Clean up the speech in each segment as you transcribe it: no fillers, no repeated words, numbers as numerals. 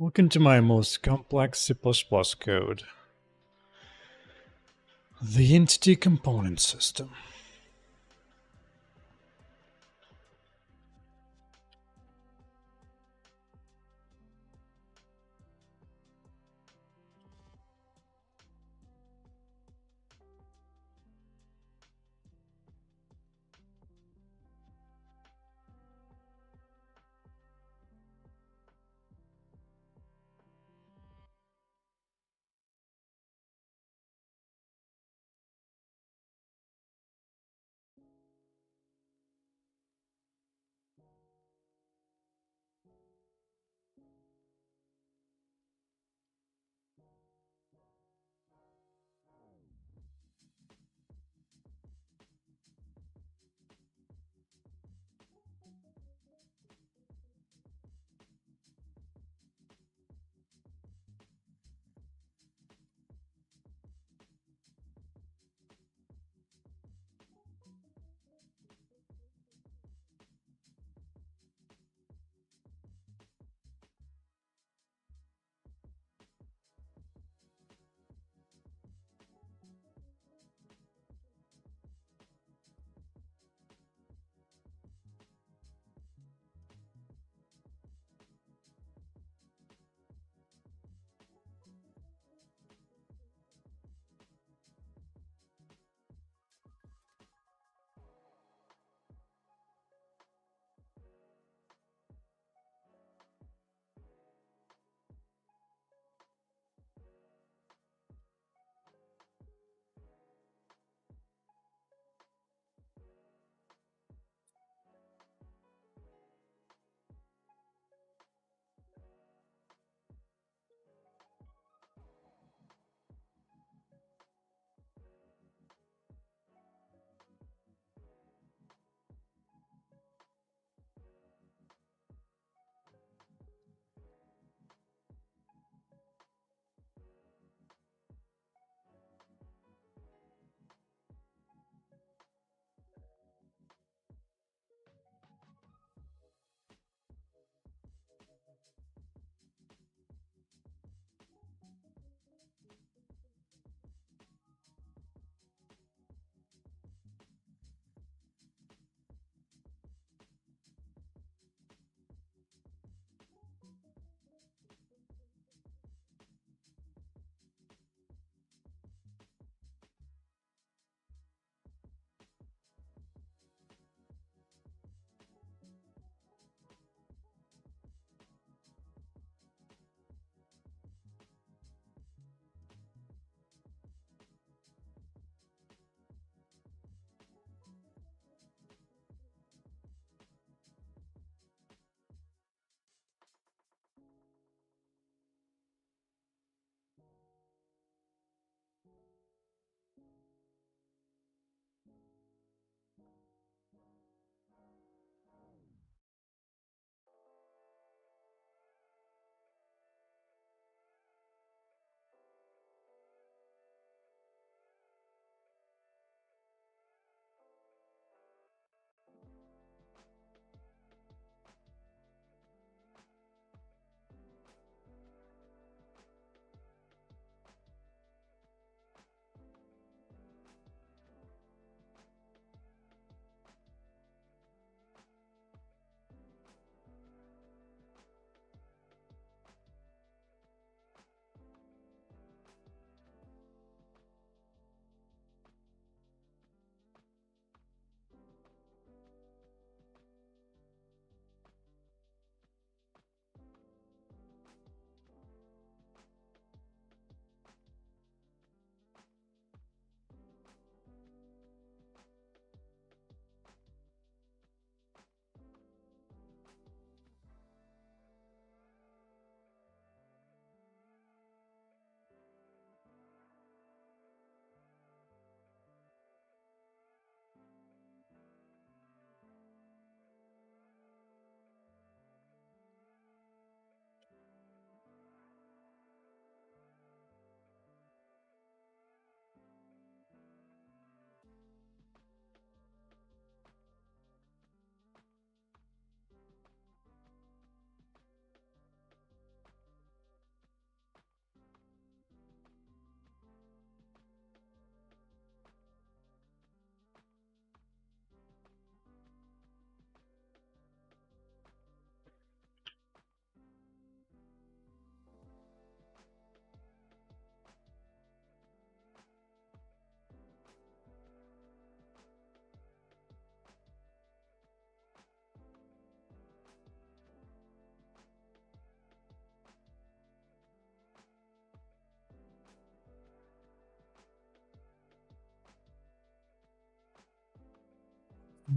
Look into my most complex C++ code, the entity component system.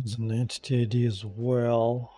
There's an entity ID as well.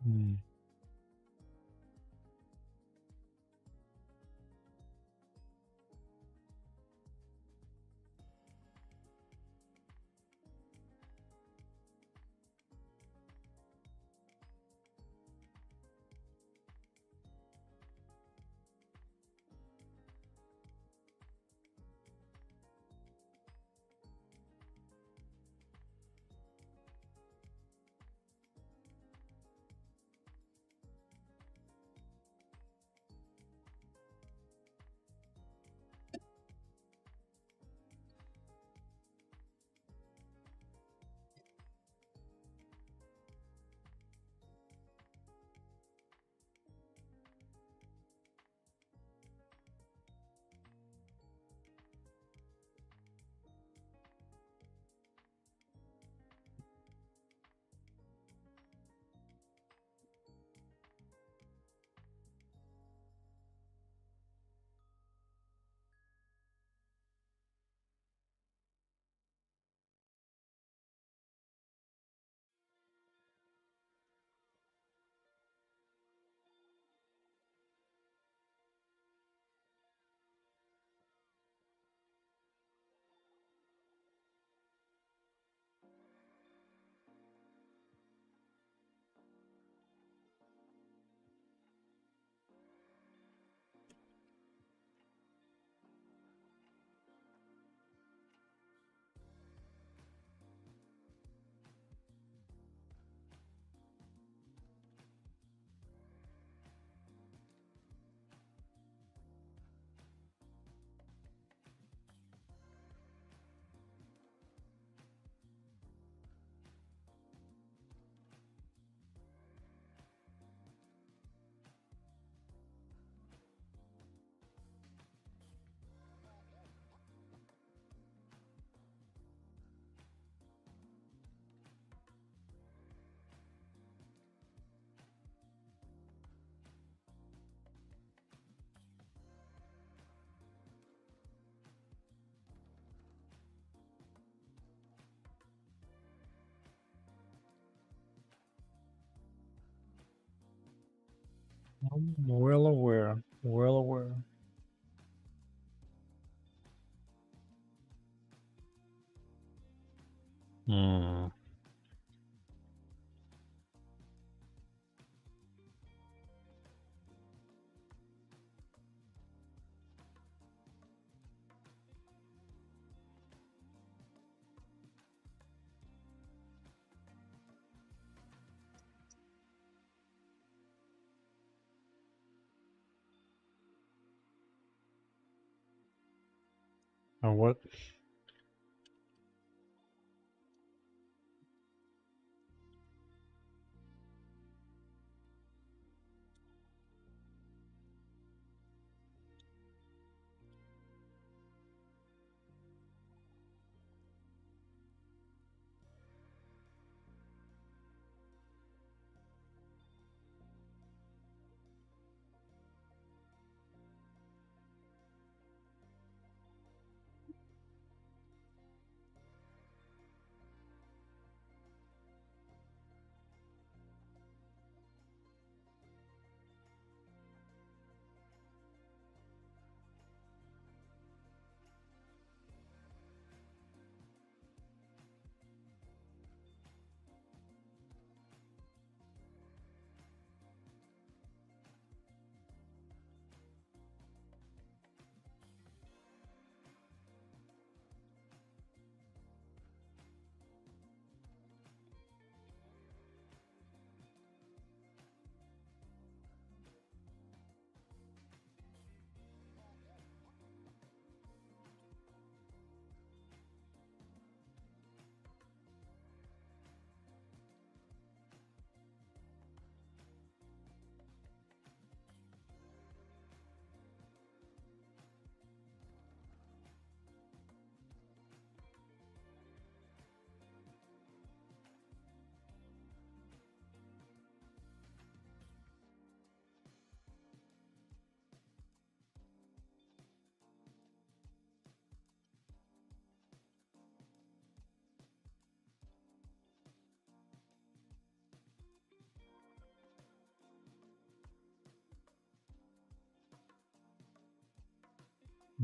Hmm. I'm well aware. Well aware. Hmm. What?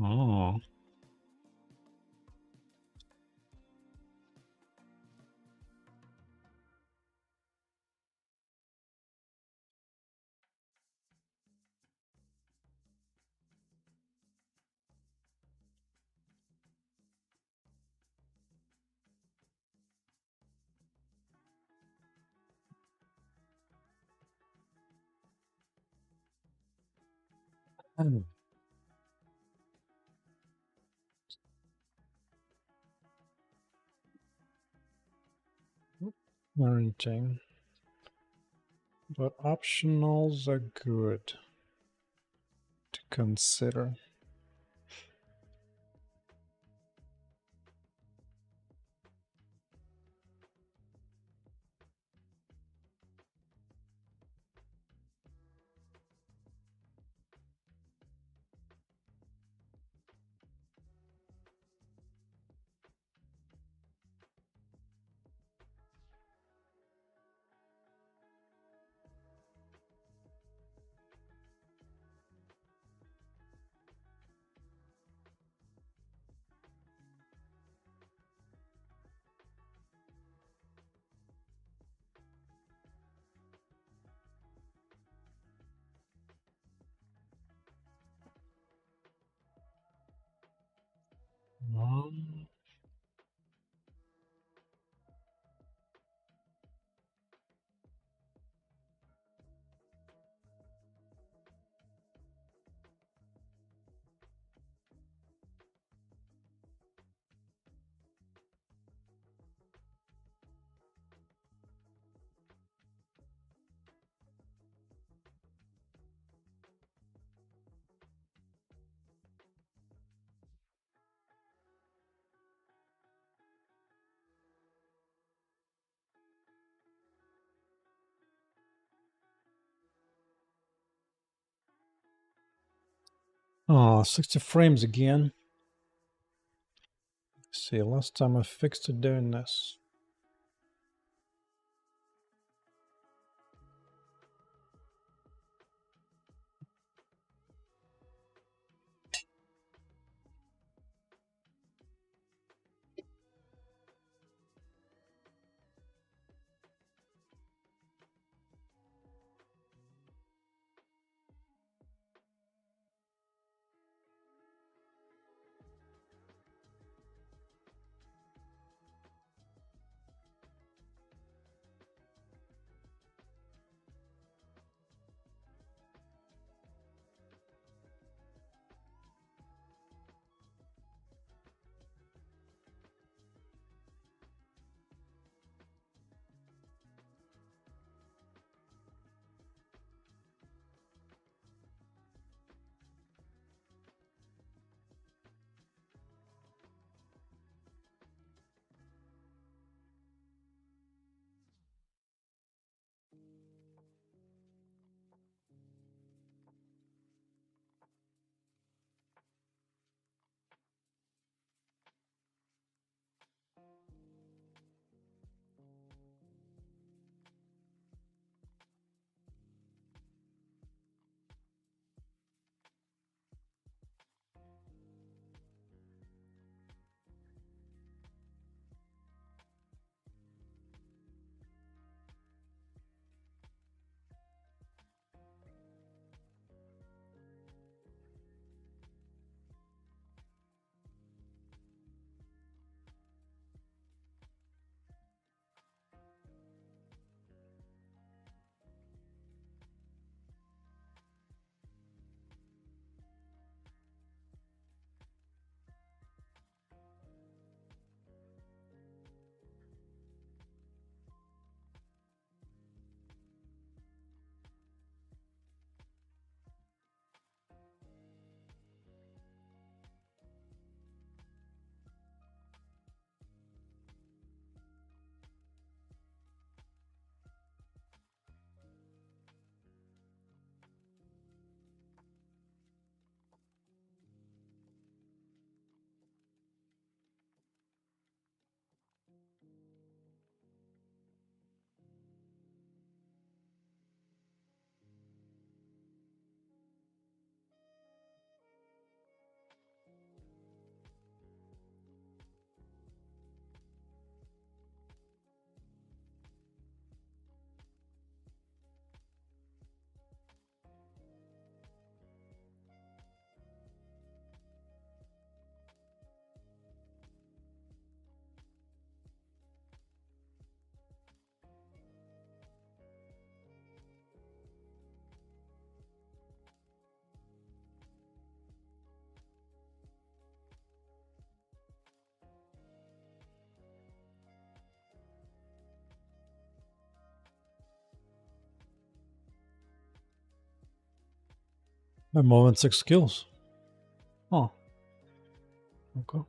Oh. Parenting. But optionals are good to consider. Um, 60 frames again. Let's see, last time I fixed it doing this. I have more than 6 skills. Oh, okay.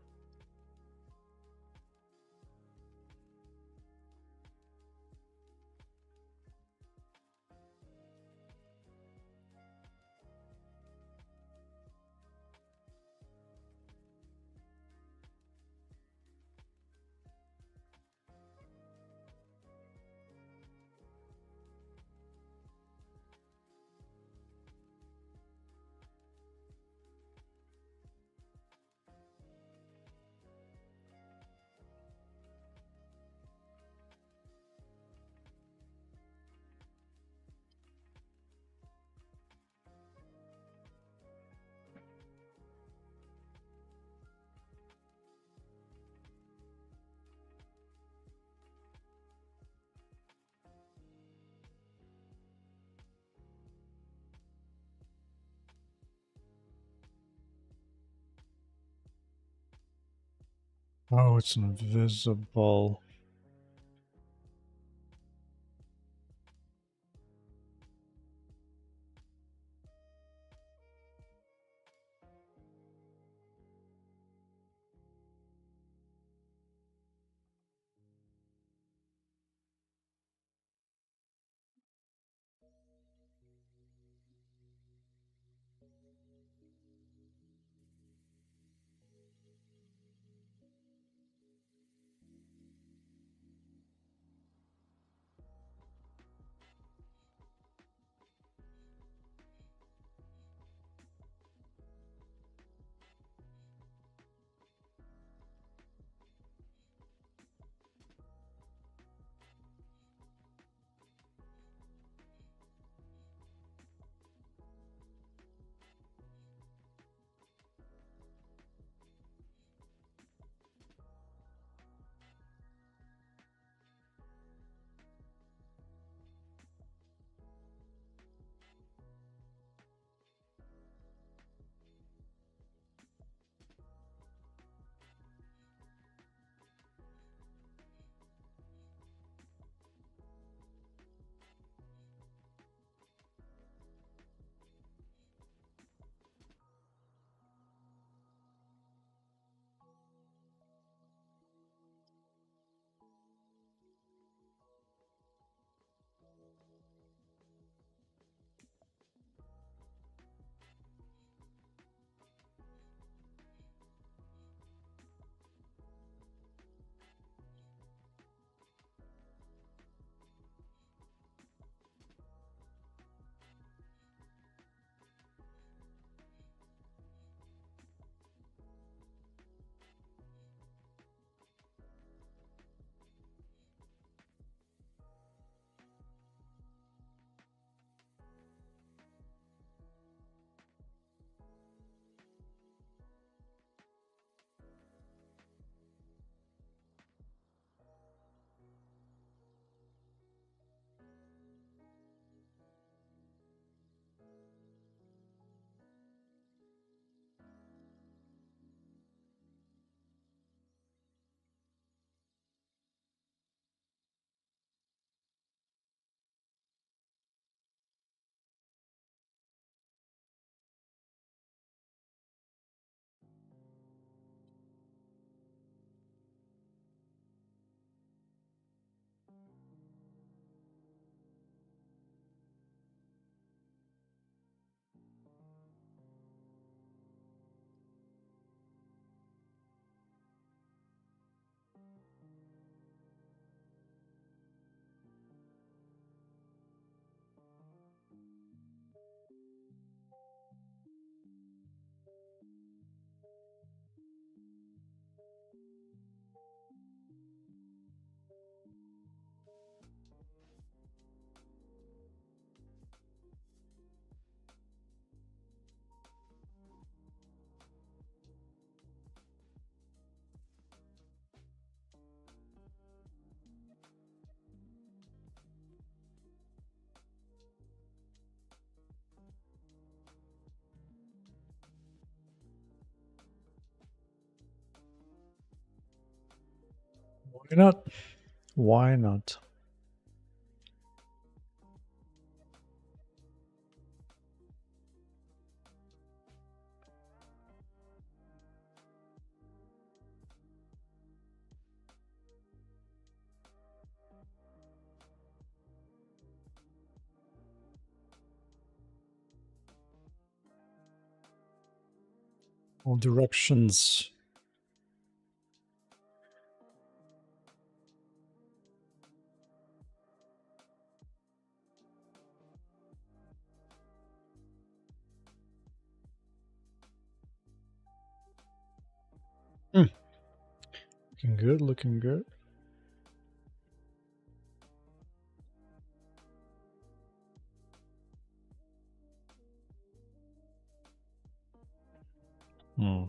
Oh, it's invisible. Why not? Why not? All directions. Hmm. Looking good, looking good. Hmm.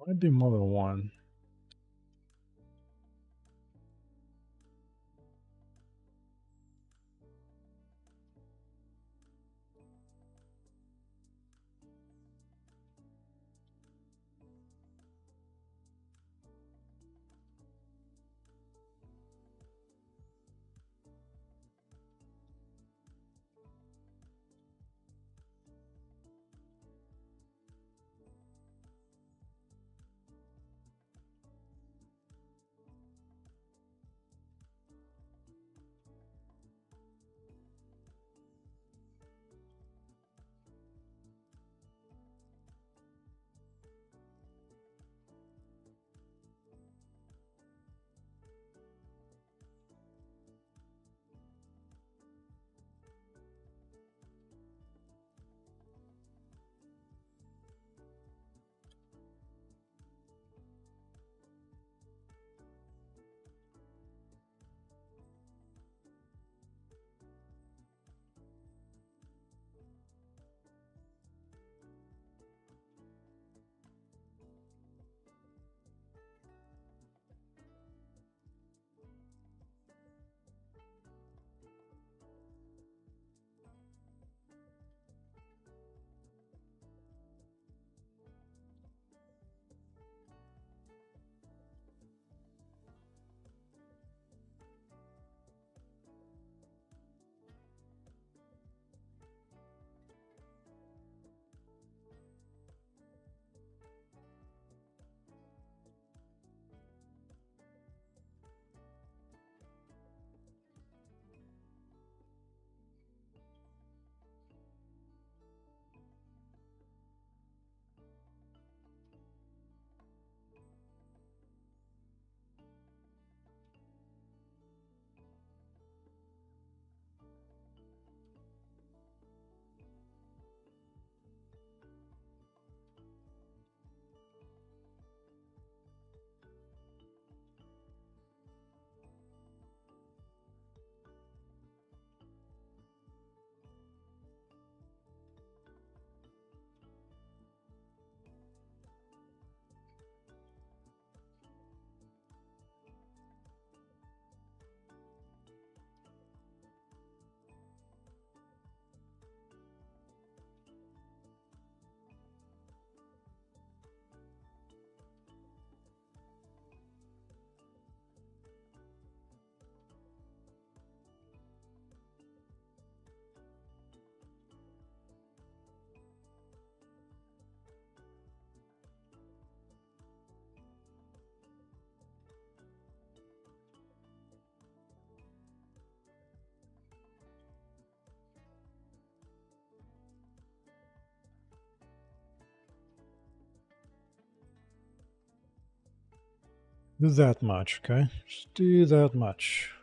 Might be more than one. Do that much, okay? Just do that much.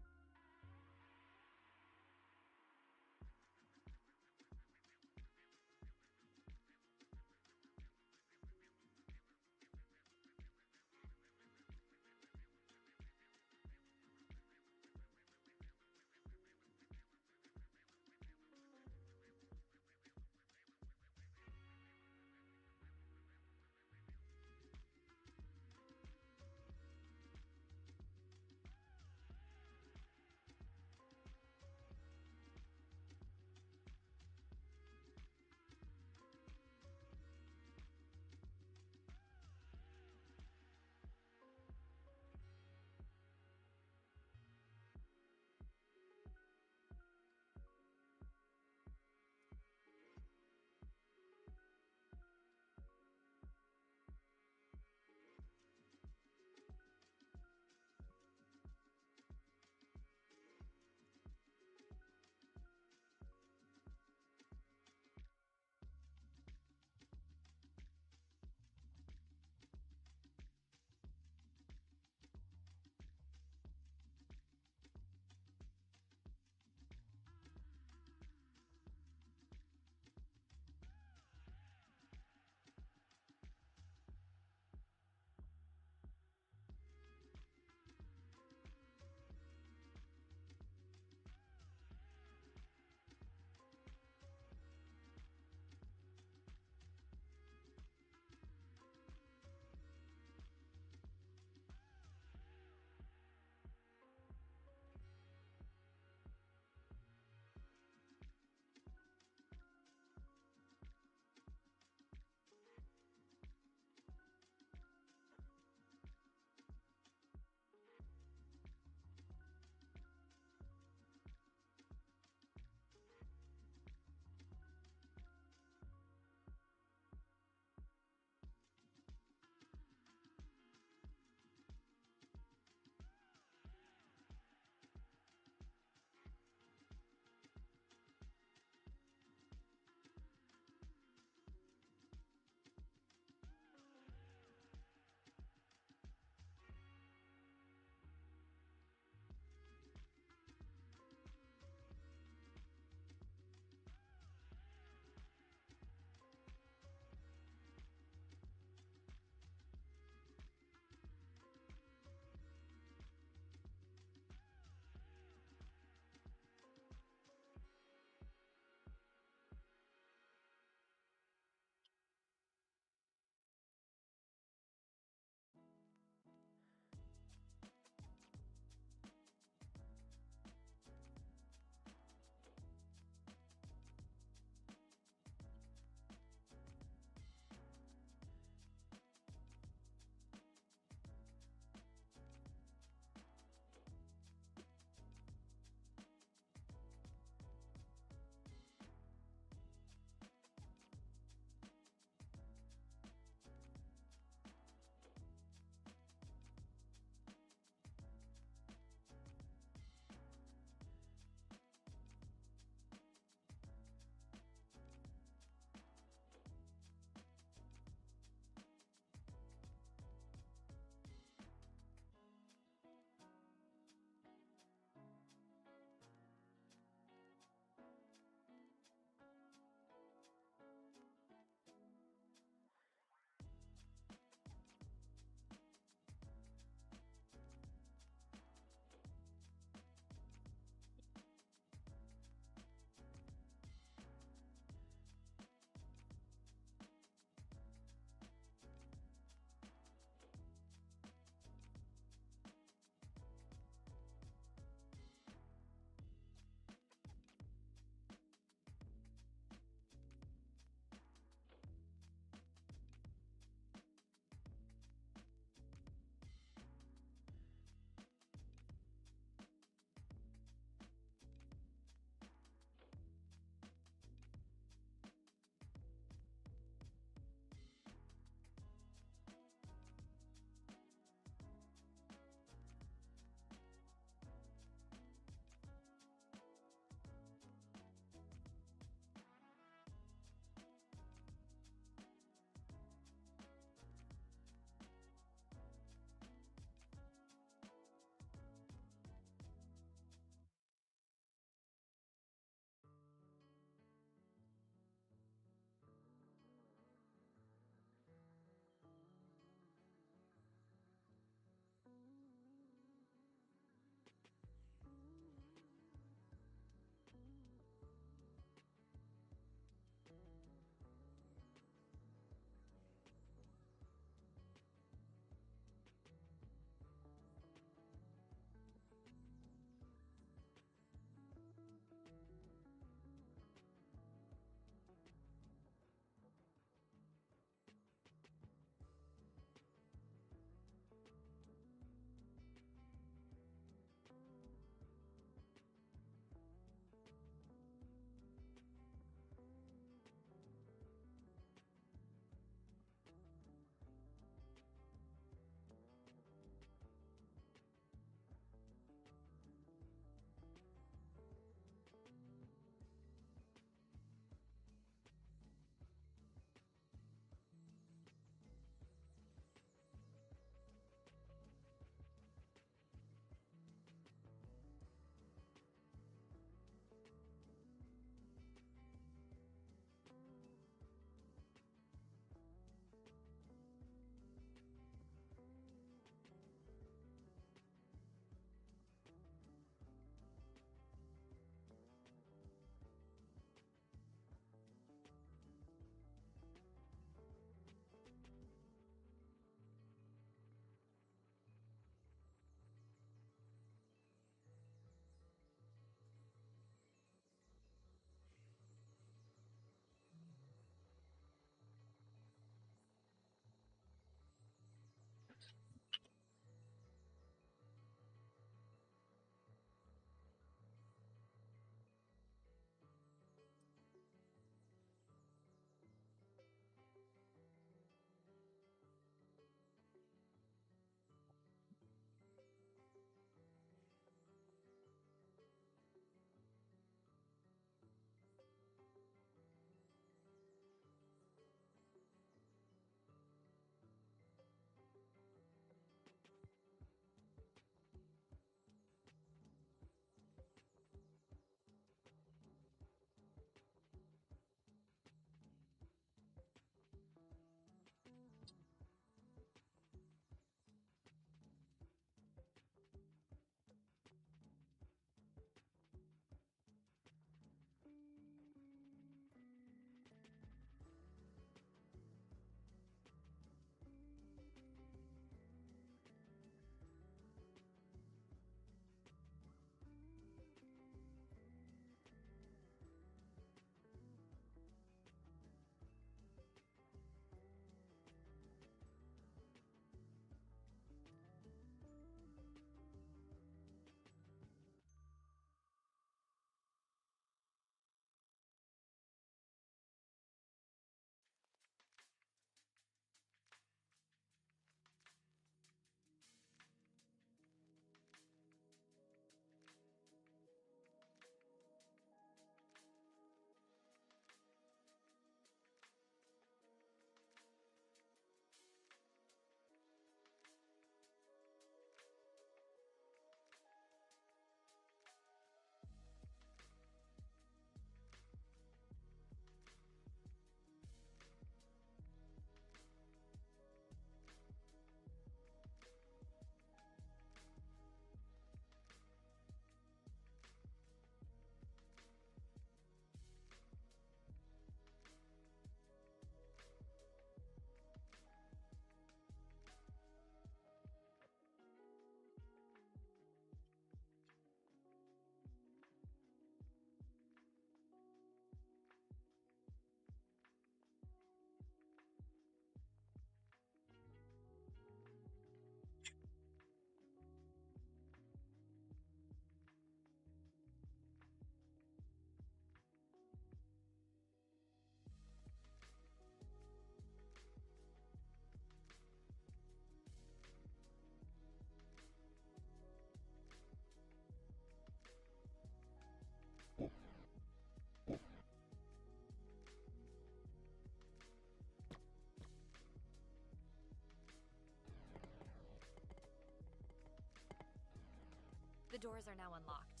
The doors are now unlocked.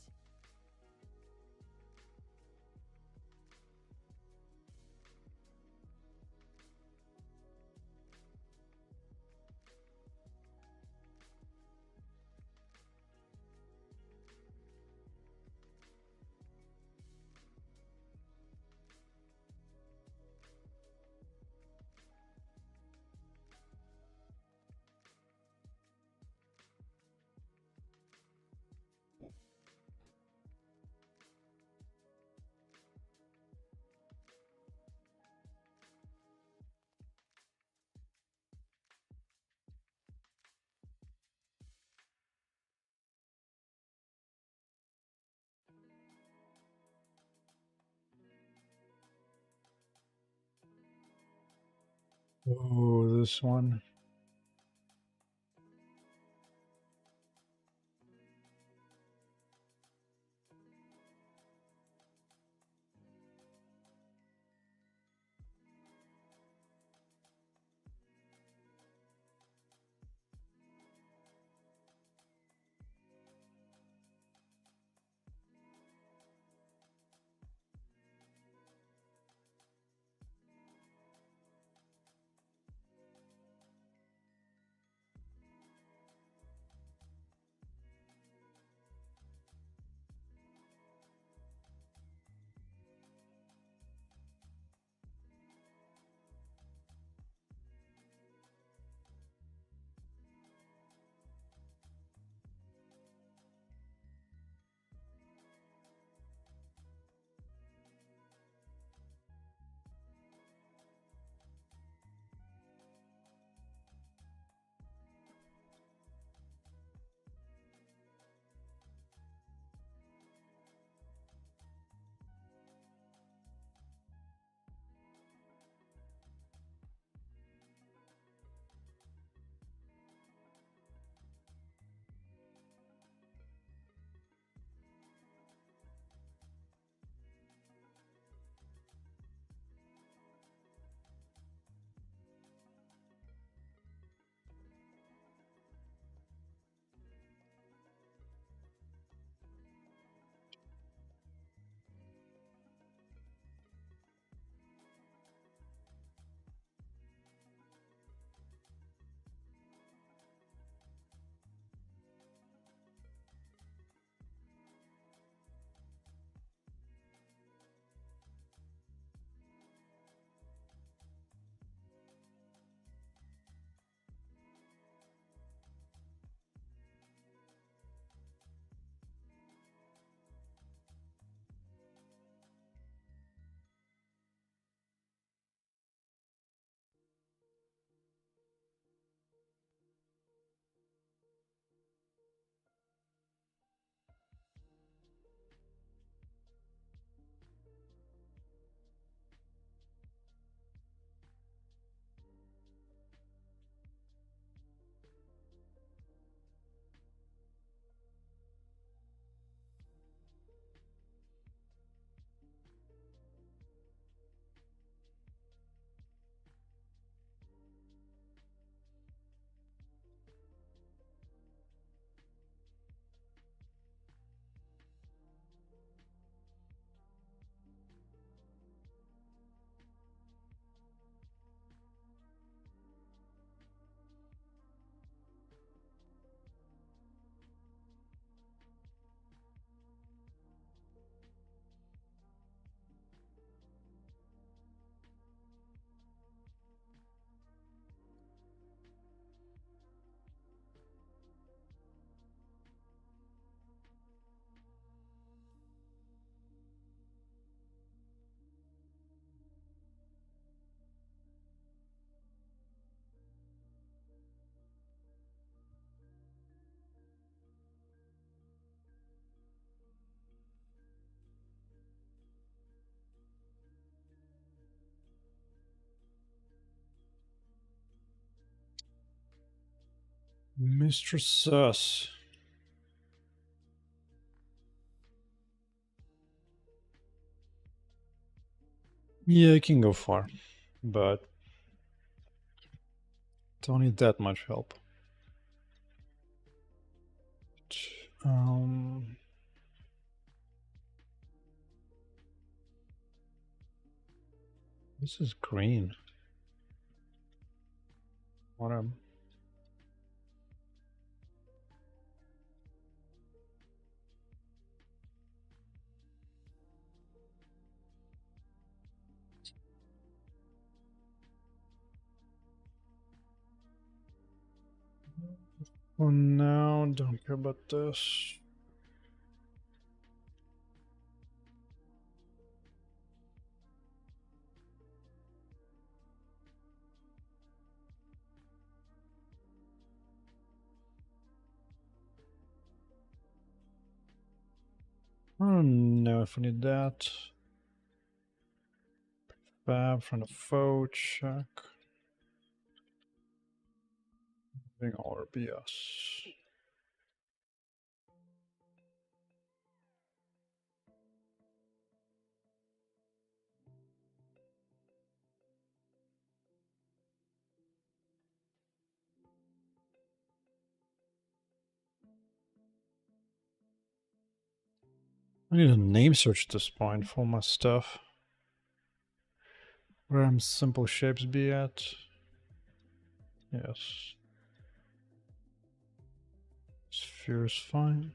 Oh, this one. Mr. Sus. Yeah, I can go far, but don't need that much help. This is green. What a... For now, don't care about this. I don't know if I need that. Fab from the foe check. Doing RBS. I need a name search at this point for my stuff. Where am simple shapes be at? Yes. Sphere is fine.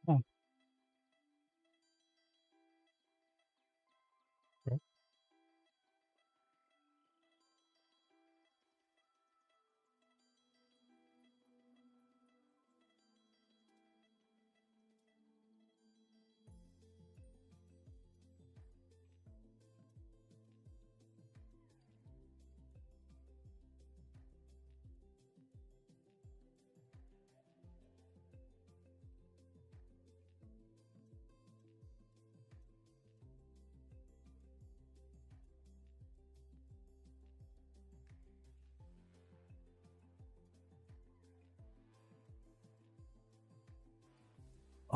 Oh, okay.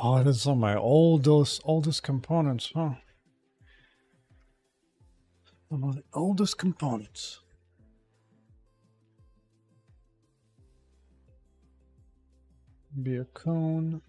Oh, it is on my oldest components, huh? One of the oldest components. Be a cone.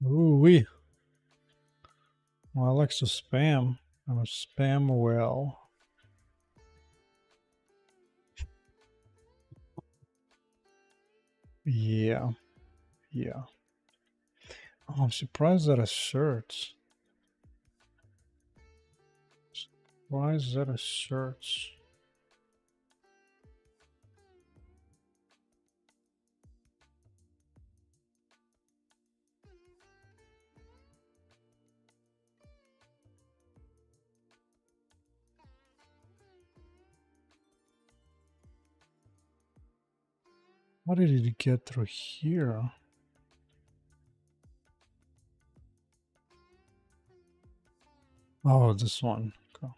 Ooh wee. Well, I like to spam. I'm a spam well. Yeah. Yeah. Oh, I'm surprised that a shirt. Surprised that a shirt. How did it get through here? Oh, this one. Cool.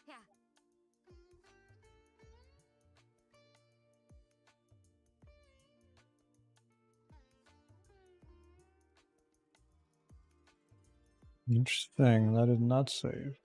Yeah. Interesting. That did not save.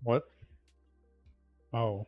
What? Oh.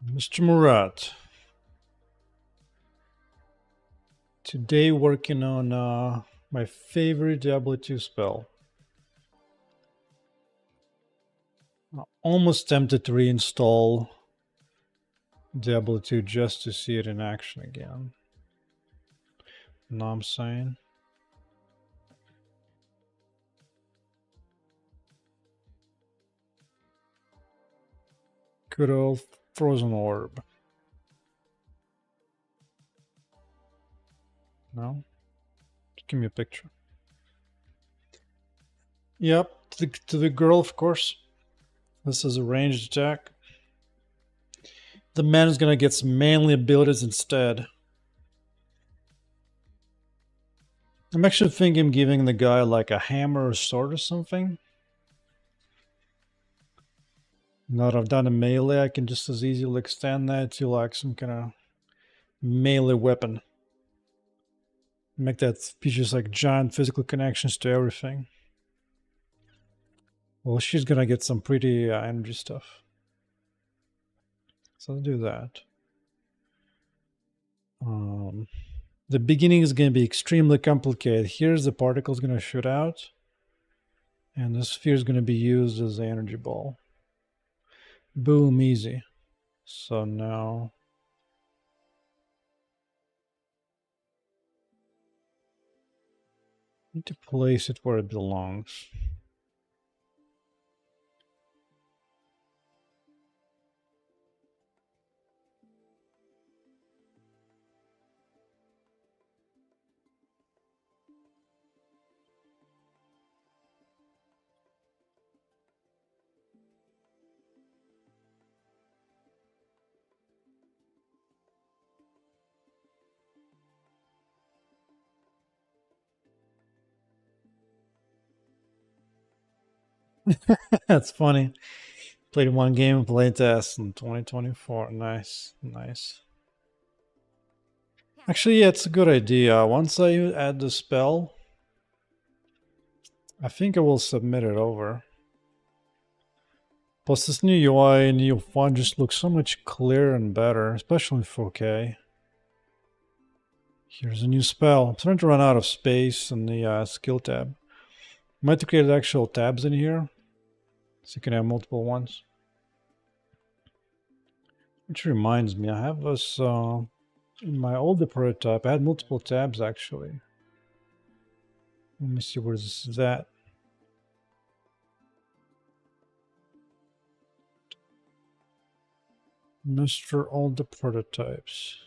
Mr. Murat. Today working on my favorite Diablo 2 spell. Almost tempted to reinstall Diablo 2 just to see it in action again. Know what I'm saying? Good old frozen orb. No? Just give me a picture. Yep, to the girl, of course. This is a ranged attack. The man is gonna get some manly abilities instead. I'm actually thinking of giving the guy like a hammer or sword or something. Now that I've done a melee, I can just as easily extend that to like some kind of melee weapon. Make that features like giant physical connections to everything. Well, she's gonna get some pretty energy stuff. So let's do that. The beginning is gonna be extremely complicated. Here's the particle's gonna shoot out. And the sphere is gonna be used as the energy ball. Boom, easy. So now I need to place it where it belongs. That's funny. Played one game, played test in 2024. Nice, nice. Actually, yeah, it's a good idea. Once I add the spell, I think I will submit it over. Plus, this new UI and new font just looks so much clearer and better, especially in 4K. Here's a new spell. I'm starting to run out of space in the skill tab. I might have created actual tabs in here, so you can have multiple ones. Which reminds me, I have this in my older prototype. I had multiple tabs actually. Let me see where this is at. Mr. Older Prototypes.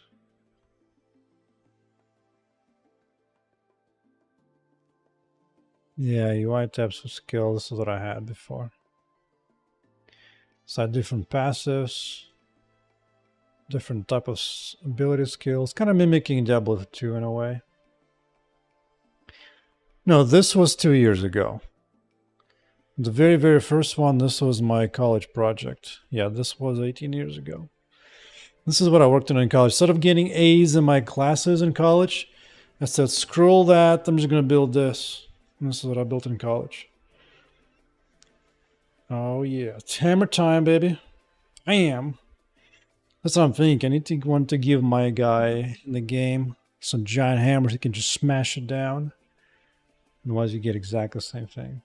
Yeah, UI tabs for skill. This is what I had before. So I had different passives, different type of ability skills, kind of mimicking Diablo 2 in a way. No, this was 2 years ago. The very, very first one, this was my college project. Yeah, this was 18 years ago. This is what I worked on in college. Instead of getting A's in my classes in college, I said, scroll that, I'm just going to build this. And this is what I built in college. Oh yeah, it's hammer time, baby. Bam! That's what I'm thinking. I need to want to give my guy in the game some giant hammers. He can just smash it down. Otherwise, you get exactly the same thing.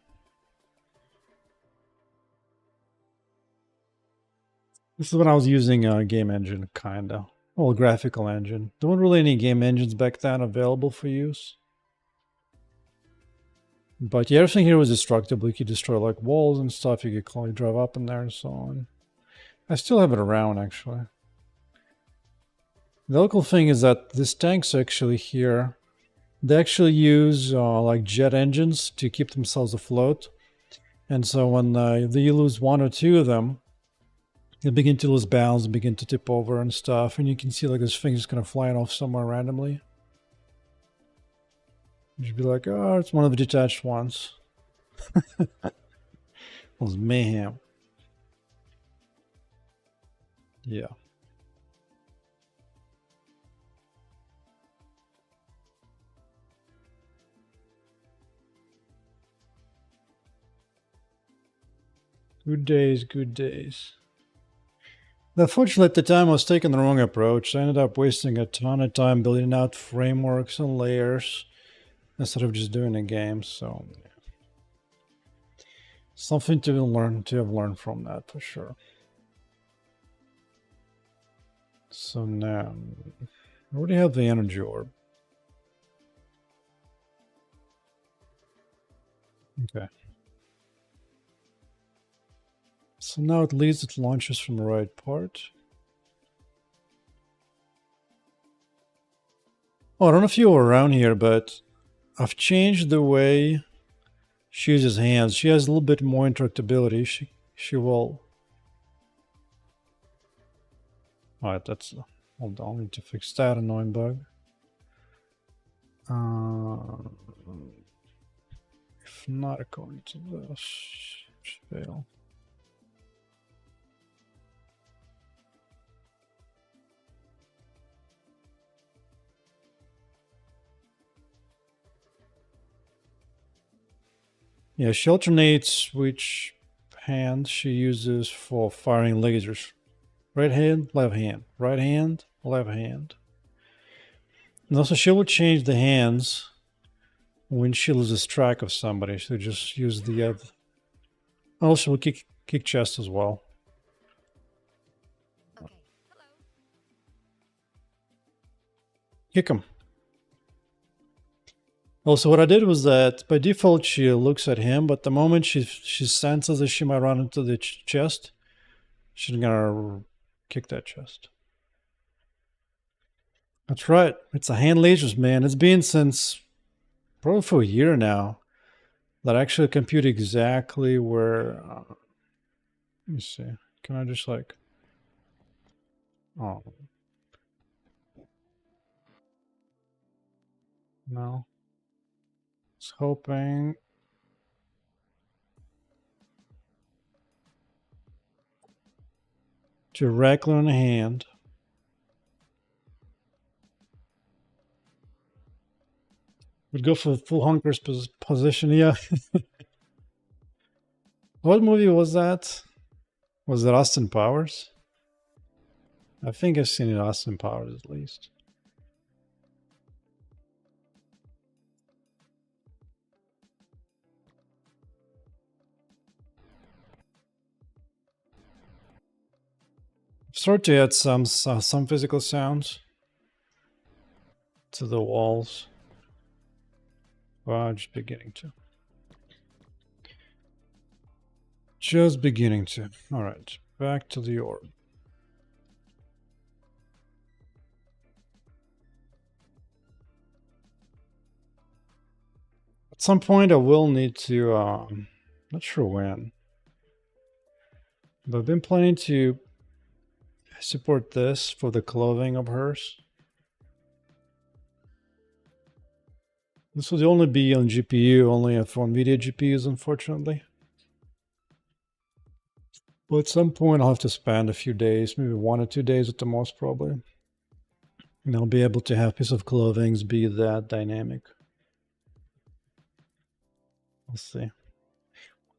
This is when I was using a game engine, kinda. Well, graphical engine. There weren't really any game engines back then available for use. But yeah, everything here was destructible. You could destroy like walls and stuff. You could drive up in there and so on. I still have it around, actually. The local thing is that these tanks actually here, they actually use like jet engines to keep themselves afloat. And so when you lose one or two of them, they begin to lose balance and begin to tip over and stuff. And you can see like this thing is kind of flying off somewhere randomly. You'd be like, oh, it's one of the detached ones. It was mayhem. Yeah. Good days, good days. Unfortunately, at the time, I was taking the wrong approach. I ended up wasting a ton of time building out frameworks and layers instead of just doing a game. So, yeah. Something to have learned from that for sure. So now, I already have the energy orb. Okay. So now at least it launches from the right part. Oh, I don't know if you were around here, but I've changed the way she uses hands. She has a little bit more interactability. She will. Alright, that's. Hold on, I need to fix that annoying bug. If not according to this, fail. Yeah, she alternates which hand she uses for firing lasers. Right hand, left hand. Right hand, left hand. And also she will change the hands when she loses track of somebody. She'll just use the other. Also will kick chest as well. Okay. Hello. Kick him. Also, what I did was that by default she looks at him, but the moment she senses that she might run into the chest, she's gonna kick that chest. That's right. It's a hand lasers, man. It's been since probably for a year now that I actually compute exactly where. Let me see. Can I just like? Oh. No. I was hoping. Directly on the hand. Would go for the full hunker's position, yeah. What movie was that? Was it Austin Powers? I think I've seen it Austin Powers at least. Start to add some physical sounds to the walls. Well, just beginning to. Just beginning to. All right, back to the orb. At some point, I will need to. Not sure when, but I've been planning to support this for the clothing of hers. This will only be on GPU, only for NVIDIA GPUs, unfortunately. But at some point, I'll have to spend a few days, maybe 1 or 2 days at the most, probably. And I'll be able to have piece of clothing be that dynamic. We'll see. We'll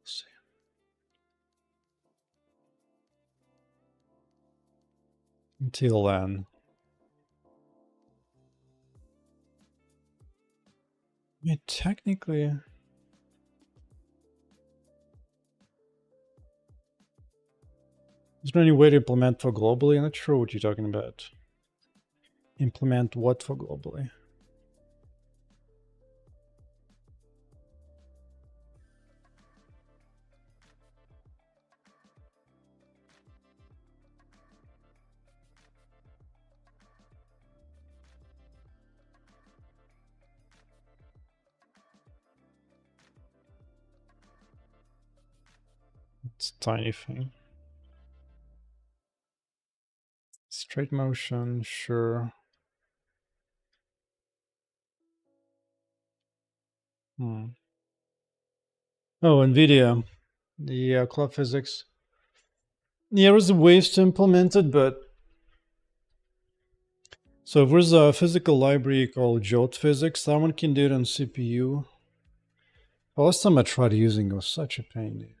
see. Until then. I mean, technically. Is there any way to implement for globally? I'm not sure what you're talking about. Implement what for globally? It's a tiny thing. Straight motion, sure. Oh, NVIDIA, the cloud physics. Yeah, there's ways to implement it, but so there's a physical library called Jot Physics. That one can do it on CPU. The last time I tried using it was such a pain.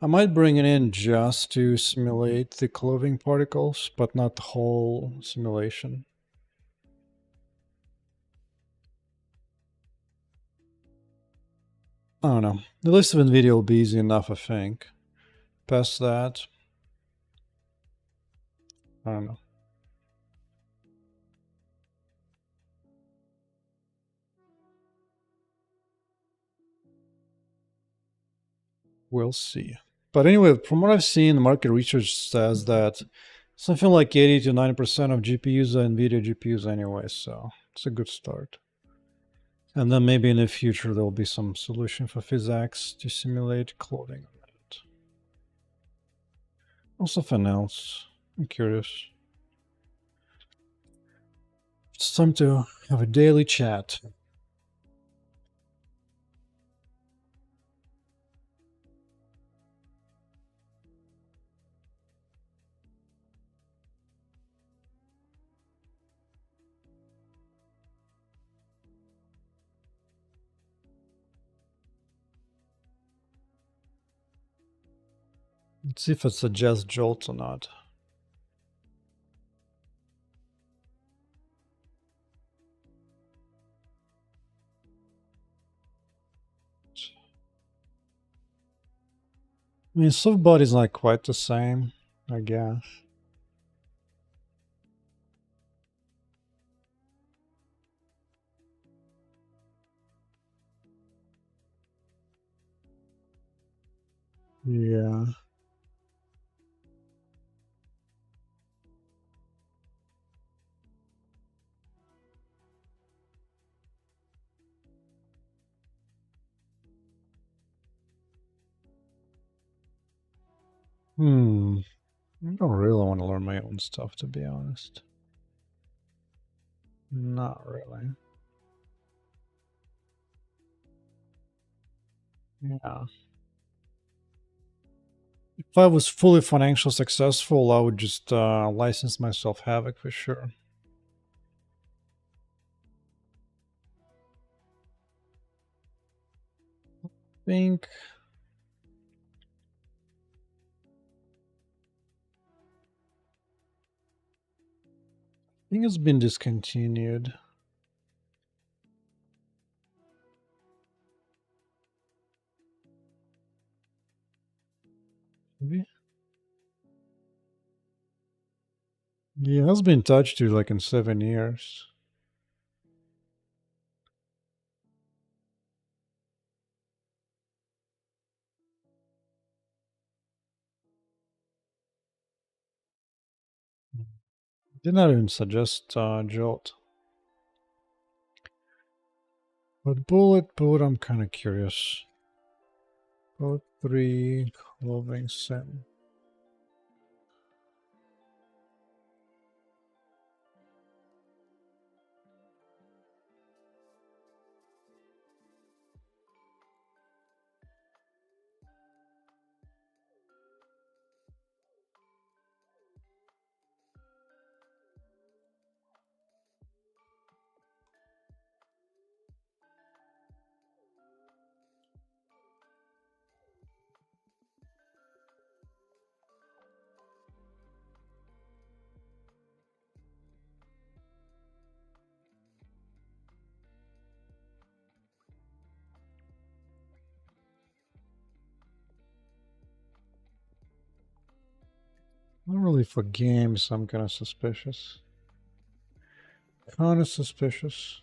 I might bring it in just to simulate the clothing particles, but not the whole simulation. I don't know. The list of NVIDIA will be easy enough, I think. Past that, I don't know. We'll see. But anyway, from what I've seen, the market research says that something like 80 to 90% of GPUs are NVIDIA GPUs anyway, so it's a good start. And then maybe in the future there will be some solution for physics to simulate clothing. Or something else. I'm curious. It's time to have a daily chat. Let's see if it suggests jolts or not. I mean, soft body's not quite the same, I guess. Yeah. I don't really want to learn my own stuff, to be honest. Not really. Yeah. If I was fully financially successful, I would just license myself Havoc for sure. Think it's been discontinued. Maybe? Yeah, it has been touched to like in 7 years. Did not even suggest Jolt. But Bullet, I'm kind of curious. Both 3 clothing sim. Not really for games, I'm kind of suspicious. Kind of suspicious.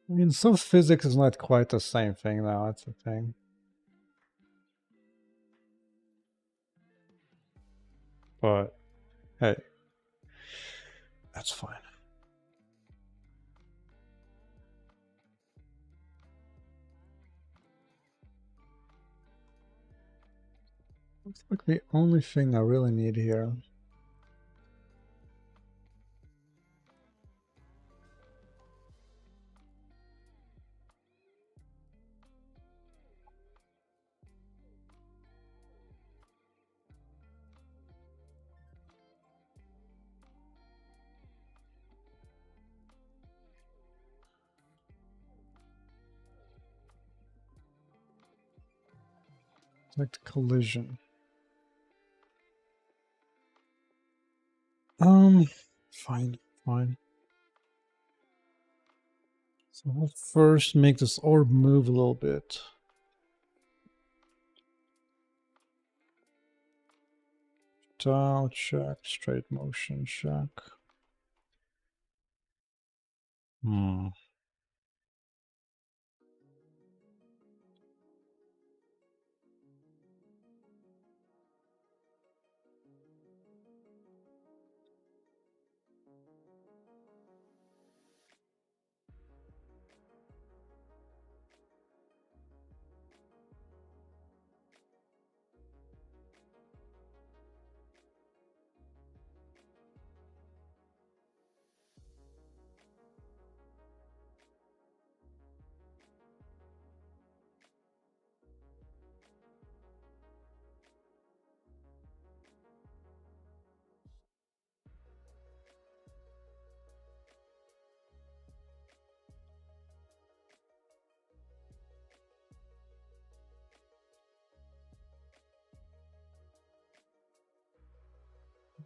I mean, some physics is not quite the same thing now, that's the thing. But hey, that's fine. Looks like the only thing I really need here. Like collision. Fine. So we'll first make this orb move a little bit. Dial check, straight motion check.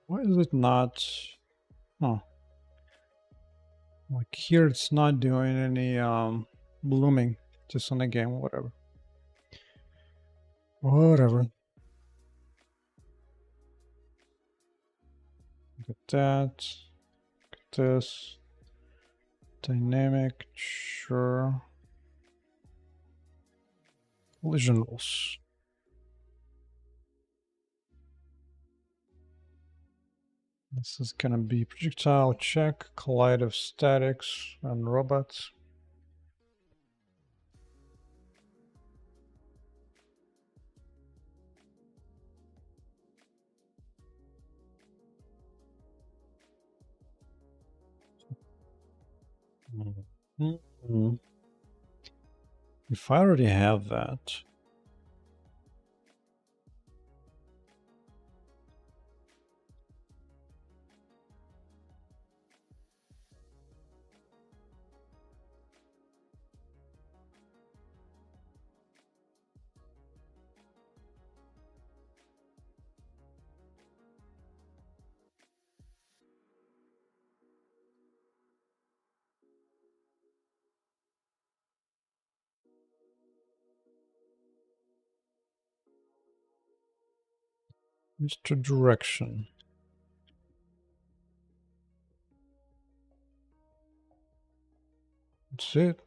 Why is it not? Oh, like here it's not doing any blooming. Just on the game, whatever. Whatever. Look at that. Look at this. Dynamic, sure. Collision rules. This is gonna be projectile check, collide of statics and robots. If I already have that. Mr. Direction. That's it.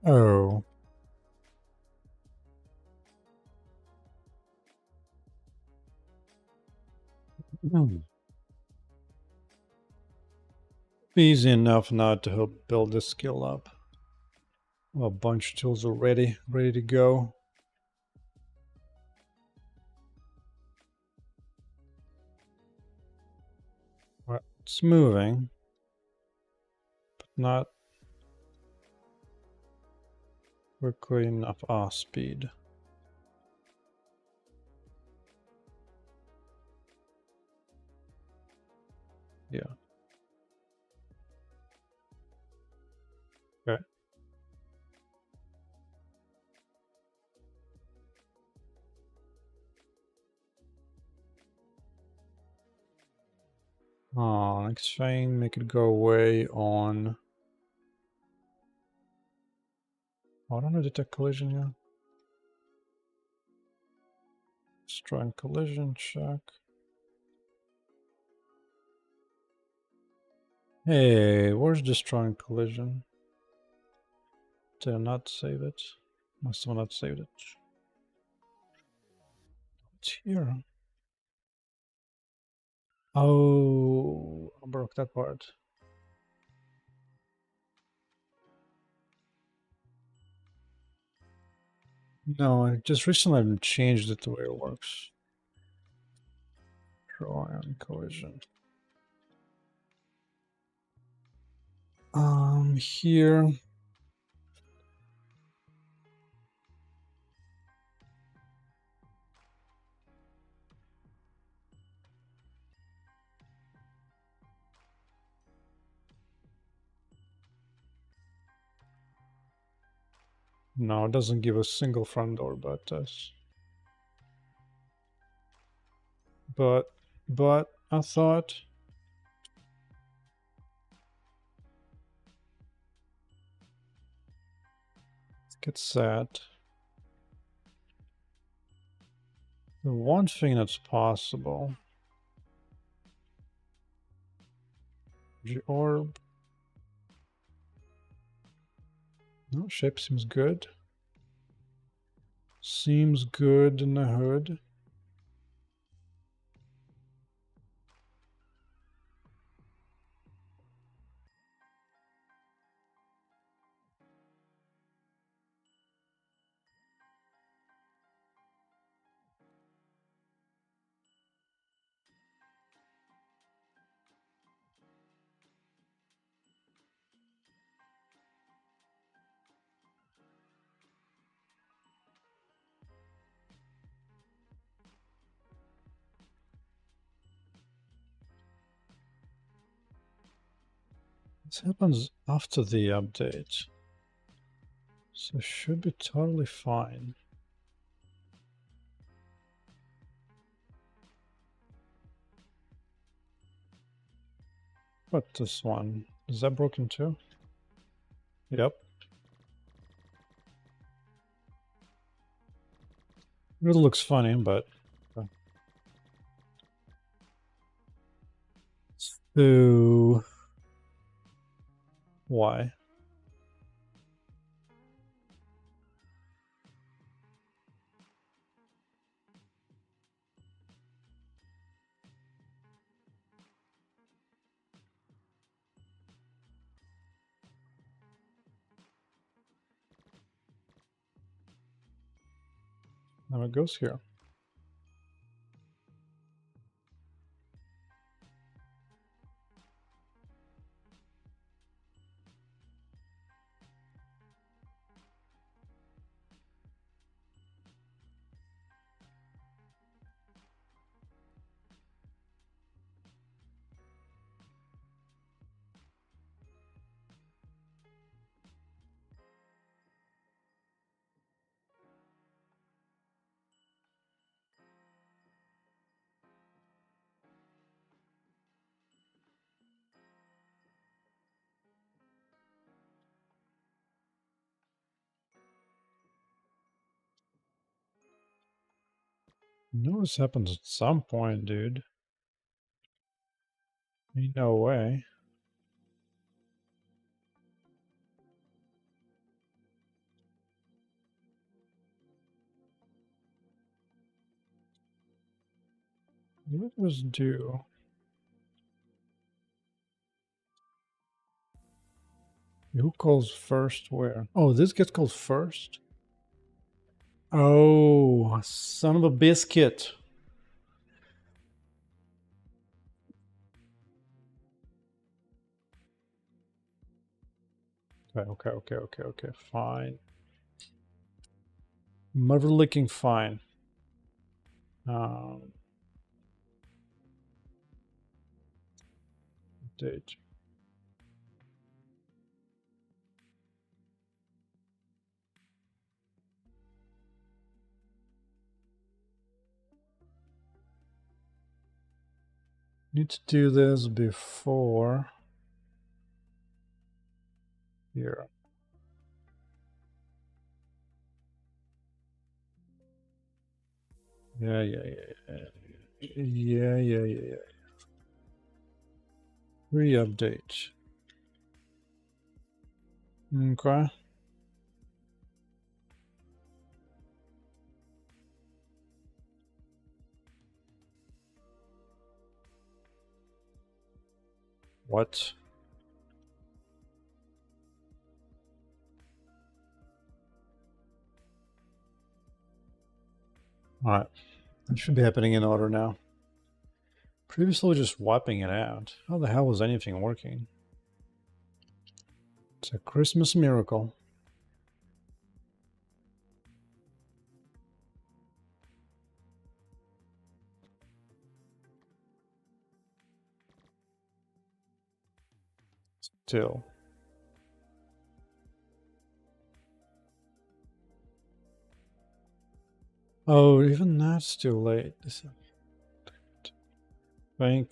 Oh. Easy enough now to help build this skill up. A bunch of tools are ready to go. Well, it's moving, but not quickly enough. Speed. Yeah. Okay. Next thing, make it go away on. I don't know, detect collision here. Strong collision check. Hey, where's the strong collision? Did I not save it? Must have not saved it. It's here. Oh, I broke that part. No, I just recently I've changed it the way it works. Draw and collision. Here. No, it doesn't give a single front door, but it does. But I thought it gets sad. The one thing that's possible. The orb. No, shape seems good. Seems good in the hood. This happens after the update. So it should be totally fine. But this one, is that broken too? Yep. It looks funny, but... So... Why? Now it goes here. You know this happens at some point, dude. Ain't no way. What was due? Who calls first where? Oh, this gets called first? Oh, son of a biscuit. Okay, fine. Mother licking fine. Date. Need to do this before here. Yeah. Yeah. Re-update. Okay. What? Alright. It should be happening in order now. Previously just wiping it out. How the hell was anything working? It's a Christmas miracle. Still. Oh, even that's too late. Think.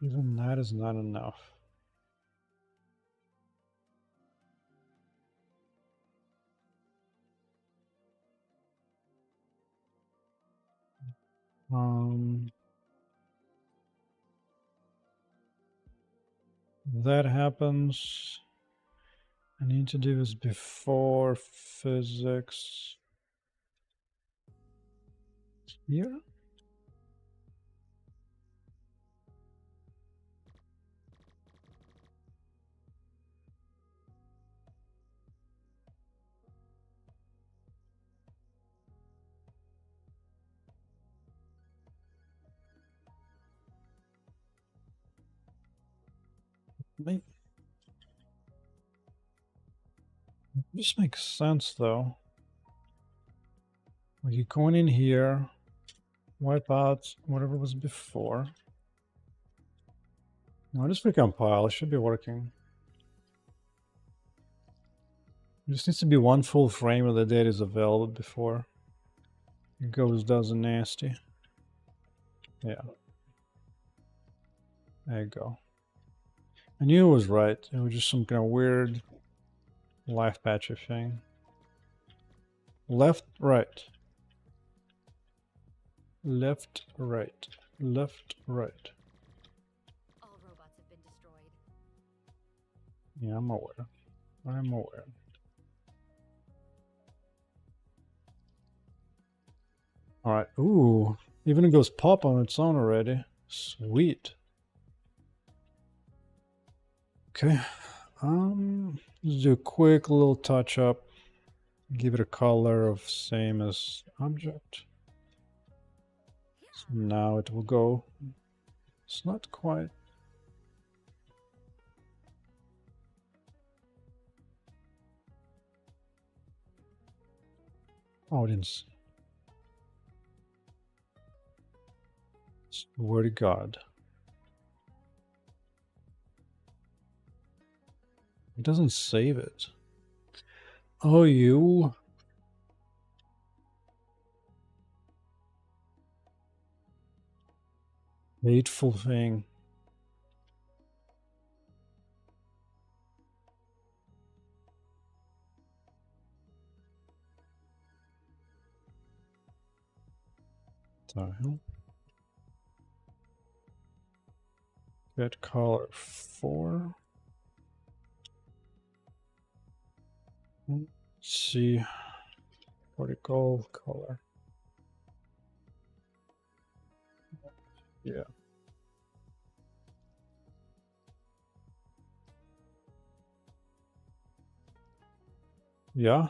Even that is not enough. That happens. I need to do this before physics. Here? Maybe. This makes sense though. Like you go in here, wipe out whatever was before. No, just recompile. It should be working. It just needs to be one full frame where the data is available before it goes does a nasty. Yeah. There you go. I knew it was right. It was just some kind of weird life patchy thing. Left, right. Left, right. Left, right. All robots have been destroyed. Yeah, I'm aware. I'm aware. Alright. Ooh. Even it goes pop on its own already. Sweet. Okay. Let's do a quick little touch up. Give it a color of same as object. So now it will go. It's not quite. Oh, it didn't. Swear to God. It doesn't save it. Oh, you. Hateful thing. The hell? Get color 4. Let's see. Particle color. Yeah. Yeah.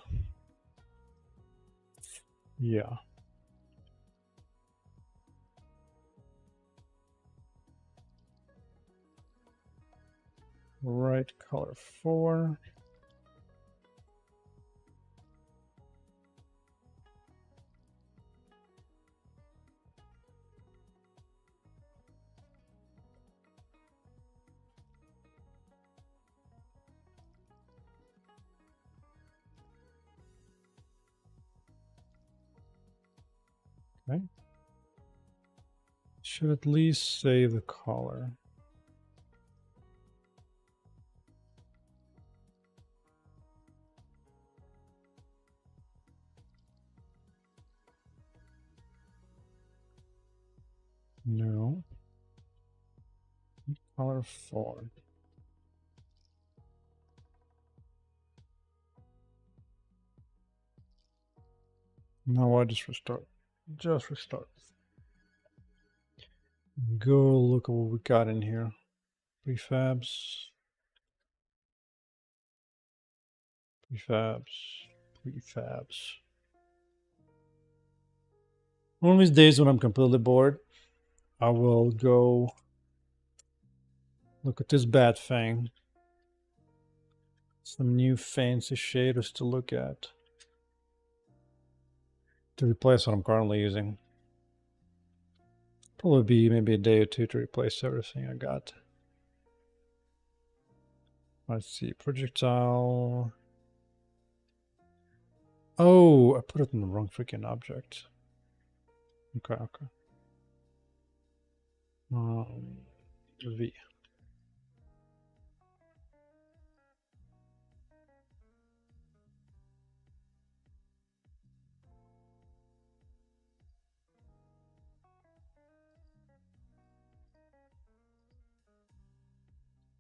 Yeah. Right color 4. Okay. Should at least say the color. No. Color 4. Now I just restart. Just restart. Go look at what we got in here. Prefabs. Prefabs. Prefabs. One of these days when I'm completely bored, I will go look at this bat thing. Some new fancy shaders to look at. To replace what I'm currently using. Probably be maybe a day or two to replace everything I got. Let's see, projectile. Oh, I put it in the wrong freaking object. Okay, okay. V.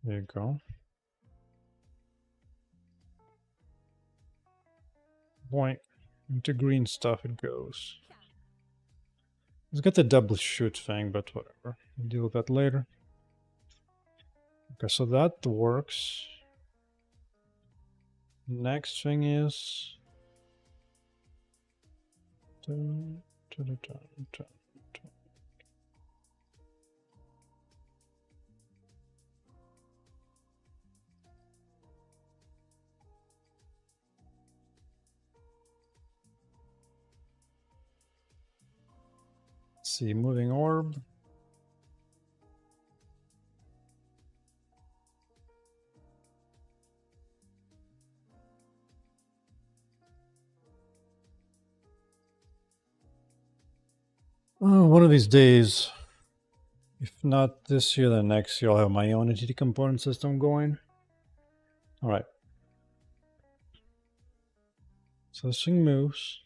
There you go. Boink. Into green stuff it goes. It's got the double shoot thing, but whatever. We'll deal with that later. Okay, so that works. Next thing is... see, moving orb. Oh, one of these days, if not this year, then next year, I'll have my own entity component system going. All right. So this thing moves.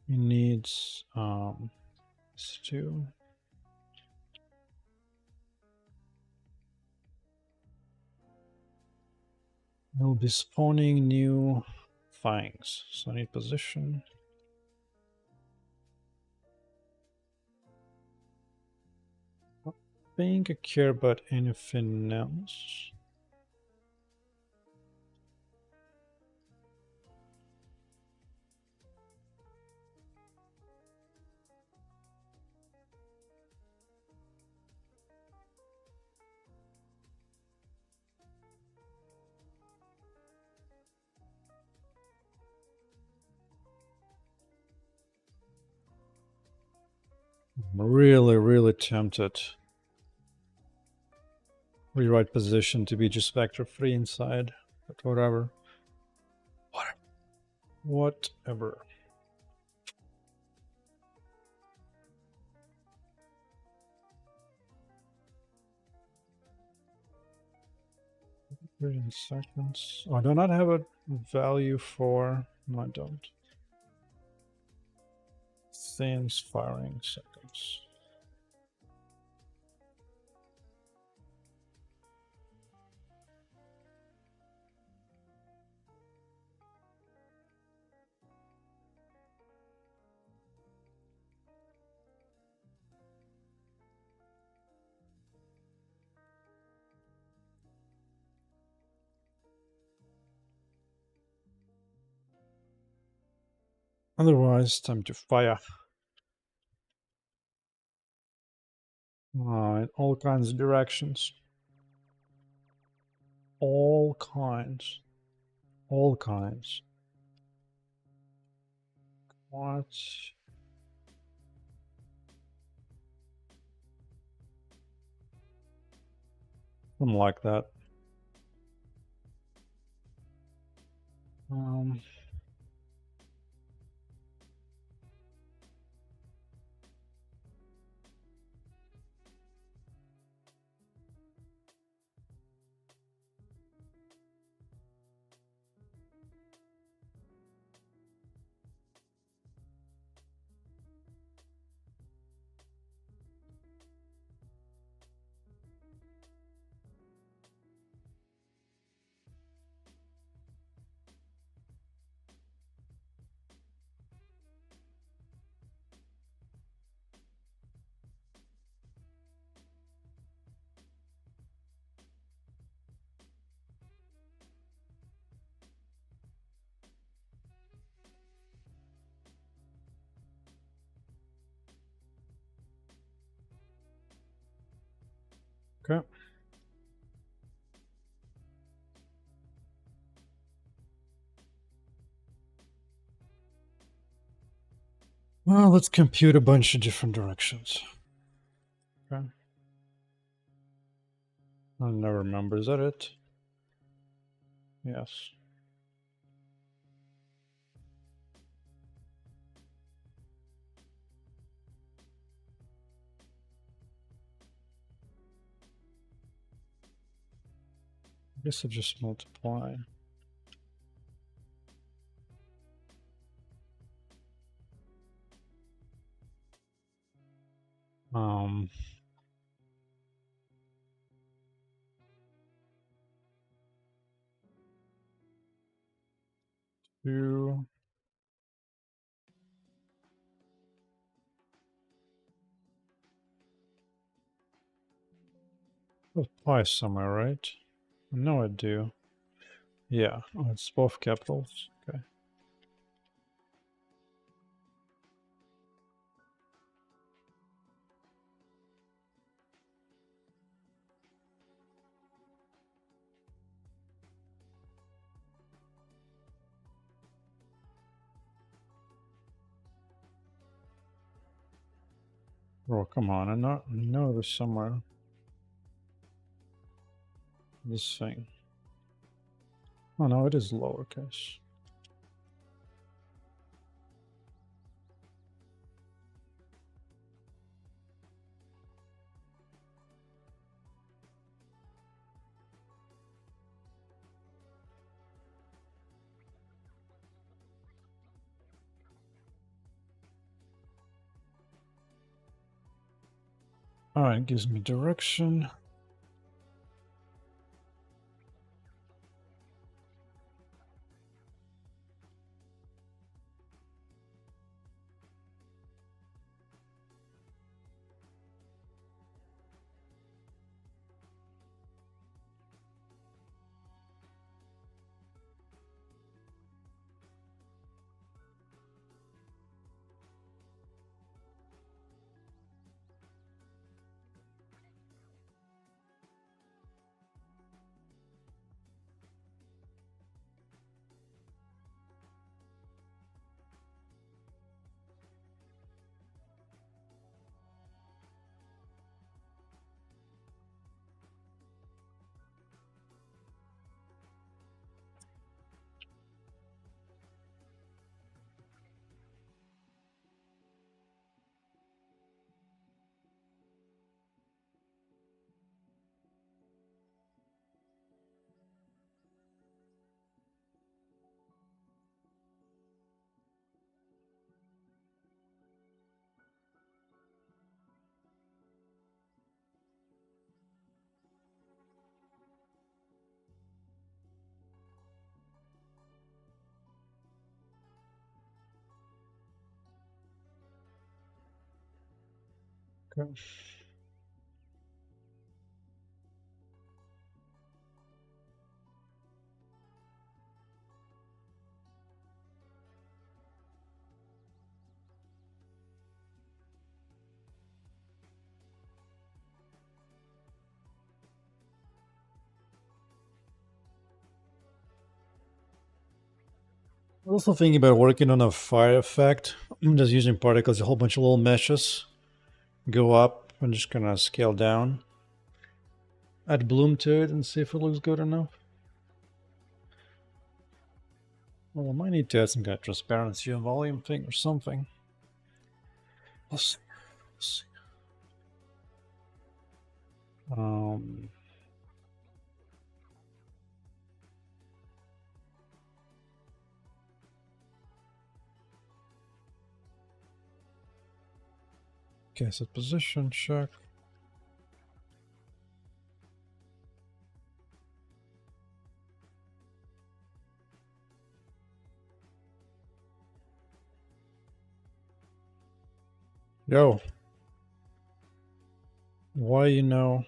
It needs this too. We'll be spawning new fangs. So I need position. I don't think I care about anything else. I'm really tempted. Rewrite position to be just vector 3 inside, but whatever. Whatever. In seconds. Oh, I do not have a value for. No, I don't. Things firing seconds. Otherwise, time to fire. In all kinds of directions. All kinds. All kinds. What? Something like that. Okay. Well, let's compute a bunch of different directions. Okay. I never remember. Is that it? Yes. I guess I just multiply. Um, 2. There's pi somewhere, right? No, I do. Yeah, oh, it's both capitals. Okay. Oh, come on. I know there's somewhere. This thing. Oh, no, it is lowercase. Alright, gives me direction. Okay. Also thinking about working on a fire effect. I'm just using particles, a whole bunch of little meshes. Go up and just kind of scale down. Add bloom to it and see if it looks good enough. Well, I might need to add some kind of transparency and volume thing or something. We'll see. We'll see. Okay, set position, check. Yo. Why you know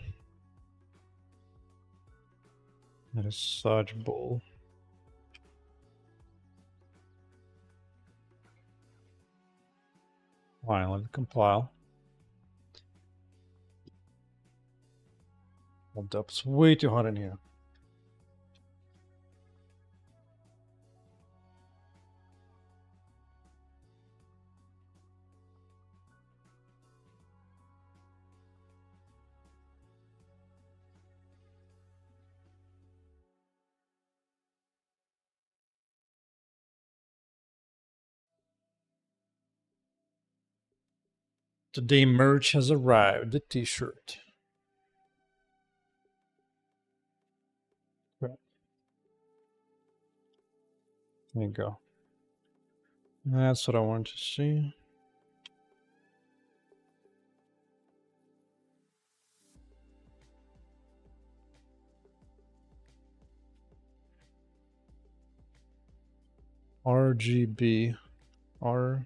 that is such bull. Fine, let it compile. Hold up, it's way too hot in here. Today merch has arrived, the t-shirt. There you go. That's what I want to see. RGB. R.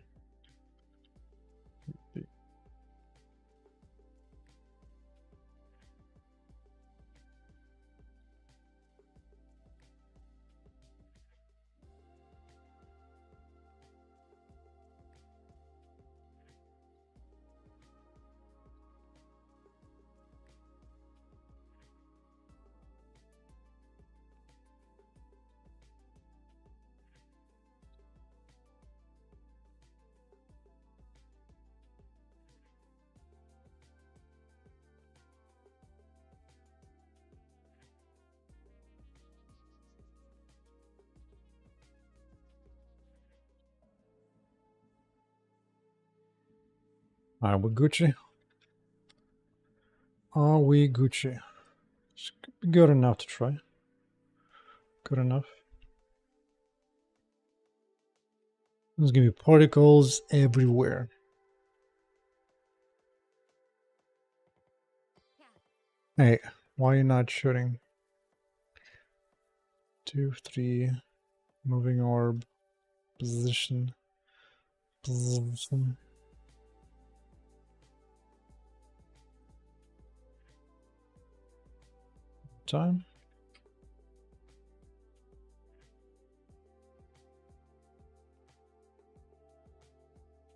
Are we Gucci? Are we Gucci? It's good enough to try. Good enough. There's gonna be particles everywhere. Hey, why are you not shooting? 2, 3, moving orb, position. Time.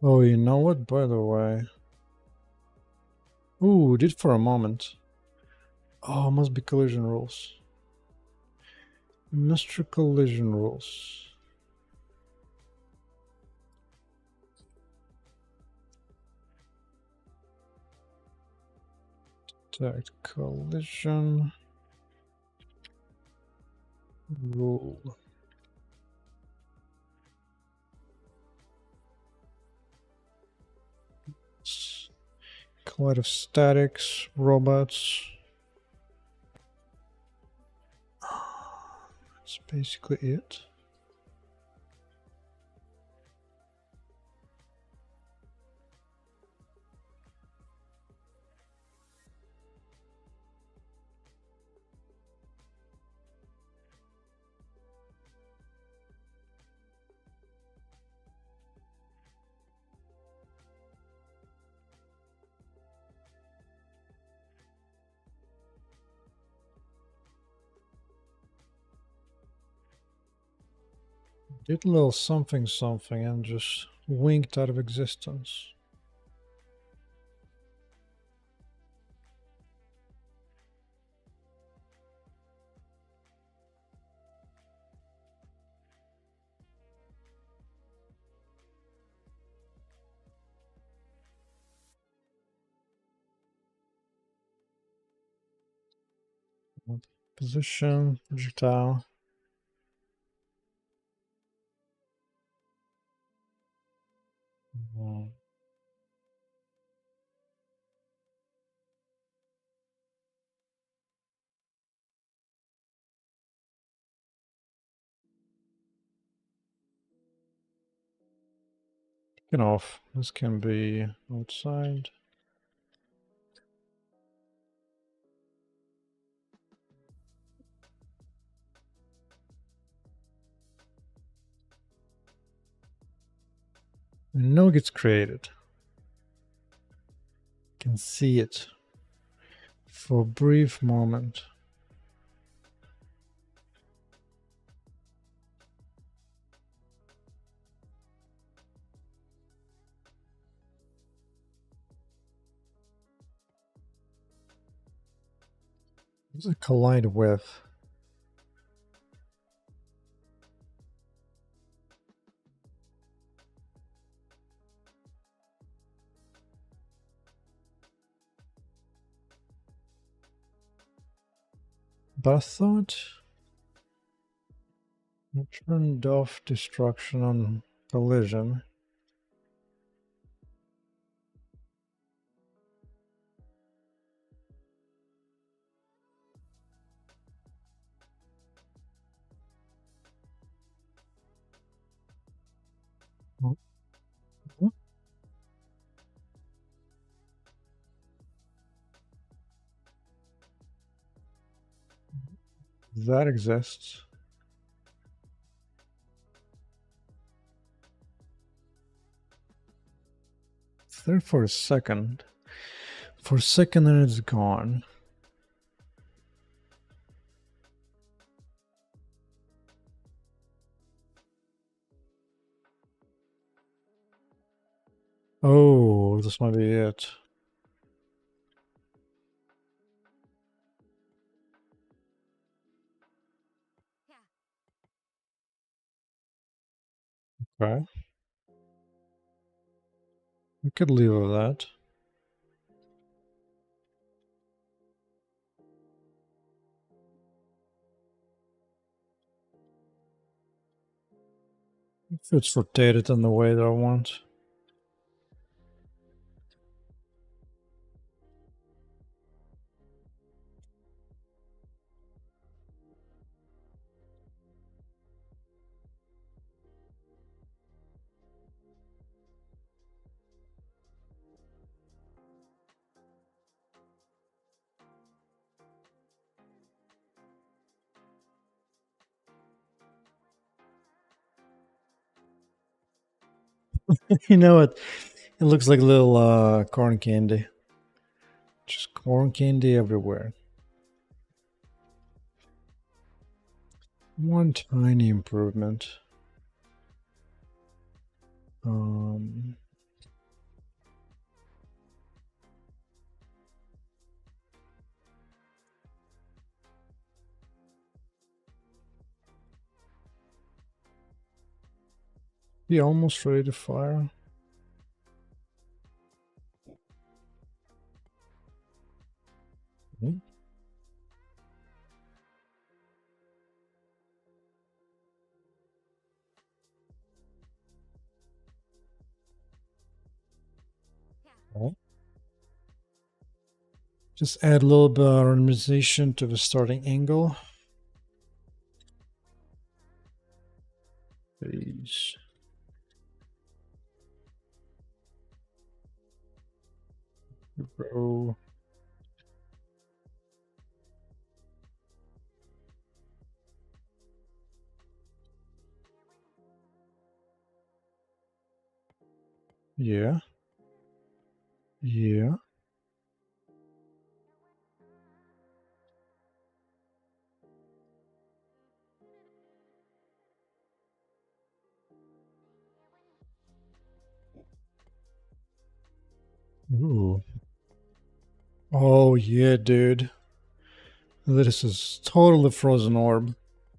Oh, you know what, by the way? Ooh, did for a moment. Oh, must be collision rules. Mr. Collision rules. Detect collision rule. Collide of statics, robots. That's basically it. Did a little something something and just winked out of existence. Position, projectile. Taken off. This can be outside. And no gets created. Can see it for a brief moment. What does it collide with? But I thought I turned off destruction on collision. That exists. It's there for a second. For a second, then it's gone. Oh, this might be it. Okay. We could leave with that. If it's rotated in the way that I want. You know what? It looks like a little corn candy. Just corn candy everywhere. One tiny improvement. Um, be almost ready to fire. Okay. Okay. Just add a little bit of randomization to the starting angle. Please. Bro. Yeah. Yeah. Ooh. Oh yeah, dude. This is totally frozen orb.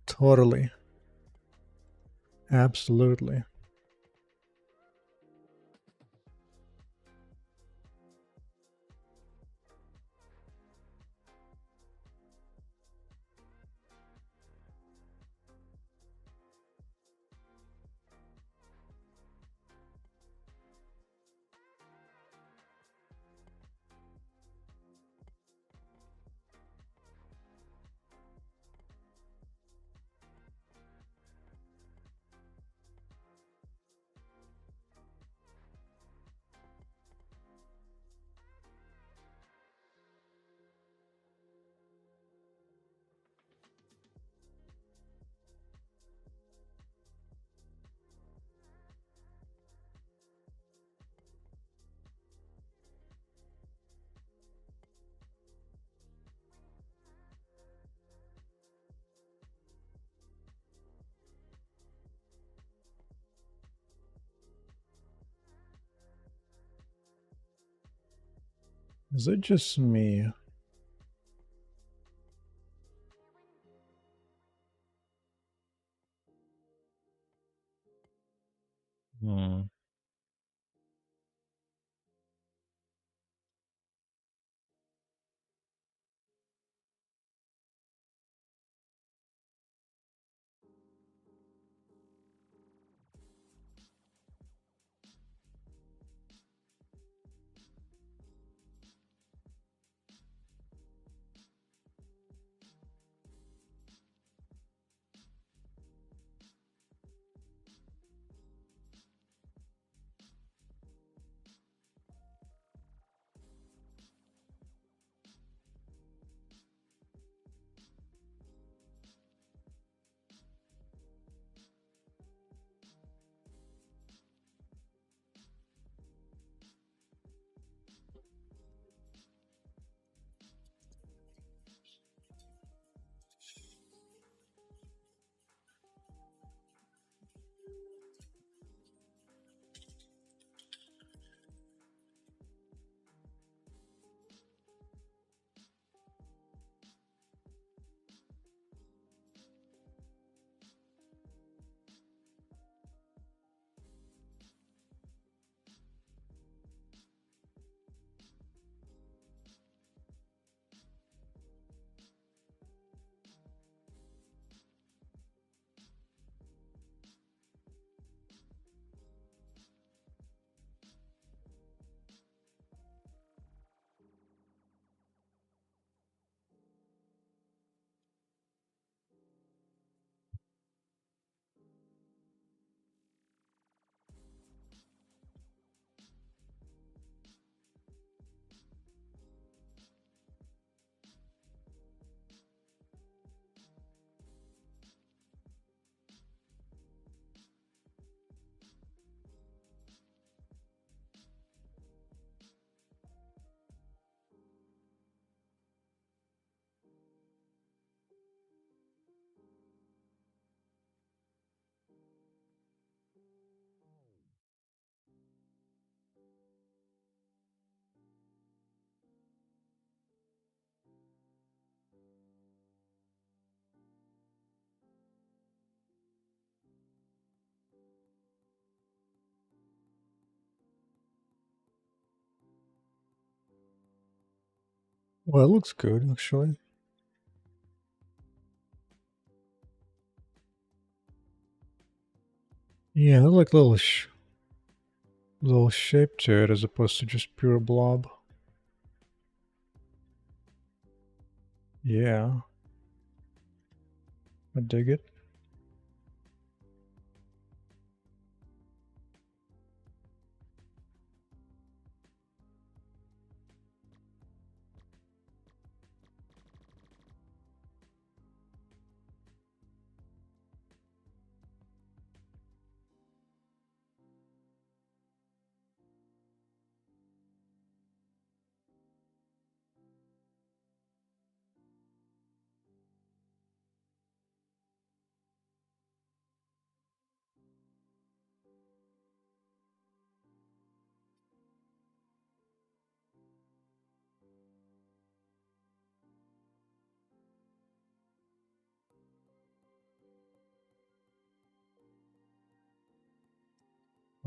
Totally. Absolutely. Is it just me? Hmm. Well, it looks good, actually. Yeah, I like little shape to it as opposed to just pure blob. Yeah, I dig it.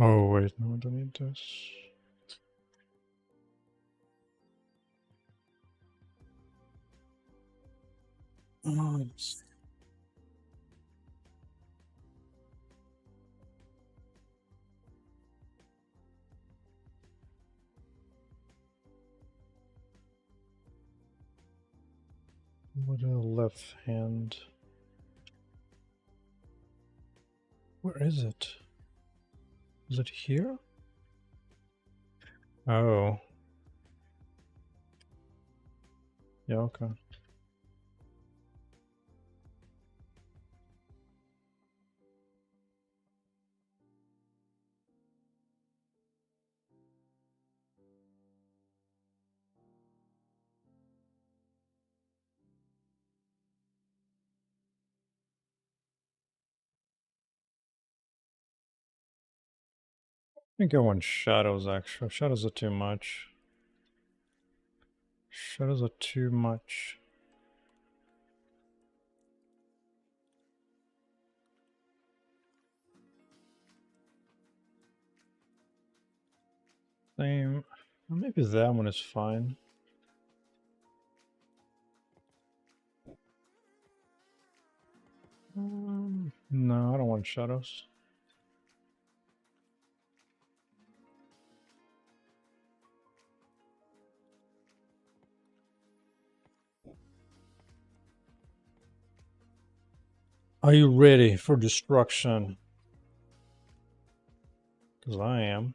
Oh, wait, no, I don't need this. Oh, let's see. What a left hand. Where is it? Is it here? Oh, yeah, okay. I think I want shadows, actually. Shadows are too much. Shadows are too much. Same. Well, maybe that one is fine. No, I don't want shadows. Are you ready for destruction? Because I am.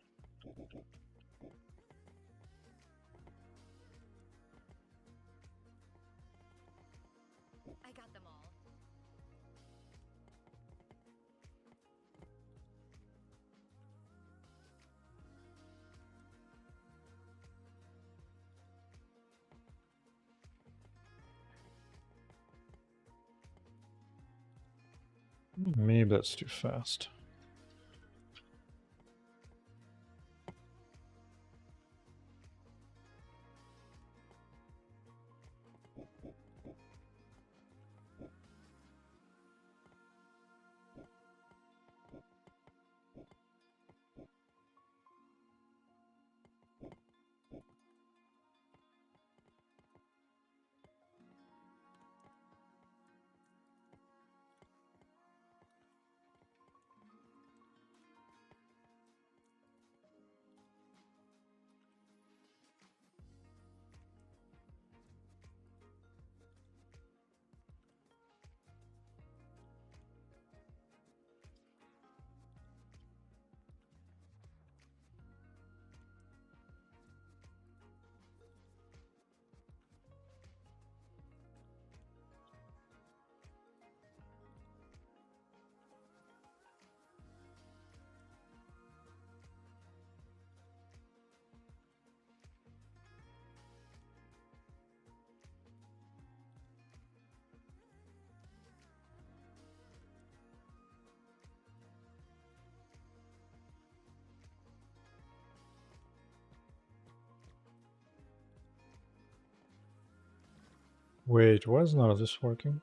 I got them all. Maybe that's too fast. Wait, why is none of this working?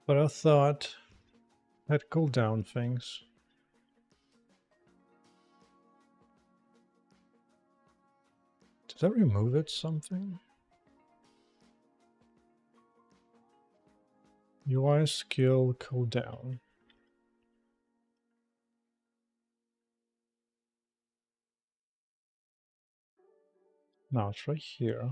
But I thought I'd cool down things. Did I remove it something? UI skill cooldown. No, it's right here.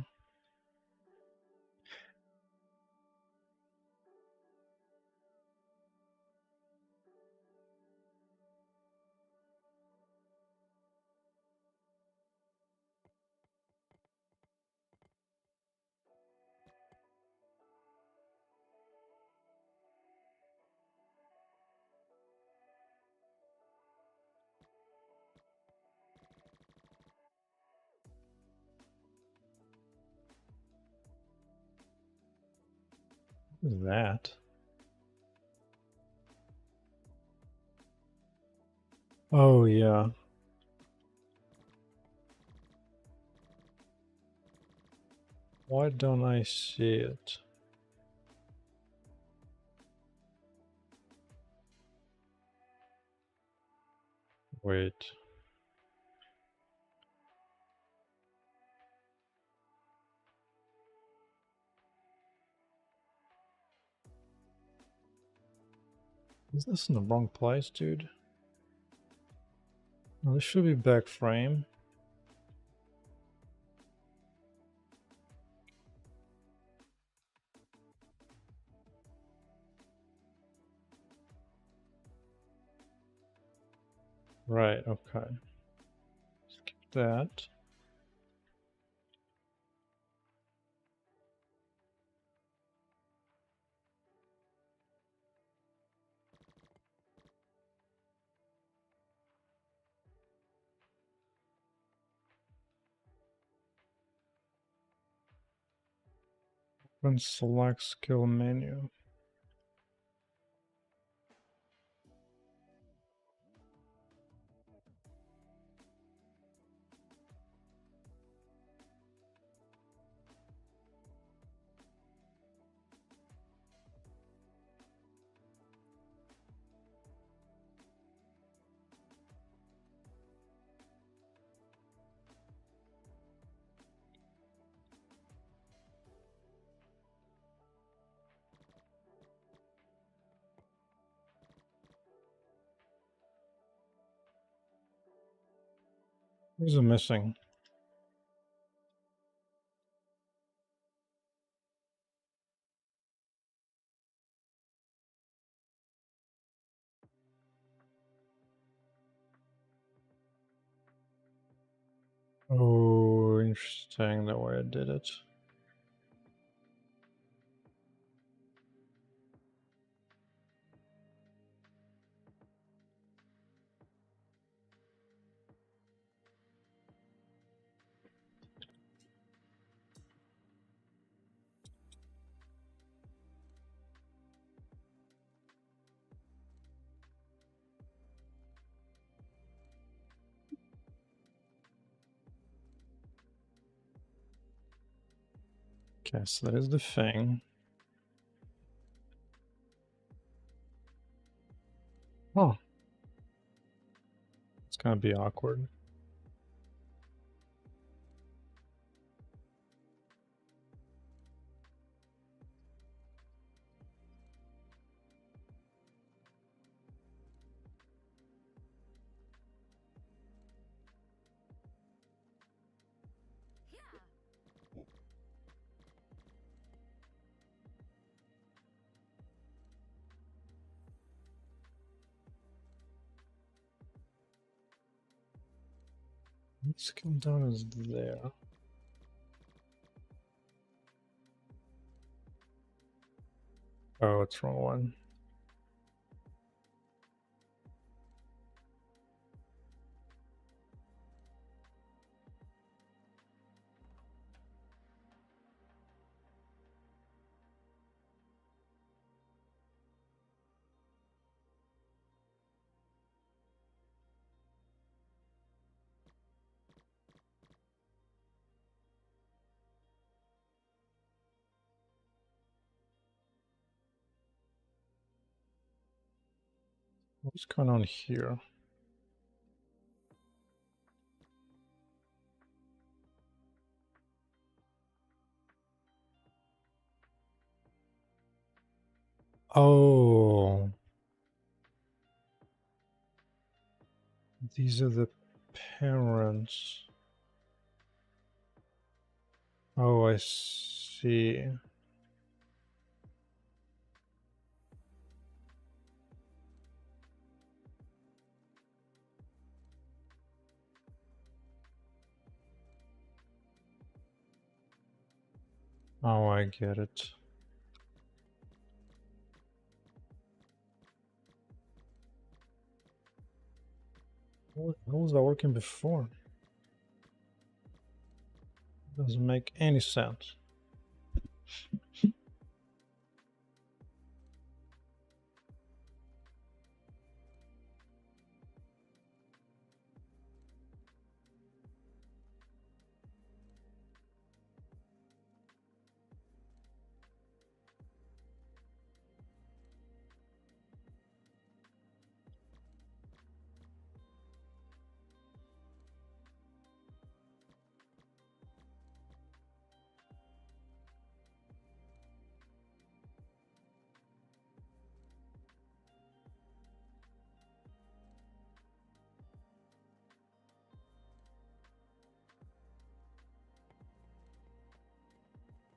What is that? Oh, yeah. Why don't I see it? Wait. Is this in the wrong place, dude? No, this should be back frame. Right, okay. Skip that. Then select skill menu. Who's missing? Oh, interesting the way I did it. Okay, so that is the thing. Oh. It's gonna be awkward. Let's come down as there. Oh, it's wrong one. What's going on here? Oh. These are the parents. Oh, I see. Oh, I get it. How was that working before? Doesn't make any sense.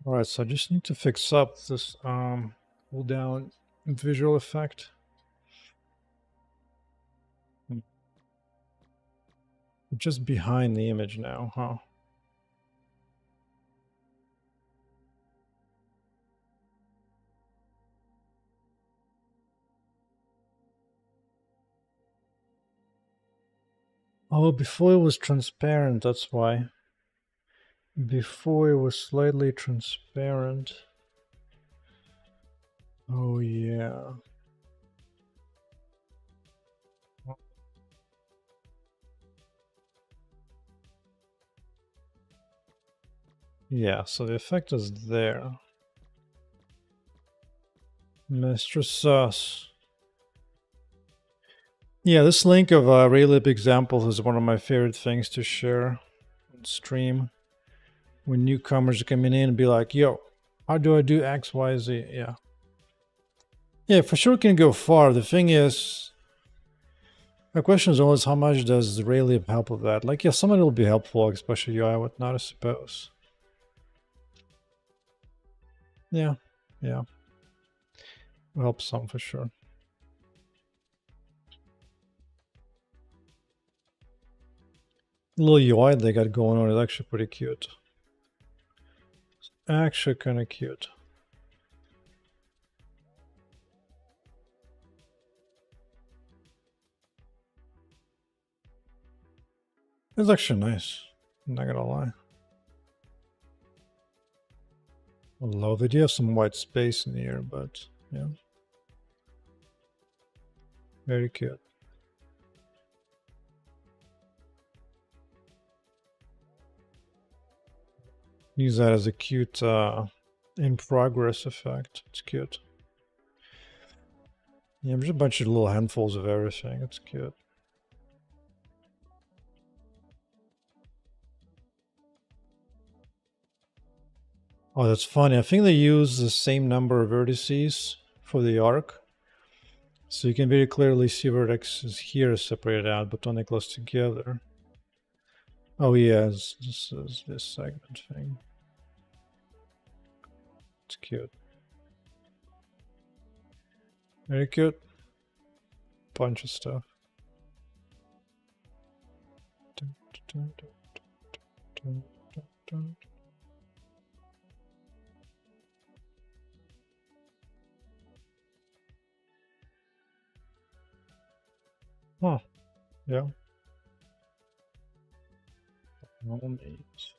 All right, so I just need to fix up this pull down visual effect. Just behind the image now, huh? Oh, before it was transparent, that's why. Before it was slightly transparent. Oh, yeah. Yeah, so the effect is there. Mr. Sus. Yeah, this link of Raylib examples is one of my favorite things to share on stream. When newcomers are coming in and be like, yo, how do I do X, Y, Z? Yeah. Yeah, for sure can go far. The thing is, My question is always how much does Raylib help with that? Like, yeah, some of it will be helpful, like special UI, whatnot, I suppose. Yeah, yeah. Will help some for sure. The little UI they got going on is actually pretty cute. It's actually kind of cute. It's actually nice. I'm not gonna lie. Although they do have some white space in here, but yeah. Very cute. Use that as a cute in progress effect. It's cute. Yeah, just a bunch of little handfuls of everything. It's cute. Oh, that's funny. I think they use the same number of vertices for the arc. So you can very clearly see vertices here separated out, but when they close together. Oh, yes, this is this segment thing. It's cute. Very cute. Bunch of stuff. Huh. Yeah. No names.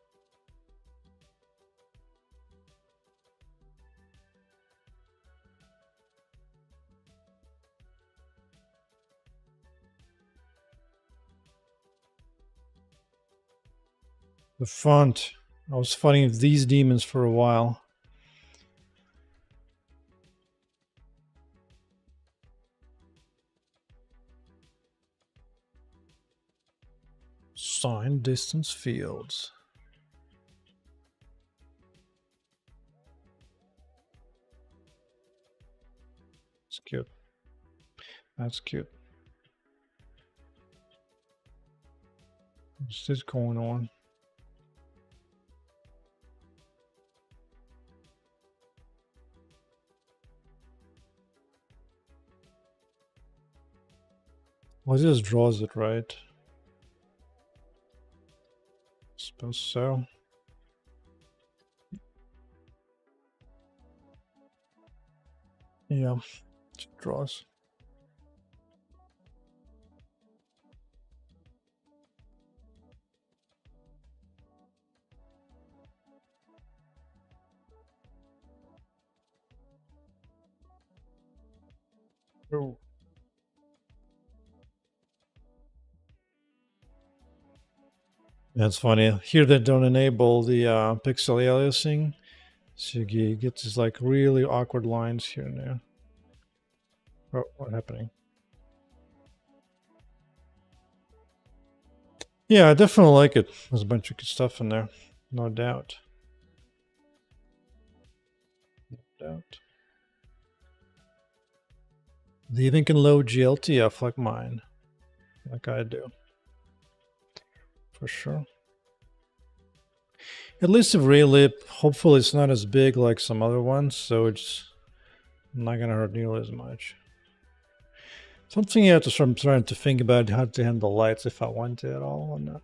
The font. I was fighting these demons for a while. Sign distance fields. It's cute. That's cute. What's this going on? Well, it just draws it, right? Suppose so. Yeah, it draws. Oh. That's funny. Here they don't enable the pixel aliasing, so you get these like really awkward lines here and there. Oh, what's happening? Yeah, I definitely like it. There's a bunch of good stuff in there, no doubt. No doubt. They even can load GLTF like mine, like I do, for sure. At least with Raylib, hopefully it's not as big like some other ones, so it's not gonna hurt nearly as much. Something you have to start trying to think about how to handle lights if I want to at all or not.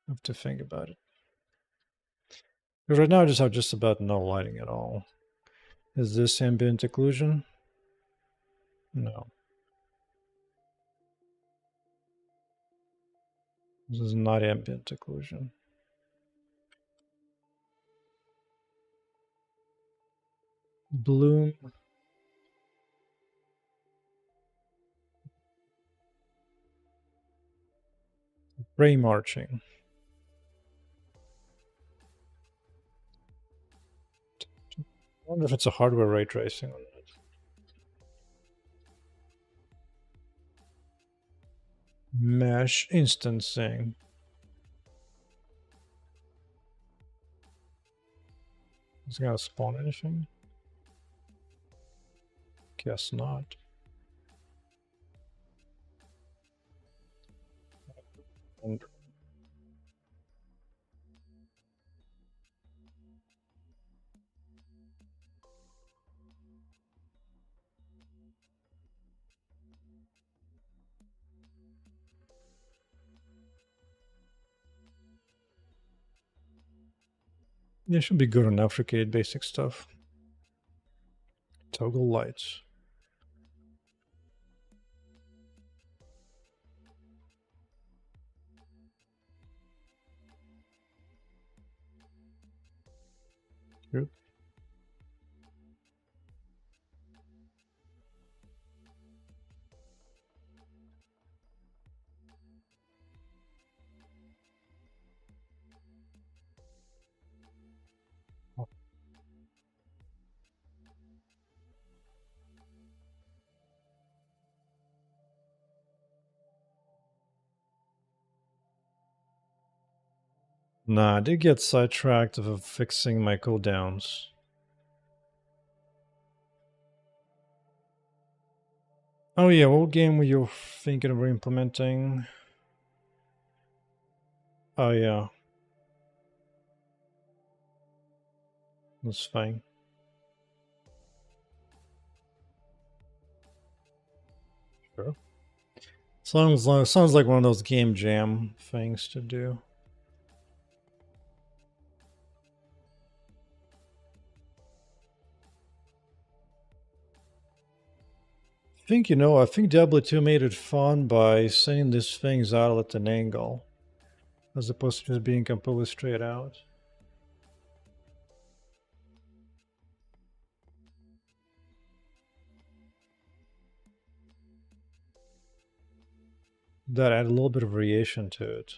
I have to think about it. Because right now I just have just about no lighting at all. Is this ambient occlusion? No. This is not ambient occlusion. Bloom. Ray marching. I wonder if it's a hardware ray tracing on it. Mesh instancing. Is it gonna spawn anything? Guess not. Yeah, should be good enough for arcade basic stuff. Toggle lights. Good. Nah, I did get sidetracked of fixing my cooldowns. Oh yeah, what game were you thinking of implementing? Oh yeah, that's fine. Sure. Sounds like one of those game jam things to do. I think Diablo 2 made it fun by sending these things out at an angle, as opposed to just being completely straight out. That added a little bit of variation to it.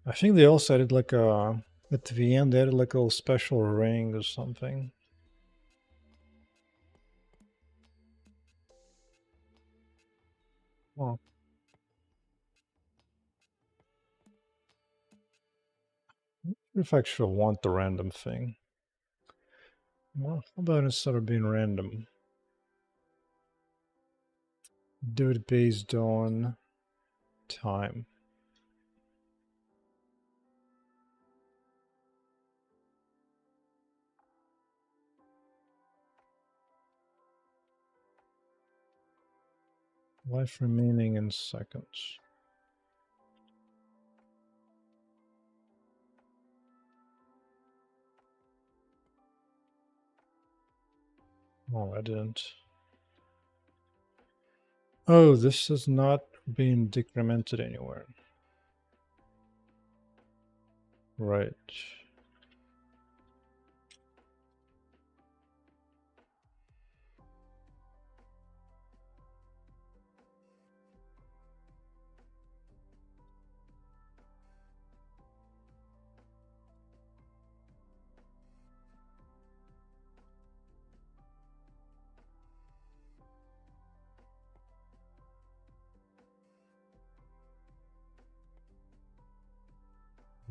I think they also added like at the end they added like a little special ring or something. Well, if I actually want the random thing. Well, how about instead of being random, do it based on time. Life remaining in seconds. Oh, I didn't. Oh, this has not been decremented anywhere. Right.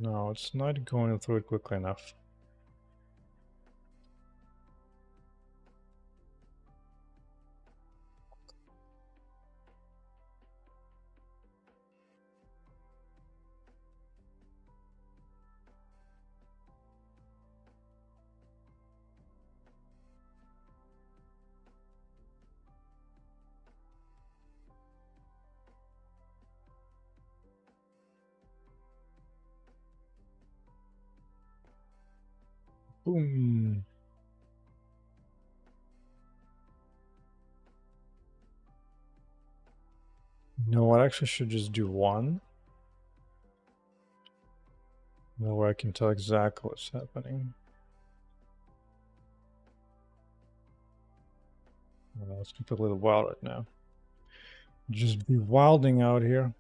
No, it's not going through it quickly enough. Boom. No, I actually should just do one. That way I can tell exactly what's happening. Oh, it's completely wild right now. Just be wilding out here.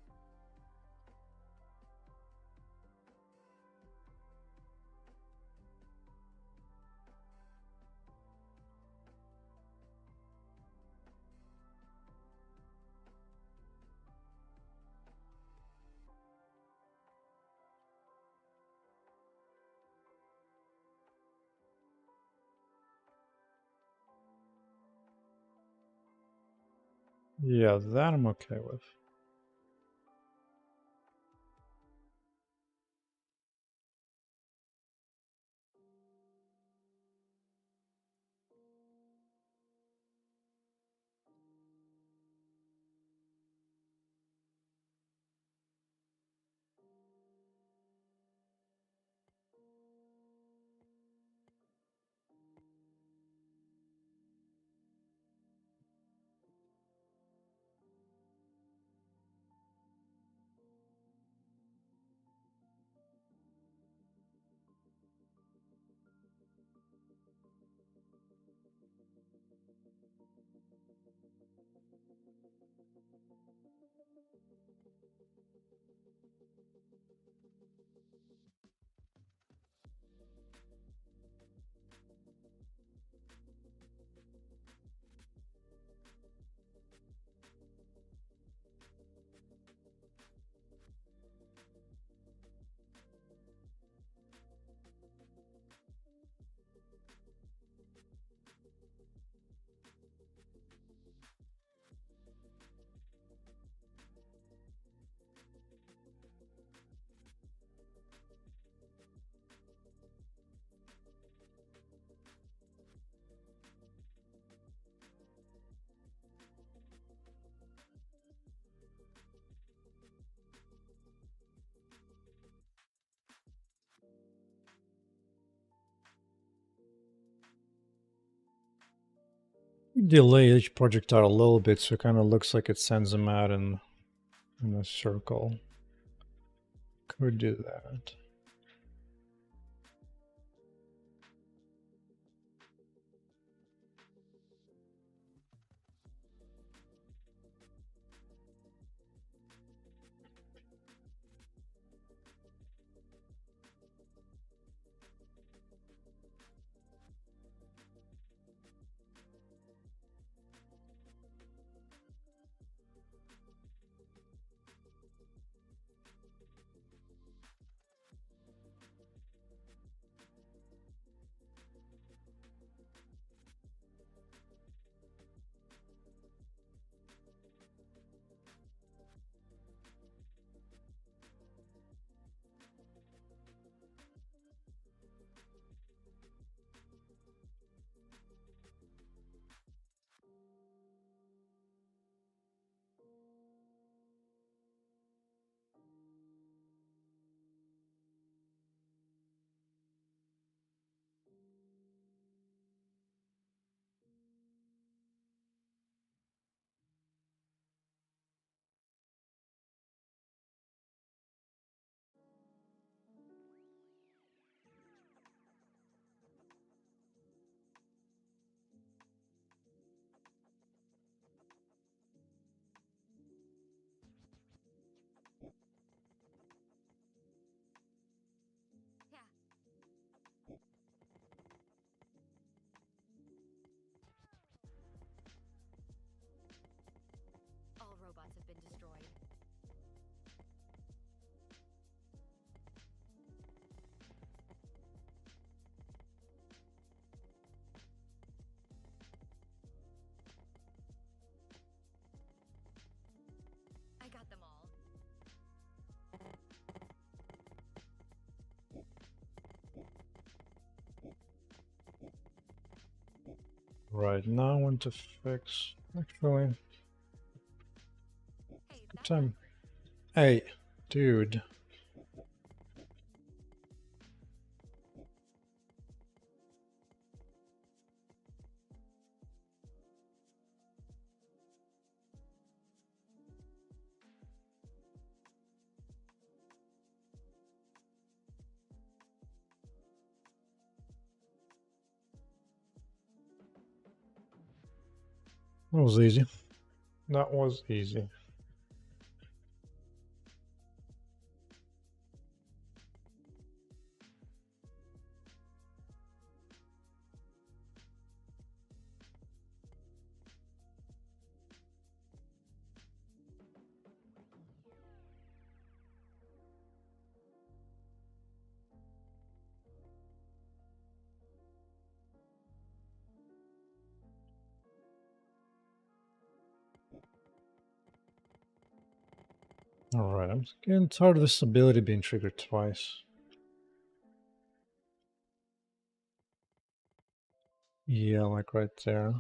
Yeah, that I'm okay with. Delay each projectile a little bit so it kind of looks like it sends them out in a circle. Could do that. Yeah. All robots have been destroyed. I got them all. Right, now I want to fix, actually, Hey, good that's time. Hey, dude. That was easy. That was easy. Alright, I'm getting tired of this ability being triggered twice. Yeah, like right there.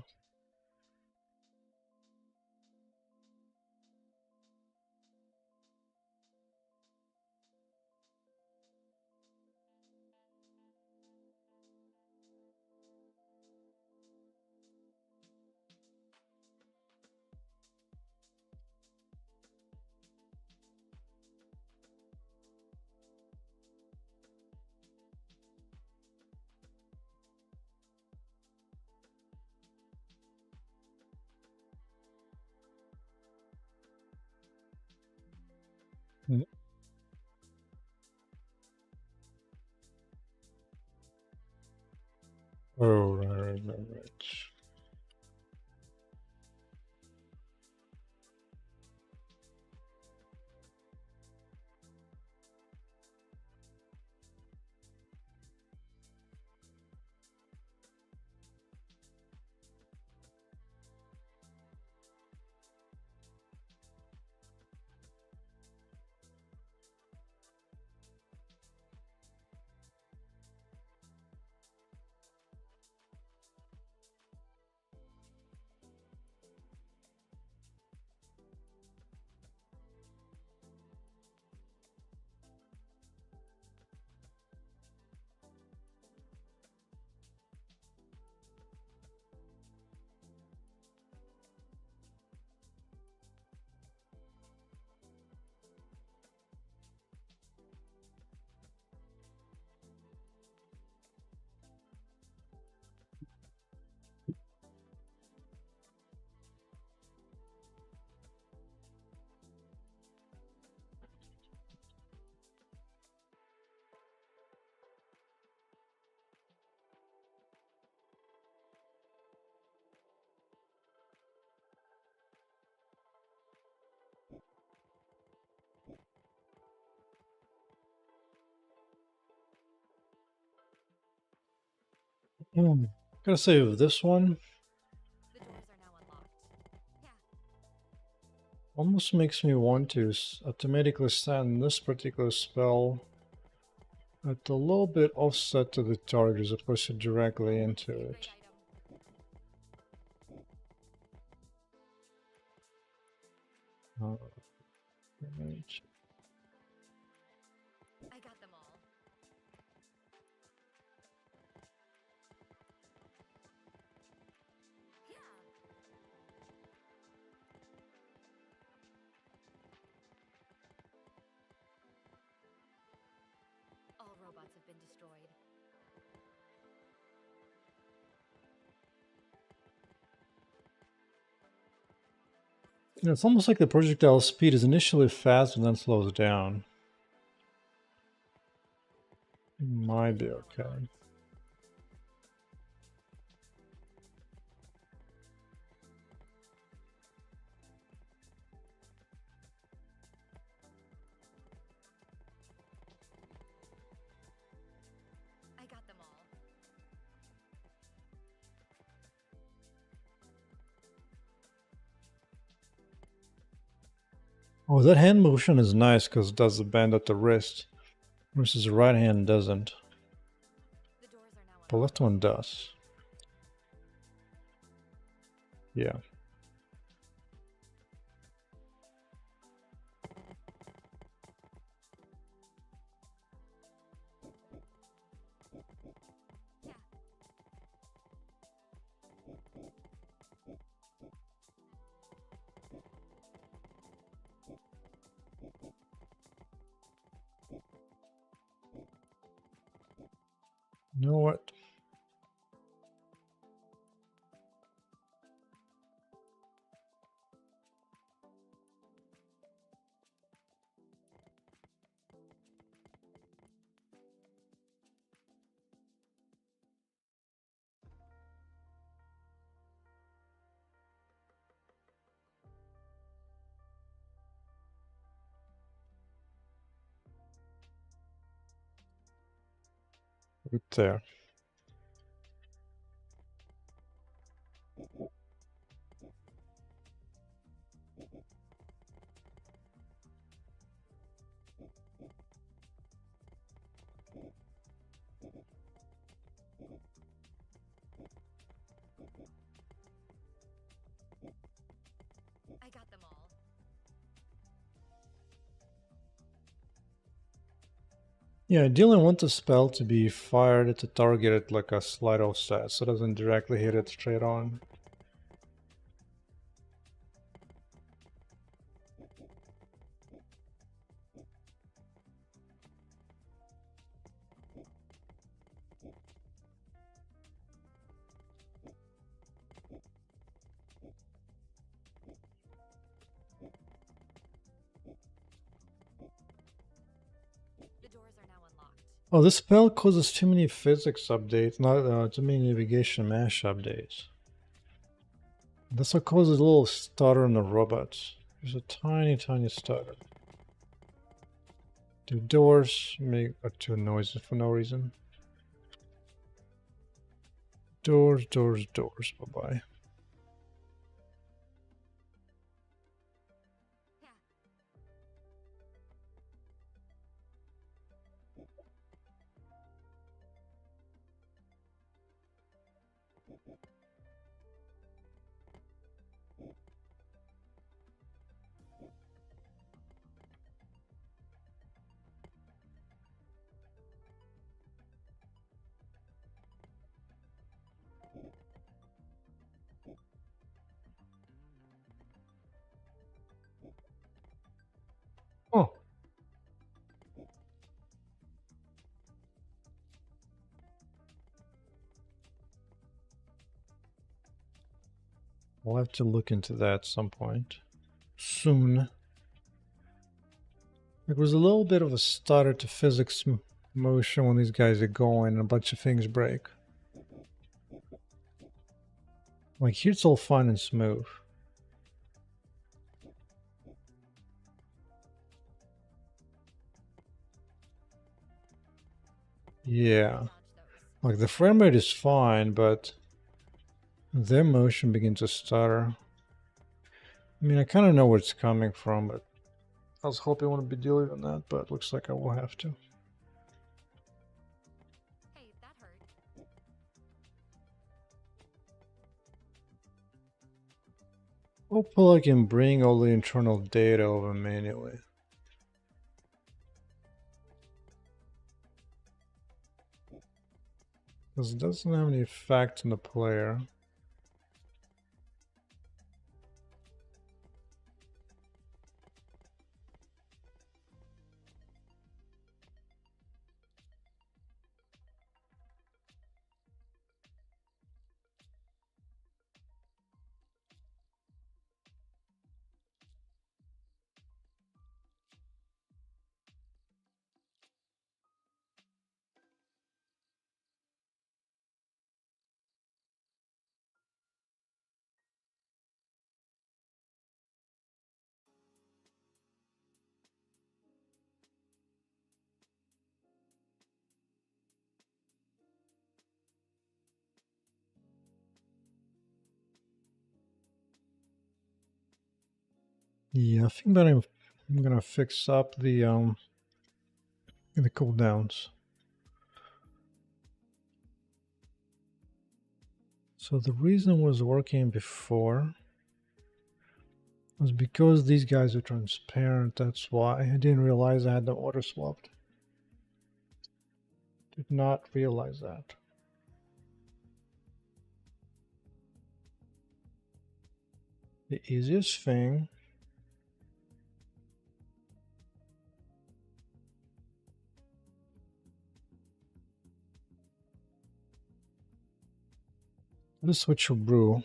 damage. Gotta save this one. The doors are now unlocked. Yeah. Almost makes me want to automatically send this particular spell at a little bit offset to the target as opposed to directly into Great it. item. Damage. I got them all. Yeah. All robots have been destroyed. Yeah, it's almost like the projectile speed is initially fast and then slows down. Might be okay. I got them all. Oh, that hand motion is nice because it does the bend at the wrist, versus the right hand doesn't. The doors are now The unlocked. left one does. Yeah. Yeah. You know what? Right there. I got them all. Yeah, ideally I want the spell to be fired at the target at like a slight offset, so it doesn't directly hit it straight on. The doors are now unlocked. Oh, this spell causes too many physics updates, not too many navigation mesh updates. This will cause a little stutter in the robots. There's a tiny, tiny stutter. The doors make two noises for no reason. Doors, doors, doors. Bye-bye. Yeah. Oh, we'll have to look into that at some point. Soon. There was a little bit of a stutter to physics motion when these guys are going and a bunch of things break. Like here it's all fine and smooth. Yeah. Dodge those. Like the frame rate is fine, but their motion begins to stutter. I mean, I kind of know where it's coming from, but I was hoping I wouldn't be dealing with that, but looks like I will have to. Hey, that hurt. Hopefully I can bring all the internal data over manually. Because it doesn't have any effect on the player. Yeah, I think that I'm gonna fix up the cooldowns. So the reason it was working before was because these guys are transparent. That's why I didn't realize I had them auto swapped. Did not realize that. The easiest thing is switch to brew.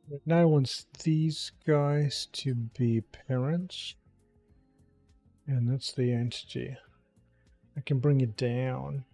Right now I want these guys to be parents. And that's the entity. I can bring it down.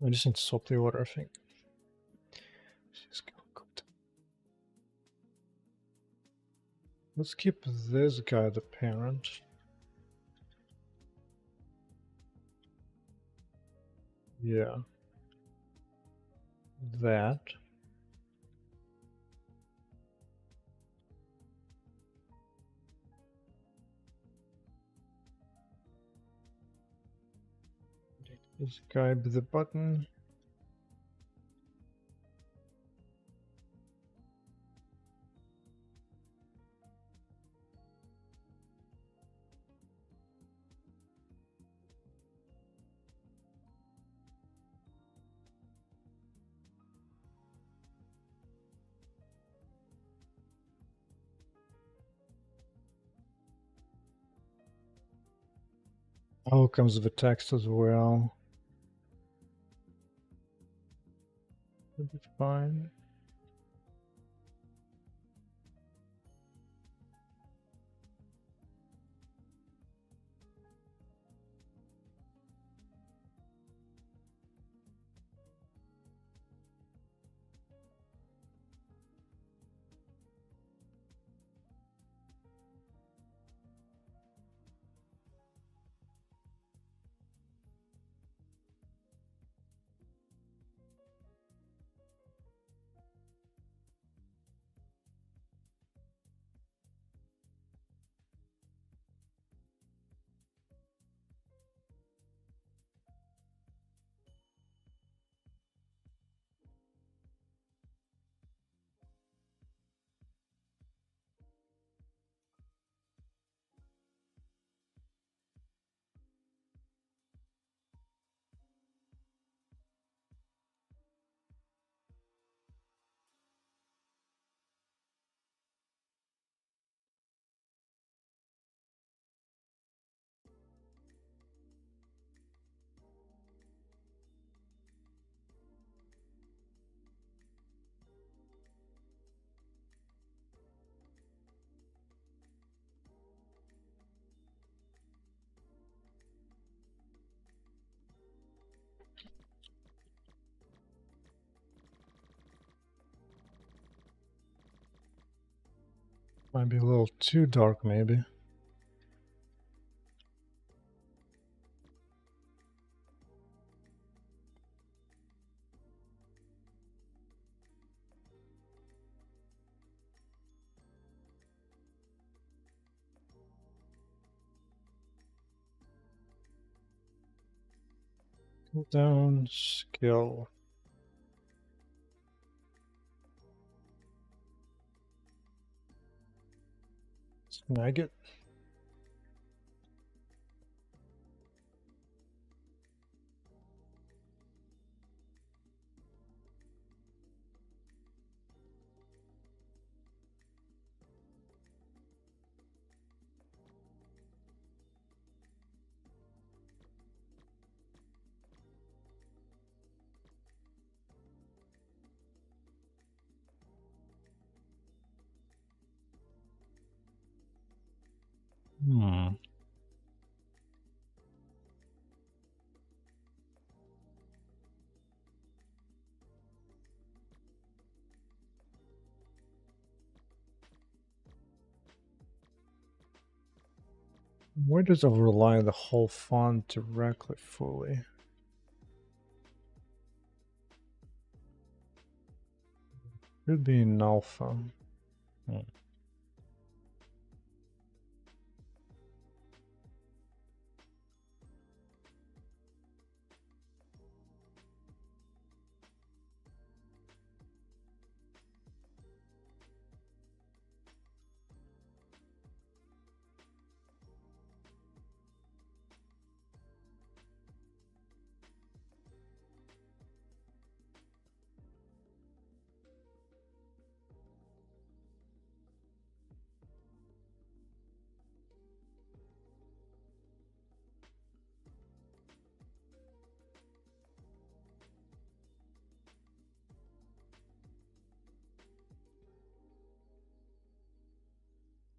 I just need to swap the order, I think. Let's keep this guy the parent. Yeah. That. This guy be the button. Oh, comes with text as well. Should be fine. Might be a little too dark, maybe. Cool down, skill. Snag it. Hmm. Why does it rely on the whole font directly fully? Could be in alpha. Hmm.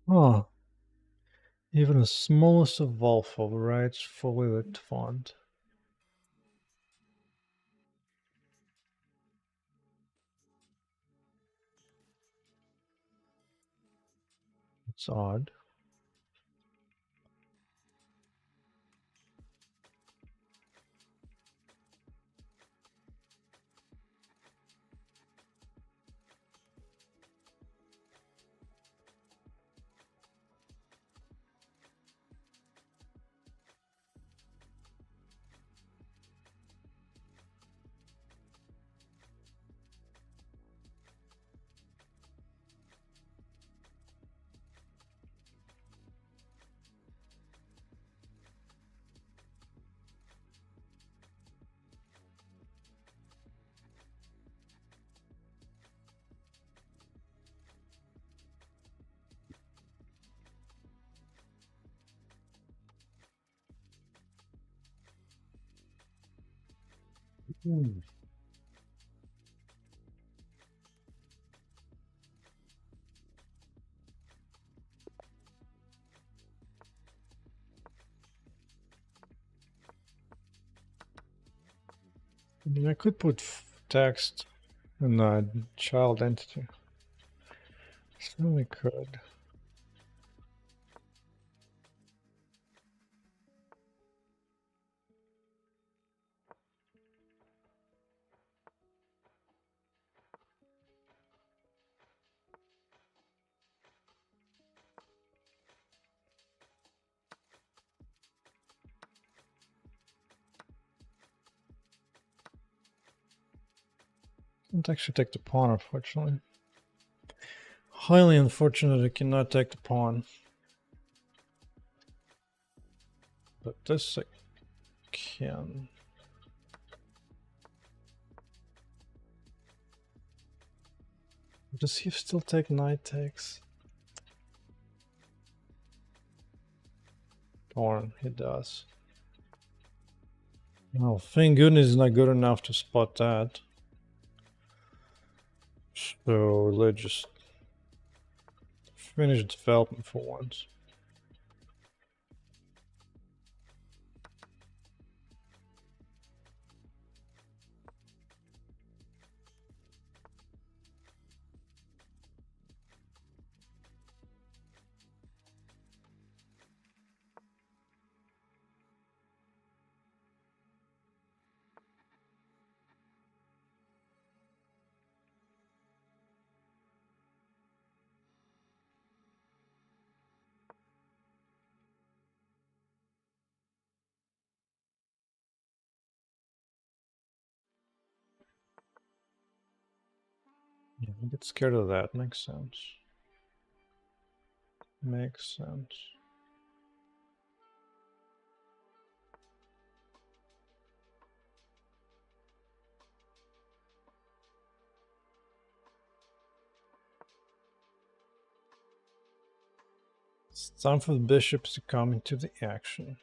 Oh, even the smallest of alpha writes fully lit font. It's odd. Hmm. I mean, I could put text in the child entity. Certainly could. Can't actually take the pawn, unfortunately. Highly unfortunate I cannot take the pawn. But this I can. Does he still take knight takes? Pawn, he does. Well, thank goodness he's not good enough to spot that. So let's just finish development for once. Yeah, I get scared of that. Makes sense. Makes sense. It's time for the bishops to come into the action.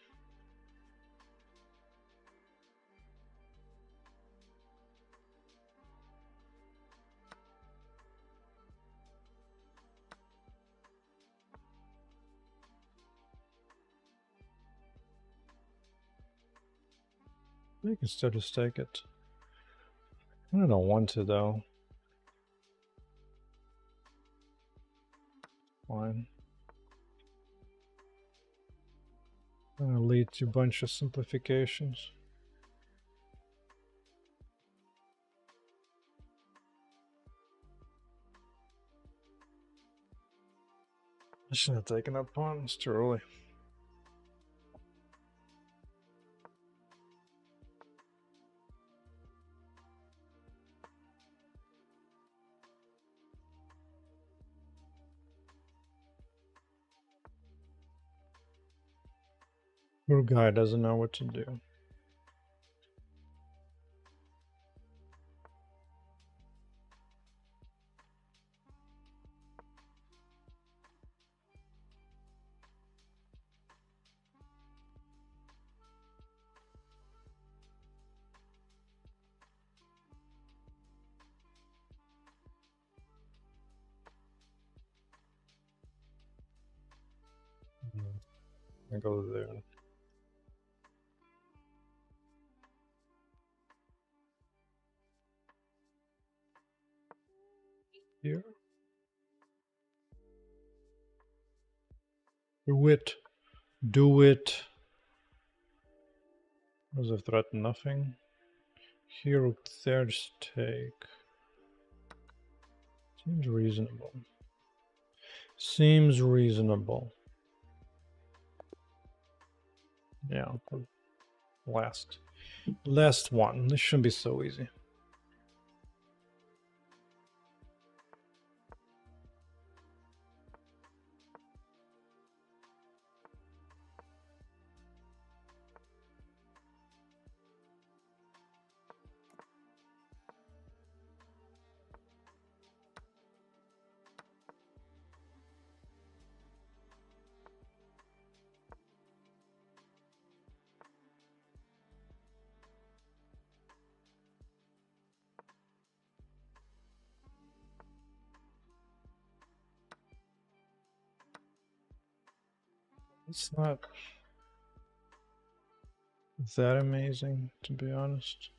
I can still just take it. I don't want to though. Fine. Gonna lead to a bunch of simplifications. I should have taken that pawn. It's too early. Poor guy doesn't know what to do. I go there. Here. Do it. Do it. Does it threaten nothing? Here, there, just take. Seems reasonable. Seems reasonable. Yeah. Last one. This shouldn't be so easy. It's not that amazing, to be honest.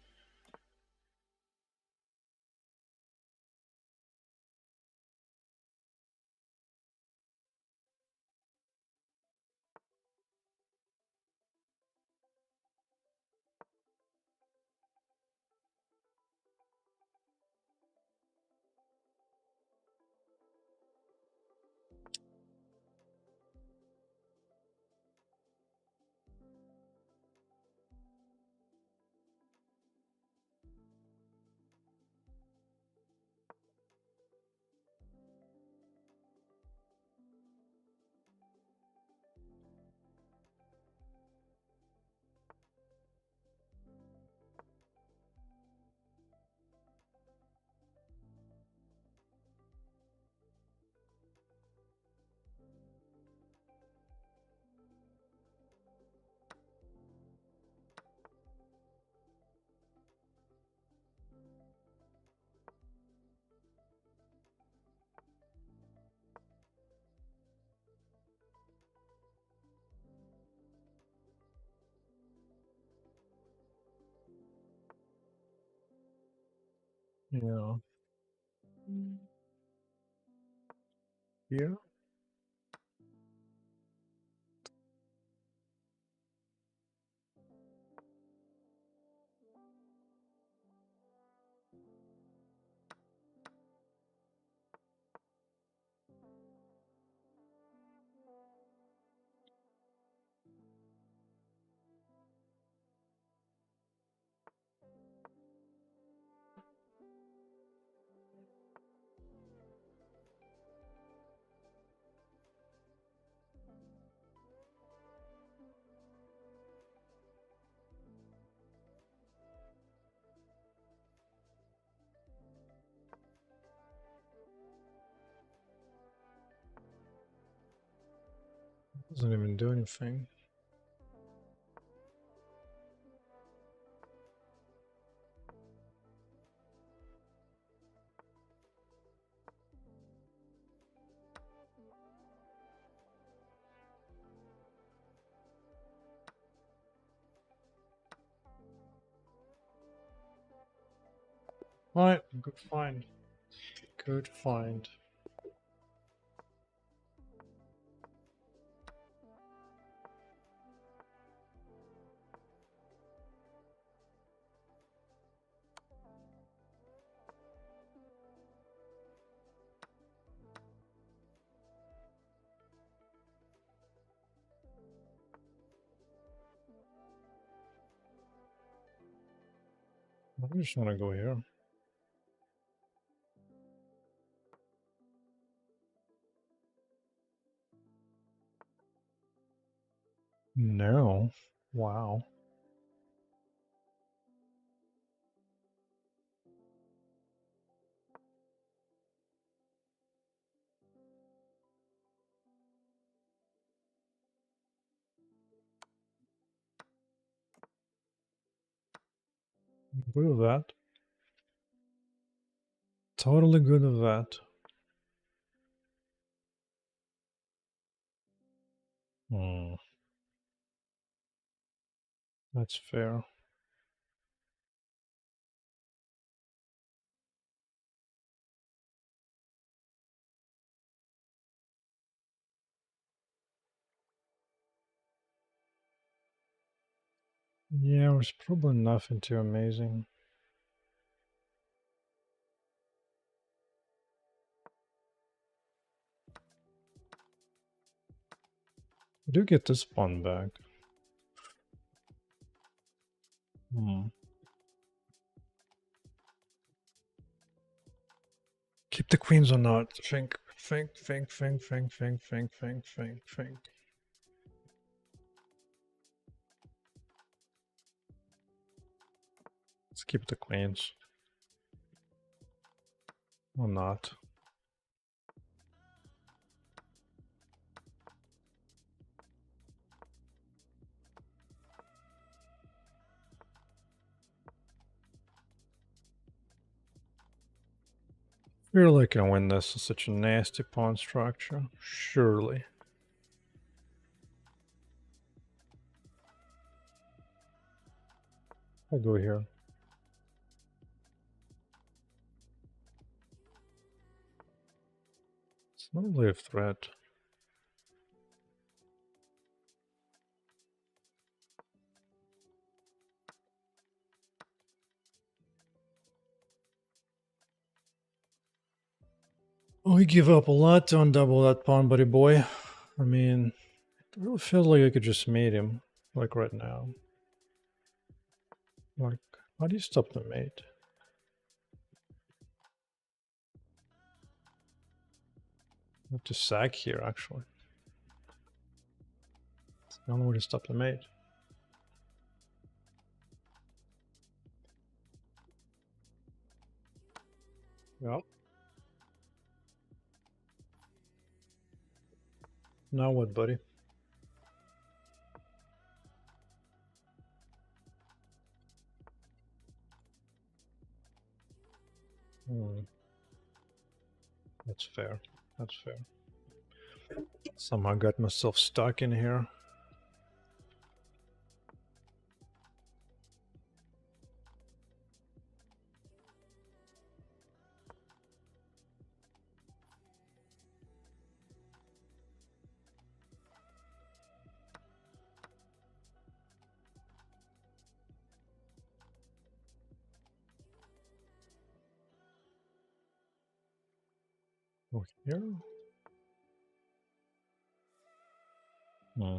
Yeah. Yeah. Doesn't even do anything. Alright, good find. Good find. I just want to go here. No. Wow. Good with that. Totally good with that. Hmm. That's fair. Yeah, it was probably nothing too amazing. I do get this pawn back. Hmm. Keep the queens or not? Think. Let's keep the queens. Or not. Surely I can win this. It's such a nasty pawn structure. Surely. I go here. It's not really a threat. We give up a lot to undouble that pawn, buddy boy. I mean, I really feel like I could just mate him, like right now. Like, how do you stop the mate? I have to sack here, actually. It's the only way to stop the mate. Yep. Now what, buddy? Hmm. That's fair. That's fair. Somehow got myself stuck in here. Oh, here? Hmm.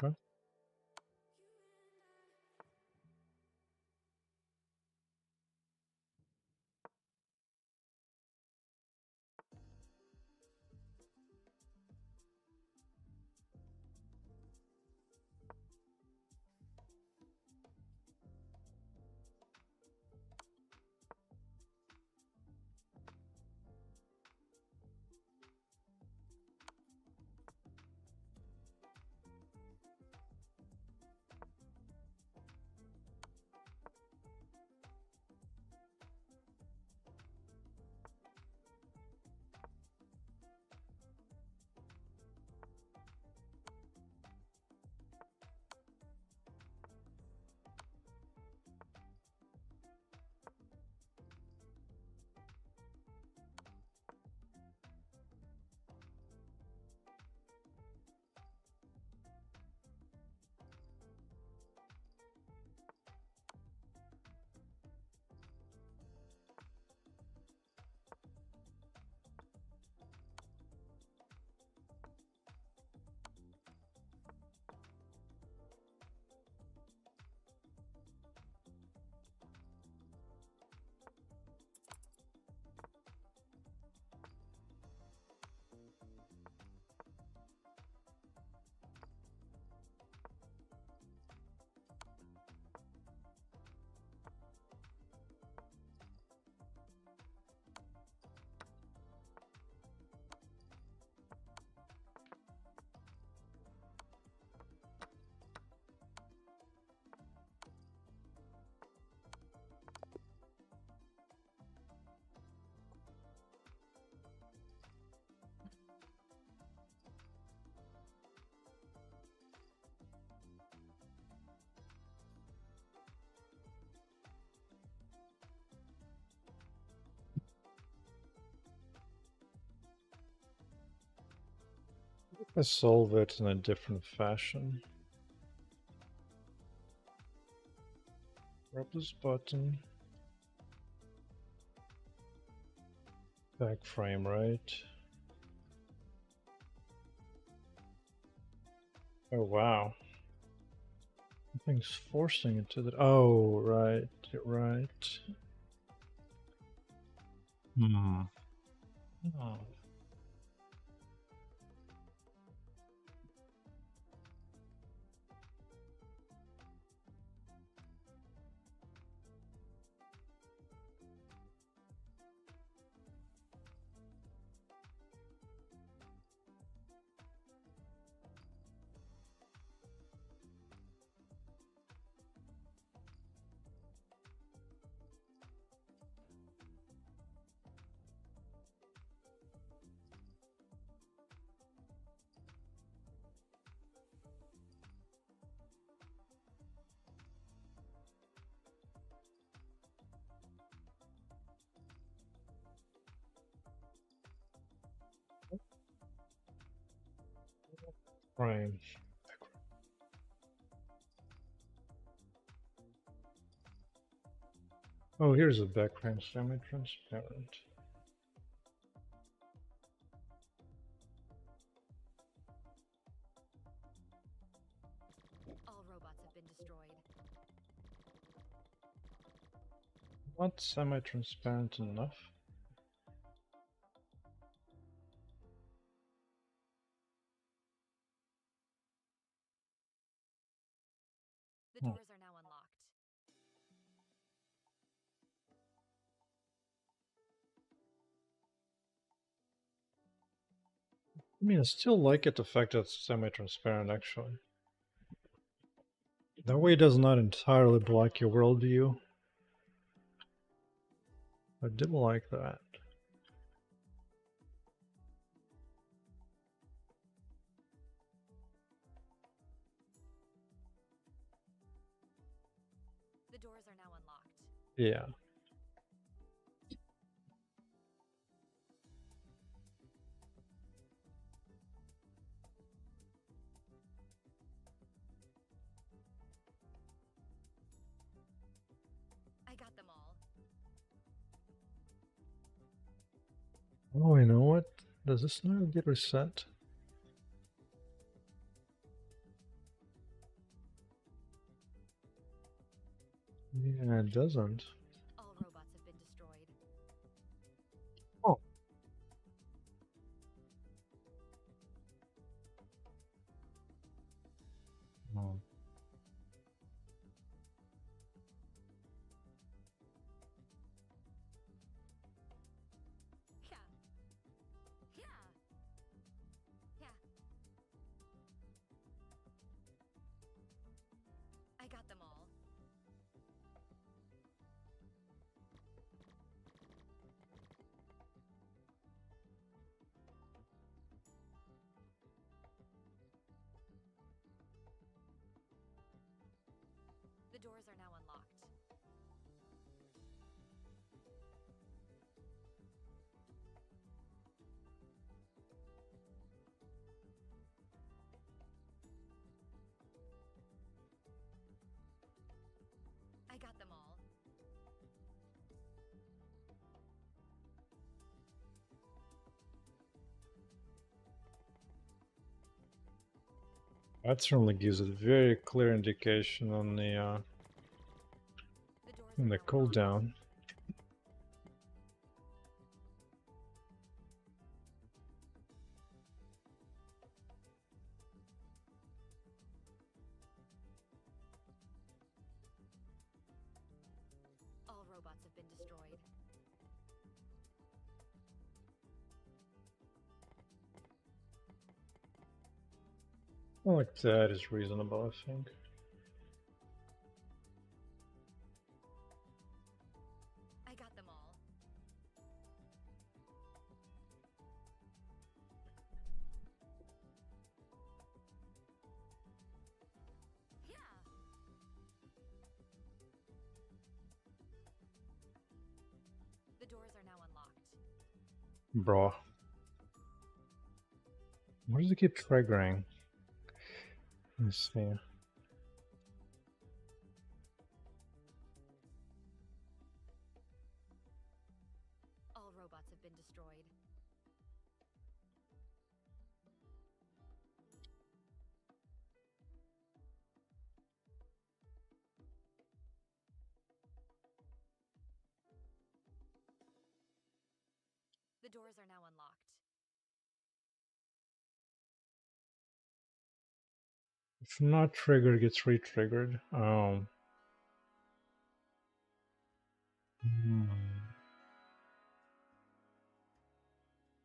Okay. I solve it in a different fashion. Grab this button. Back frame, right? Oh, wow. Something's forcing it to the... Oh, right. You're right. Hmm. Oh. Right. Oh, here's a background semi-transparent. All robots have been destroyed. Not semi-transparent enough. The doors are now unlocked. I mean, I still like it, the fact that it's semi-transparent, actually. That way it does not entirely block your worldview. I did like that. The doors are now unlocked. Yeah. I got them all. Oh, you know what? Does this not get reset? Yeah, it doesn't. All robots have been destroyed. Oh. Oh. Yeah. Yeah. Yeah. I got them all. The doors are now unlocked. I got them all. That certainly gives a very clear indication on the The doors in are the now unlocked. cooldown. All robots have been destroyed. Like that is reasonable, I think. I got them all. Yeah. The doors are now unlocked. Bro. Why does it keep triggering? Let's see. All robots have been destroyed. The doors are now unlocked. If not triggered, it gets re-triggered. Hmm.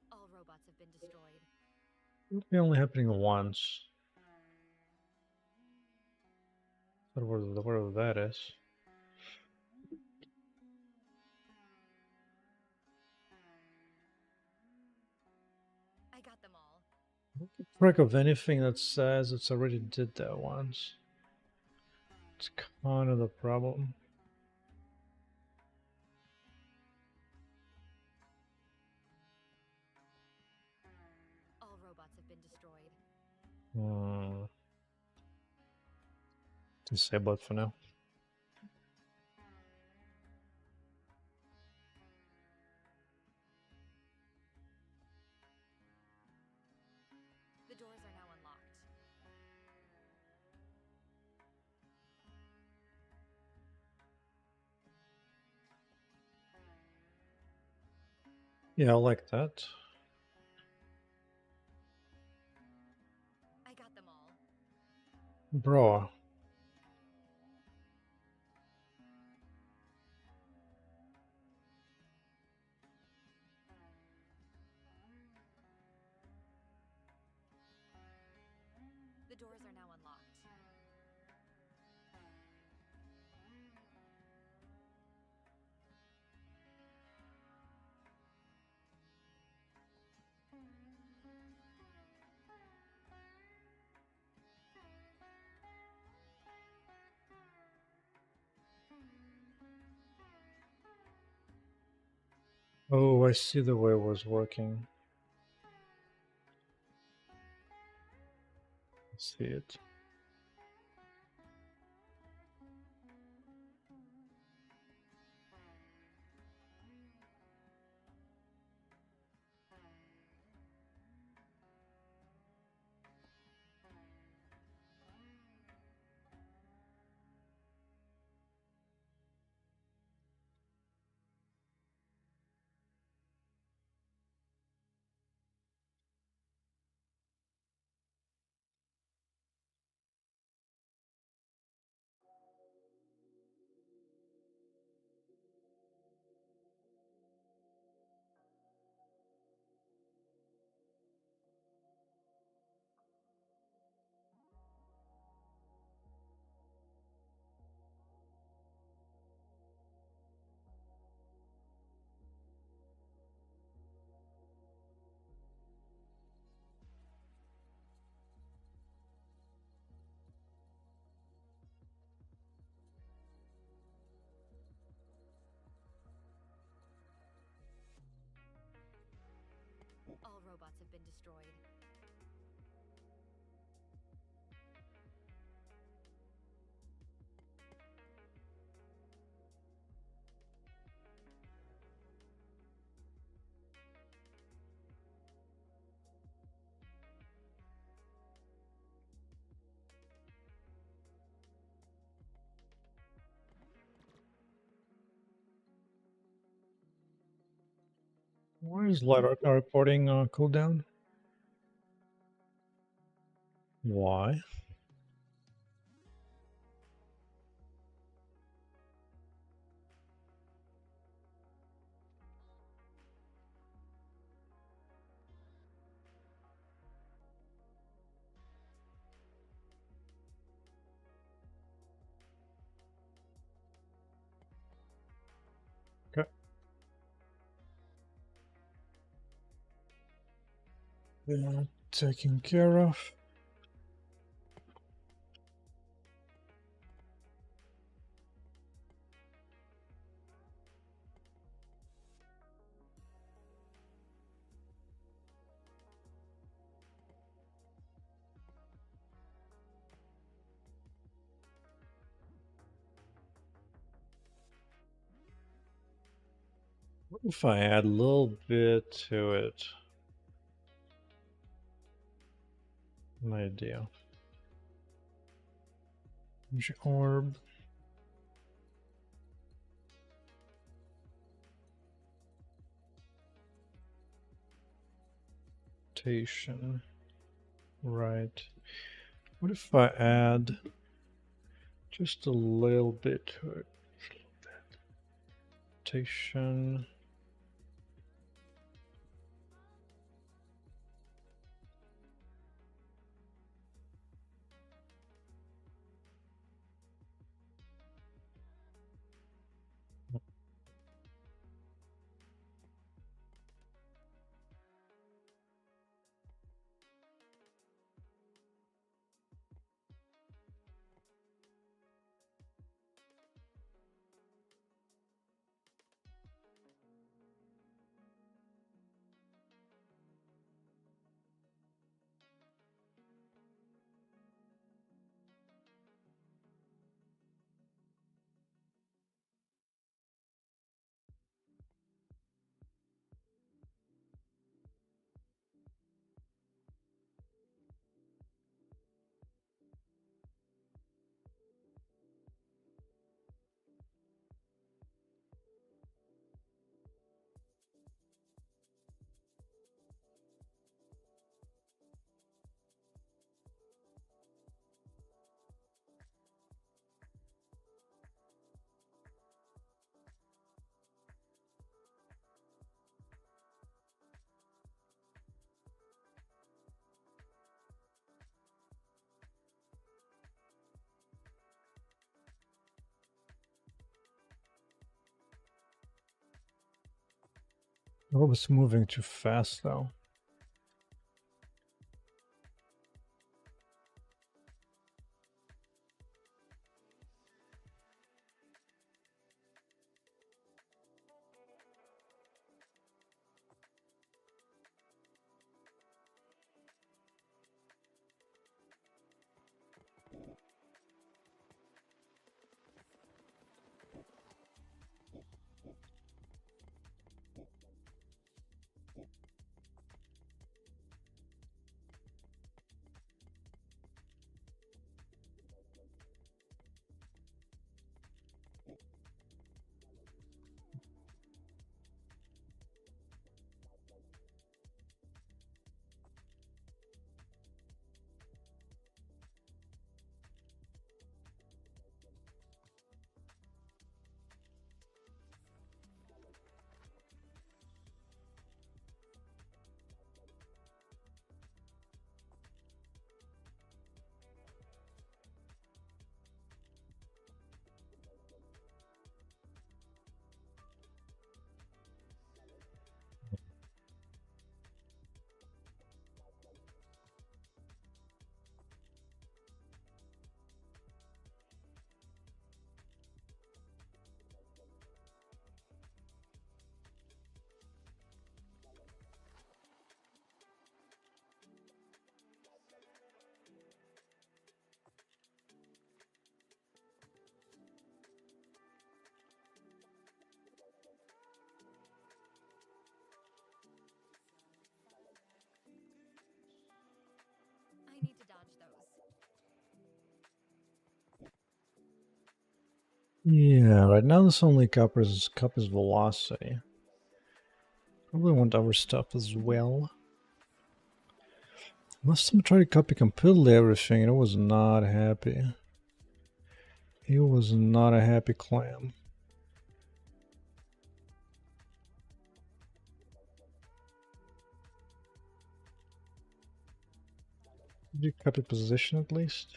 All robots have been destroyed. It'll be only happening once. Whatever that is. I got them all. Track of anything that says it's already did that once. It's kind of the problem. All robots have been destroyed. Hmm. Disable it for now. The doors are now unlocked. Yeah, I like that. I got them all. Bro. The doors are now unlocked. Oh, I see the way it was working. I see it. All robots have been destroyed. Why is light reporting cooldown? Why? Okay. Taken care of. What if I add a little bit to it? An idea. Orb. Rotation. Right. What if I add just a little bit to it? Rotation. The robot's moving too fast though. I need to dodge those. Yeah, right now this only covers velocity. Probably want other stuff as well. Last time I tried to copy completely everything and it was not happy. He was not a happy clam. Did you copy position at least?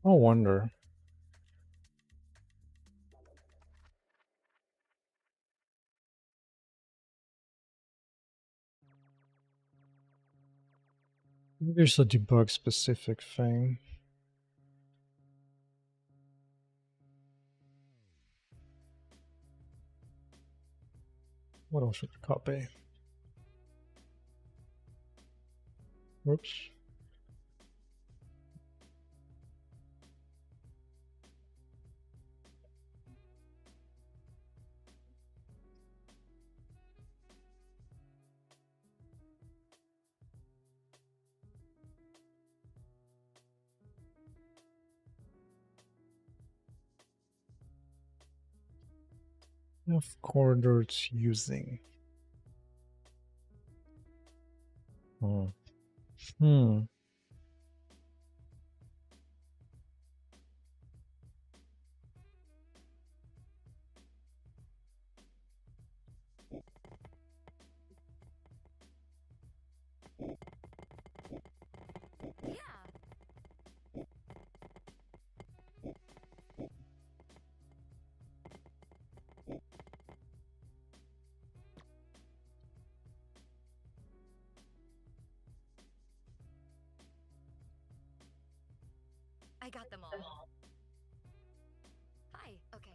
I wonder. Maybe there's a debug specific thing. What else should I copy? Whoops. F corridor it's using. Oh. Hmm. Yeah. I got them all. Hi. Okay.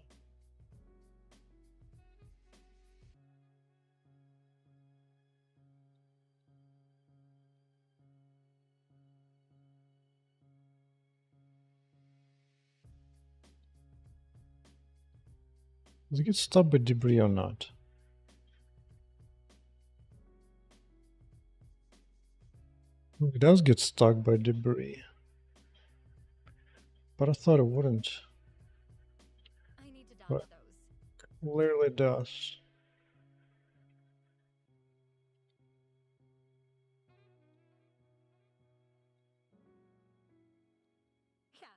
Does it get stuck with debris or not? It does get stuck by debris, but I thought it wouldn't. I need to dodge But those. clearly does. Yeah.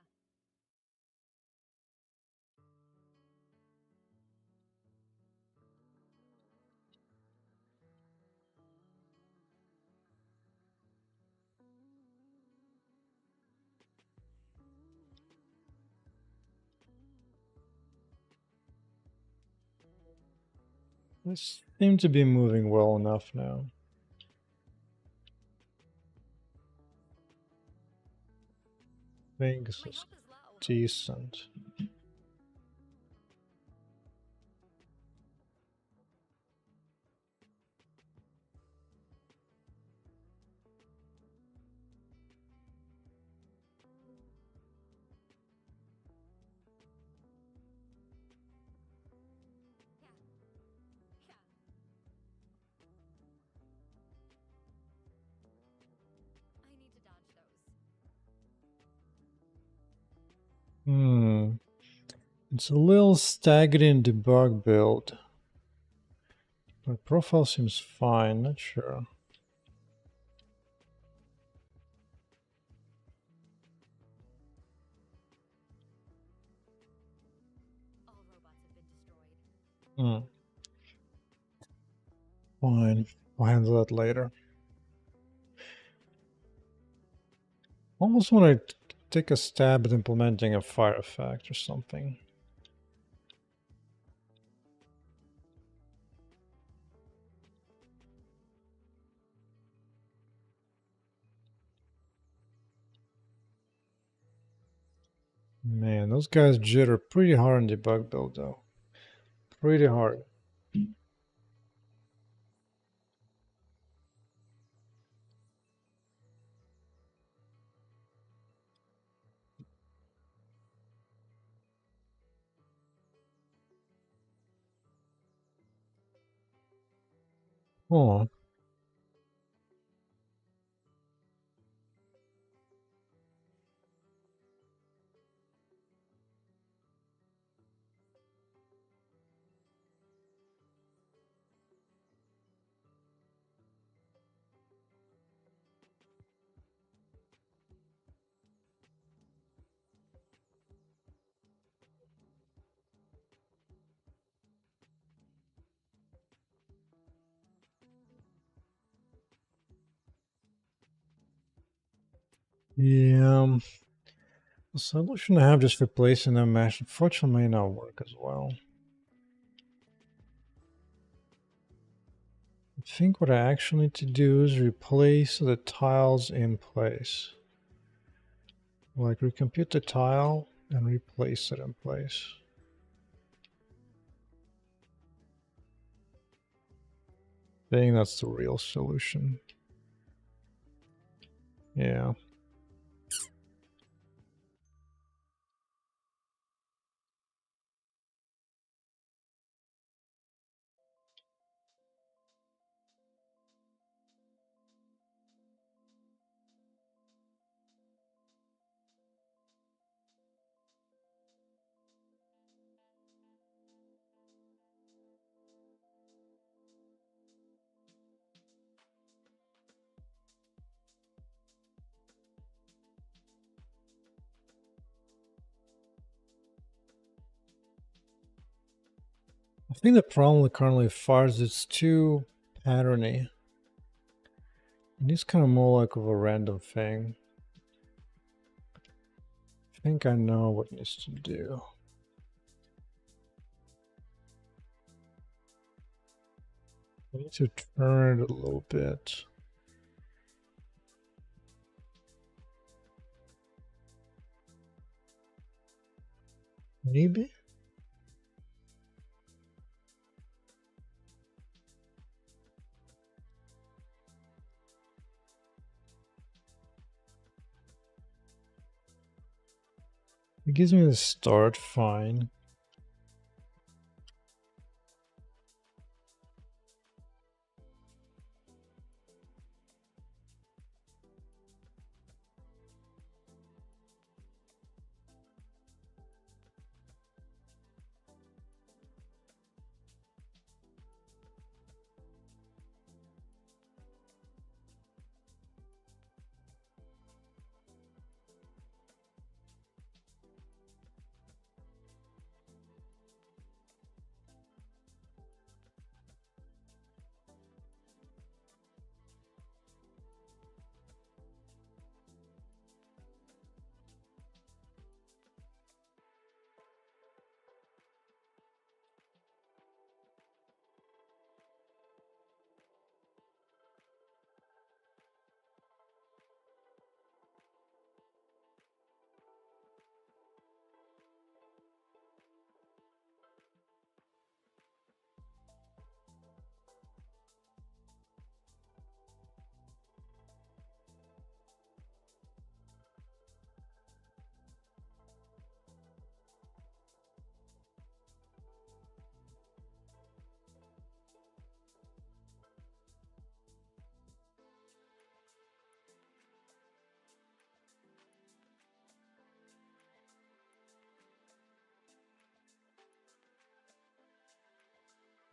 They seem to be moving well enough now. I think this My is health is low. decent. Yeah. Yeah. I need to dodge those. It's a little staggered in debug build. My profile seems fine, not sure. All robots have been destroyed. Hmm. Fine. I'll handle that later. Almost want to take a stab at implementing a fire effect or something. Man, those guys jitter pretty hard in debug build though. Pretty hard. Oh, yeah. The solution I have just replacing them mesh unfortunately may not work as well. I think what I actually need to do is replace the tiles in place. Like recompute the tile and replace it in place. I think that's the real solution. Yeah. I think the problem with currently fires is it's too patterny. It needs kind of more like of a random thing. I think I know what needs to do. I need to turn it a little bit. Maybe? It gives me the start, fine.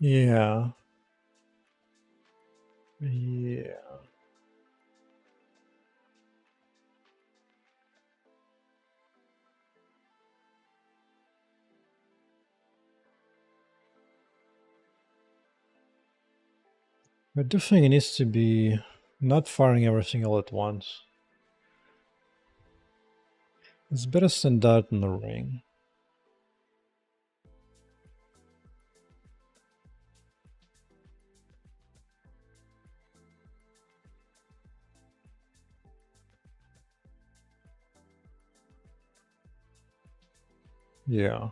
Yeah. Yeah. I do think it needs to be not firing everything all at once. It's better send that in the ring. Yeah.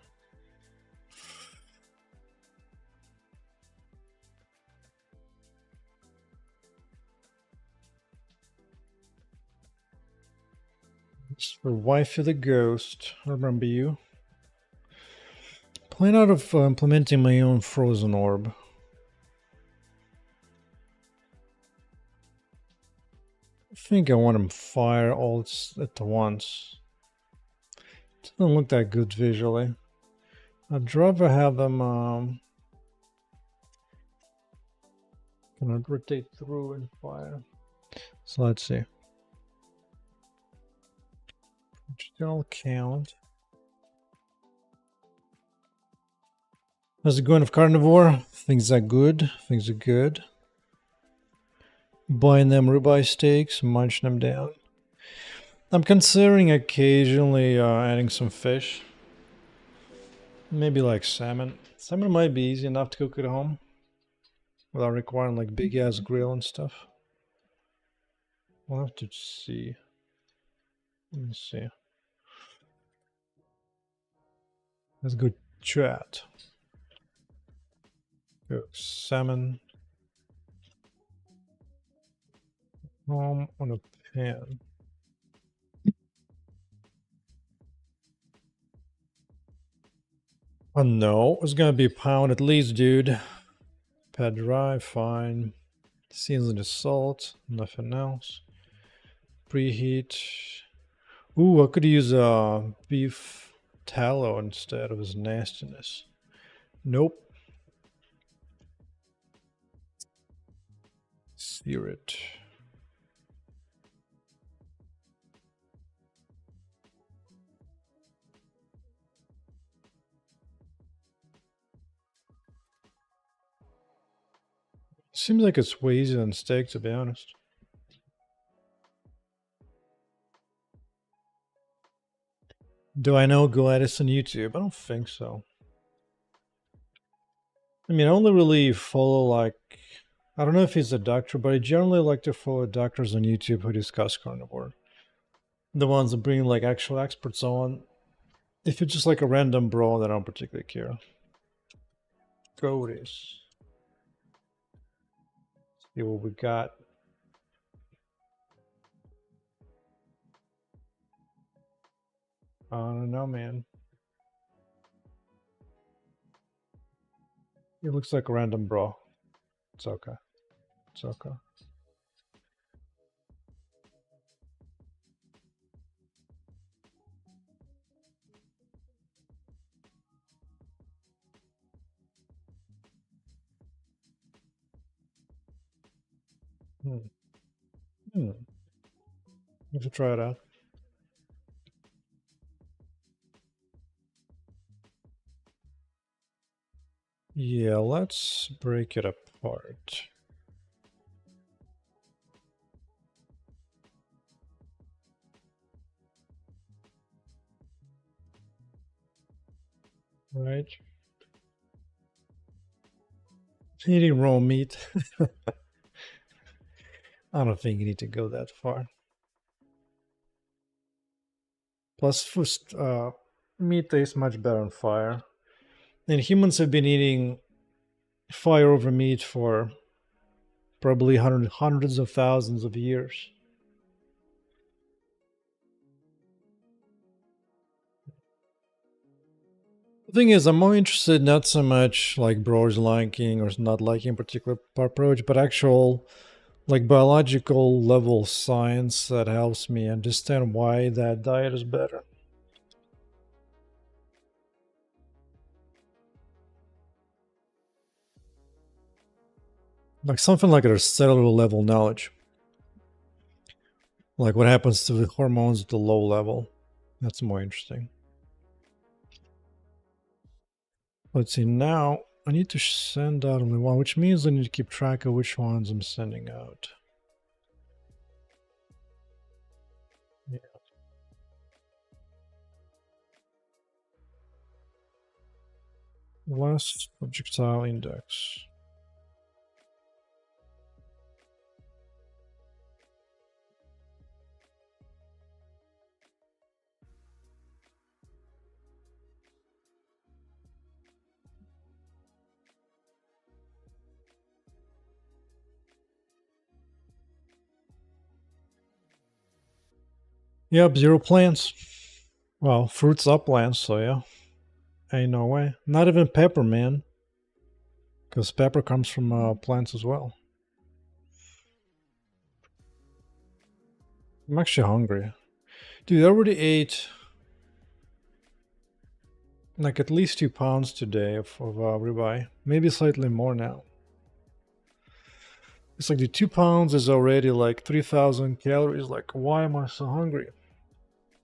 It's for Wifey the Ghost. I remember you. Plan out of implementing my own frozen orb. I think I want him fire all at once. Doesn't look that good visually. I'd rather have them kind of rotate through and fire. So let's see. Still count. How's it going with carnivore? Things are good. Things are good. Buying them ribeye steaks, munching them down. I'm considering occasionally adding some fish. Maybe like salmon. Salmon might be easy enough to cook at home without requiring like big ass grill and stuff. We'll have to see. Let me see. Let's go chat. Go salmon. Home on a pan. Oh no, it's gonna be a pound at least, dude. Pad dry, fine. Season the salt, nothing else. Preheat. Ooh, I could use beef tallow instead of his nastiness. Nope. Sear it. Seems like it's way easier than steak, to be honest. Do I know Gladys on YouTube? I don't think so. I mean, I only really follow like, I don't know if he's a doctor, but I generally like to follow doctors on YouTube who discuss carnivore. The ones that bring like actual experts on. If it's just like a random bro, then I don't particularly care. Go this. See what we got. I don't know, man. It looks like a random bro. It's okay. It's okay. Hmm. Hmm. You should try it out. Yeah, let's break it apart. Right? Eating raw meat. I don't think you need to go that far. Plus, first, meat tastes much better on fire. And humans have been eating fire over meat for probably hundreds of thousands of years. The thing is, I'm more interested not so much like bro's liking or not liking a particular approach, but actual like biological level science that helps me understand why that diet is better. Like something like a cellular level knowledge. Like what happens to the hormones at the low level. That's more interesting. Let's see, now I need to send out only one, which means I need to keep track of which ones I'm sending out. Yeah. Last projectile index. Yep, 0 plants. Well, fruits are plants, so yeah. Ain't no way. Not even pepper, man. Because pepper comes from plants as well. I'm actually hungry. Dude, I already ate like at least 2 pounds today of ribeye. Maybe slightly more now. It's like the 2 pounds is already like 3,000 calories. Like, why am I so hungry?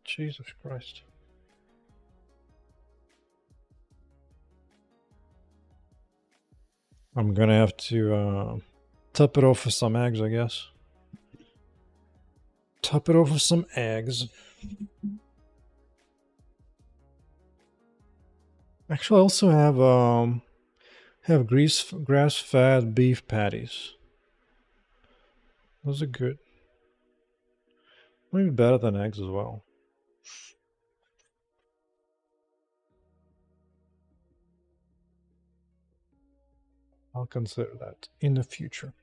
Jesus Christ. I'm gonna have to top it off with some eggs, I guess. Top it off with some eggs. Actually, I also have grass-fed beef patties. Those are good. Maybe better than eggs as well. I'll consider that in the future.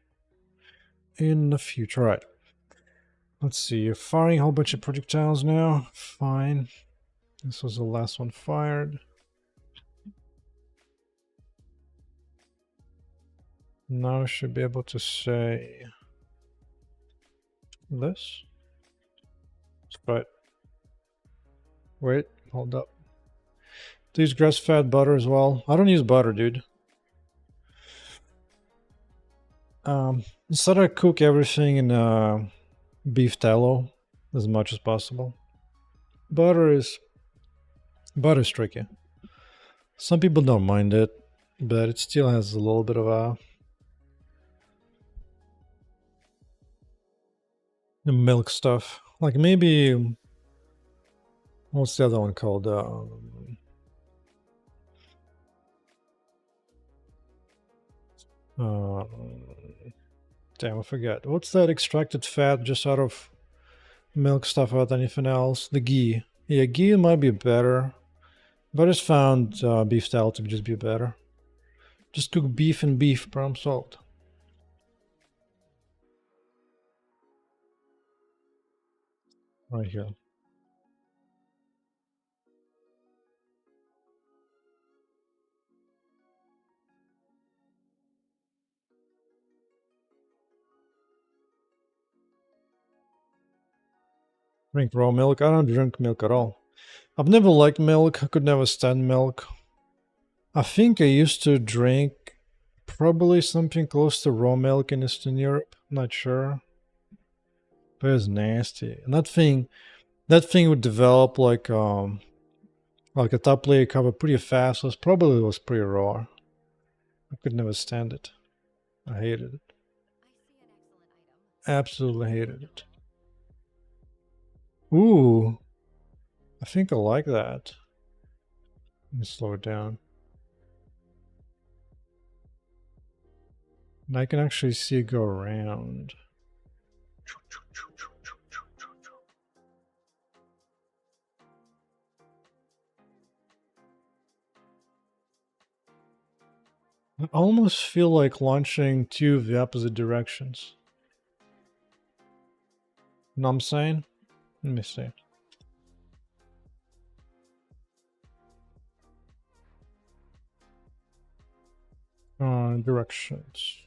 In the future, right. Let's see, firing a whole bunch of projectiles now. Fine. This was the last one fired. Now I should be able to say this. But wait, hold up. Do use grass-fed butter as well. I don't use butter, dude. Instead I cook everything in beef tallow as much as possible. Butter is tricky. Some people don't mind it, but it still has a little bit of the milk stuff. Like maybe what's the other one called? Damn, I forgot. What's that extracted fat just out of milk stuff without anything else? The ghee. Yeah, ghee might be better. But I just found beef tallow to just be better. Just cook beef and beef, problem solved. Right here. Drink raw milk? I don't drink milk at all. I've never liked milk. I could never stand milk. I think I used to drink probably something close to raw milk in Eastern Europe. Not sure. But it's nasty. And that thing would develop like a top layer cover pretty fast. So it probably was pretty raw. I could never stand it. I hated it. Absolutely hated it. Ooh, I think I like that. Let me slow it down. And I can actually see it go around. I almost feel like launching two of the opposite directions. You know what I'm saying? Let me see. Directions.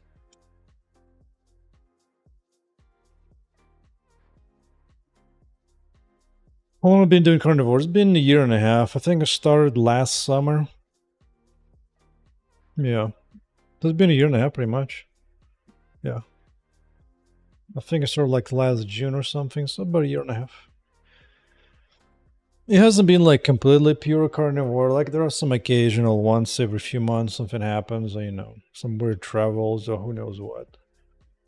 How long have I been doing carnivore? It's been a year and a half. I think I started last summer. Yeah. It's been a year and a half pretty much. Yeah. I think I started like last June or something, so about a year and a half. It hasn't been like completely pure carnivore. Like there are some occasional once every few months something happens, or, some weird travels or who knows what.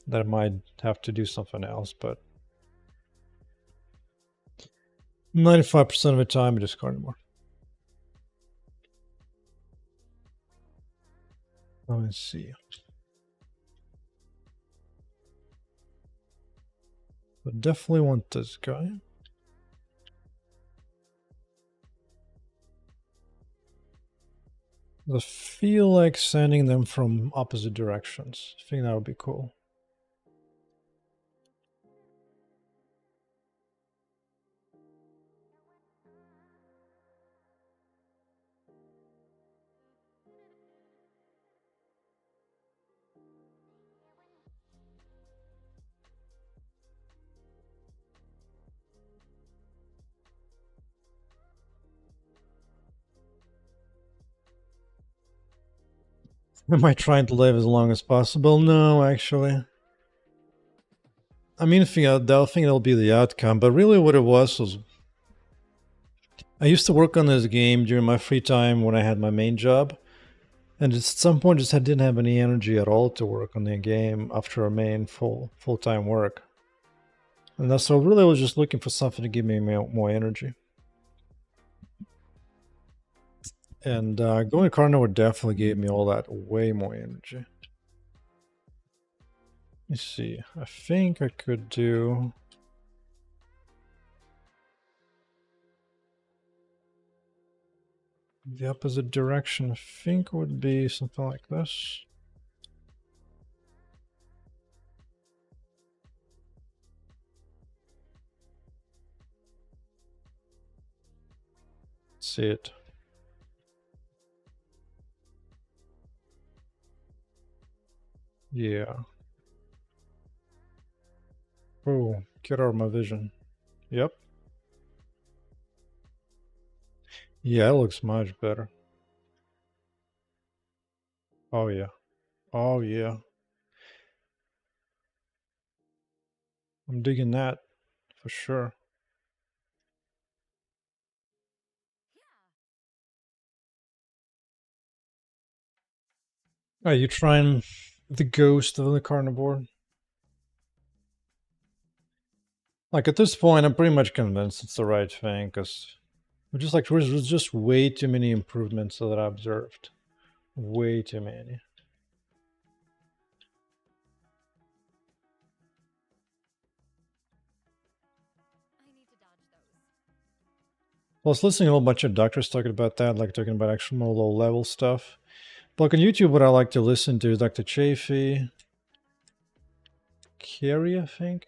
That I might have to do something else, but 95% of the time it is carnivore. Let me see. But definitely want this guy. I feel like sending them from opposite directions. I think that would be cool. Am I trying to live as long as possible? No, actually. I mean, I think that'll be the outcome, but really what it was I used to work on this game during my free time when I had my main job, and at some point just I didn't have any energy at all to work on the game after our main full-time work. And that's so really I was just looking for something to give me more energy. And going to carnivore definitely gave me all that way more energy. Let's see. I think I could do the opposite direction. I think would be something like this. Let's see it. Yeah. Oh, get out of my vision. Yep. Yeah, it looks much better. Oh yeah. Oh yeah. I'm digging that for sure. Are you trying the ghost of the carnivore? Like at this point, I'm pretty much convinced it's the right thing because there's just way too many improvements that I observed. Way too many. I need to dodge those. I was listening to a whole bunch of doctors talking about that, like talking about actual more low level stuff. But like on YouTube, what I like to listen to is Dr. Chafee, Carrie, I think,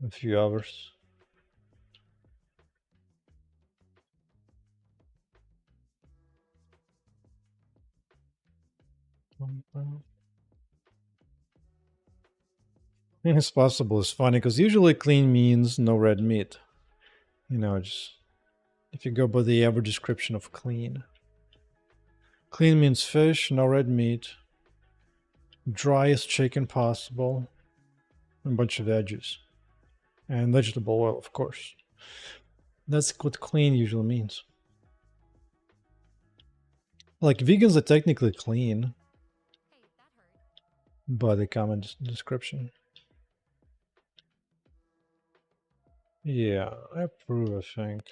a few others. I mean, it's possible. It's funny because usually clean means no red meat. Just if you go by the average description of clean. Clean means fish, no red meat, driest chicken possible, and a bunch of veggies. And vegetable oil, of course. That's what clean usually means. Like vegans are technically clean Hey, that hurt. by the common description. Yeah, I approve, I think.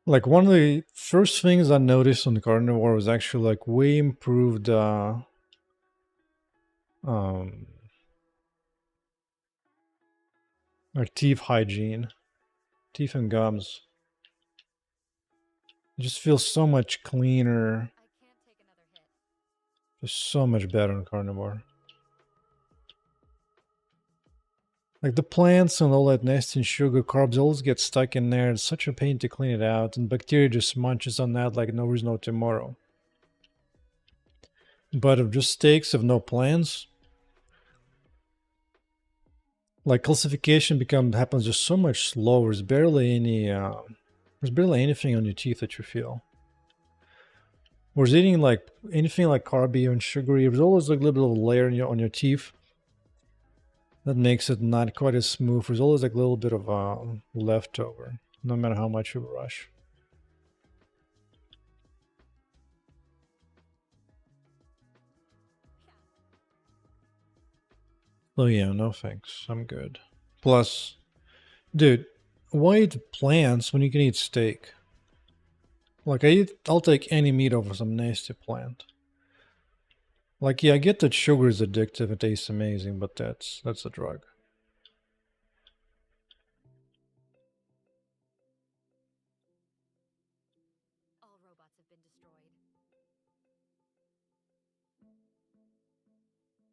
Like one of the first things I noticed on the carnivore was actually like way improved um like teeth hygiene, teeth and gums. It just feels so much cleaner. I can't take another hit. Just so much better on carnivore. Like the plants and all that nasty sugar carbs always get stuck in there. It's such a pain to clean it out, and bacteria just munches on that like no reason no tomorrow. But if just steaks have no plants, like calcification happens just so much slower. There's barely anything on your teeth that you feel. Whereas eating like anything like carby and sugary, there's always like a little bit of a layer on your teeth that makes it not quite as smooth. There's always like a little bit of leftover, no matter how much you brush. Oh yeah, no thanks. I'm good. Plus, dude, why eat plants when you can eat steak? Like I'll take any meat over some nasty plant. Like yeah, I get that sugar is addictive and tastes amazing, but that's a drug. All robots have been destroyed.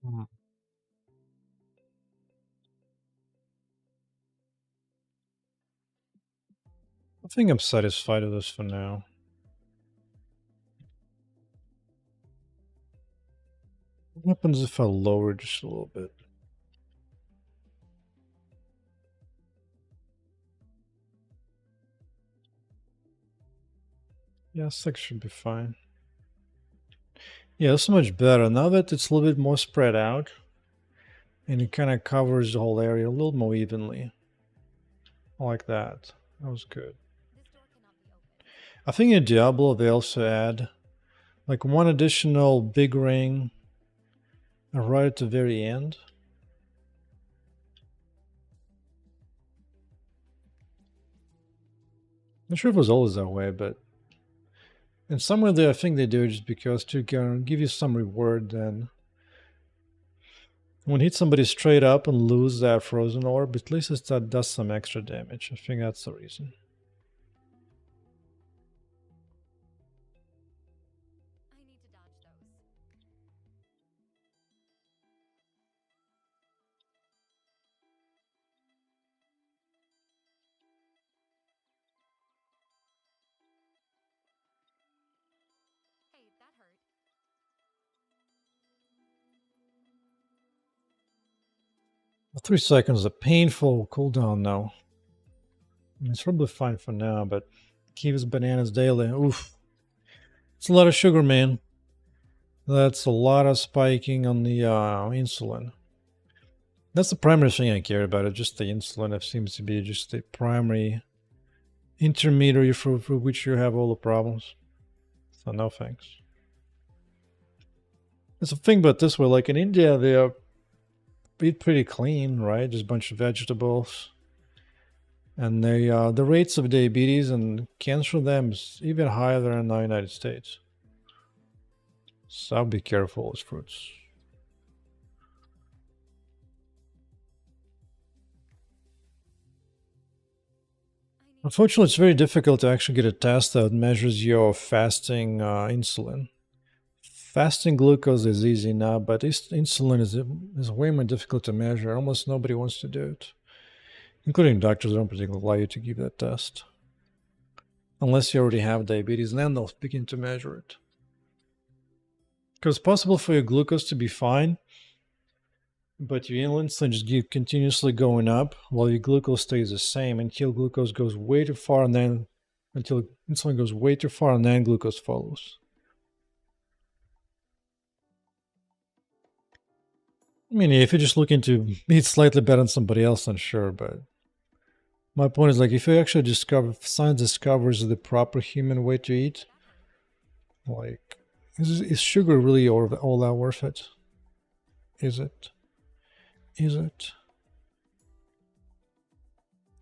Hmm. I think I'm satisfied with this for now. What happens if I lower just a little bit? Yeah, 6 should be fine. Yeah, that's much better. Now that it's a little bit more spread out, and it kind of covers the whole area a little more evenly. Like that. That was good. This door cannot be opened. I think in Diablo they also add like one additional big ring right at the very end. I'm not sure if it was always that way, but in some way, I think they do it just because to give you some reward. Then when you hit somebody straight up and lose that frozen orb, at least that does some extra damage. I think that's the reason. I need to dodge those. Hey, that hurt. 3 seconds is a painful cooldown now. I mean, it's probably fine for now, but Kiva's bananas daily. Oof. It's a lot of sugar, man. That's a lot of spiking on the insulin. That's the primary thing I care about. It's just the insulin. It seems to be just the primary intermediary for which you have all the problems. So no thanks. It's a thing about this way. Like in India, they are eat pretty clean, right? Just a bunch of vegetables. And they the rates of diabetes and cancer for them is even higher than in the United States. So I'll be careful with fruits. Unfortunately, it's very difficult to actually get a test that measures your fasting insulin. Fasting glucose is easy now, but insulin is way more difficult to measure. Almost nobody wants to do it, including doctors. Don't particularly allow you to give that test unless you already have diabetes, and then they'll begin to measure it. Because it's possible for your glucose to be fine, but your insulin just keep continuously going up while your glucose stays the same until glucose goes way too far, and then until insulin goes way too far, and then glucose follows. I mean, if you're just looking to eat slightly better than somebody else, then sure. But my point is, like, if you actually science discovers the proper human way to eat, like, is sugar really all that worth it? Is it? Is it?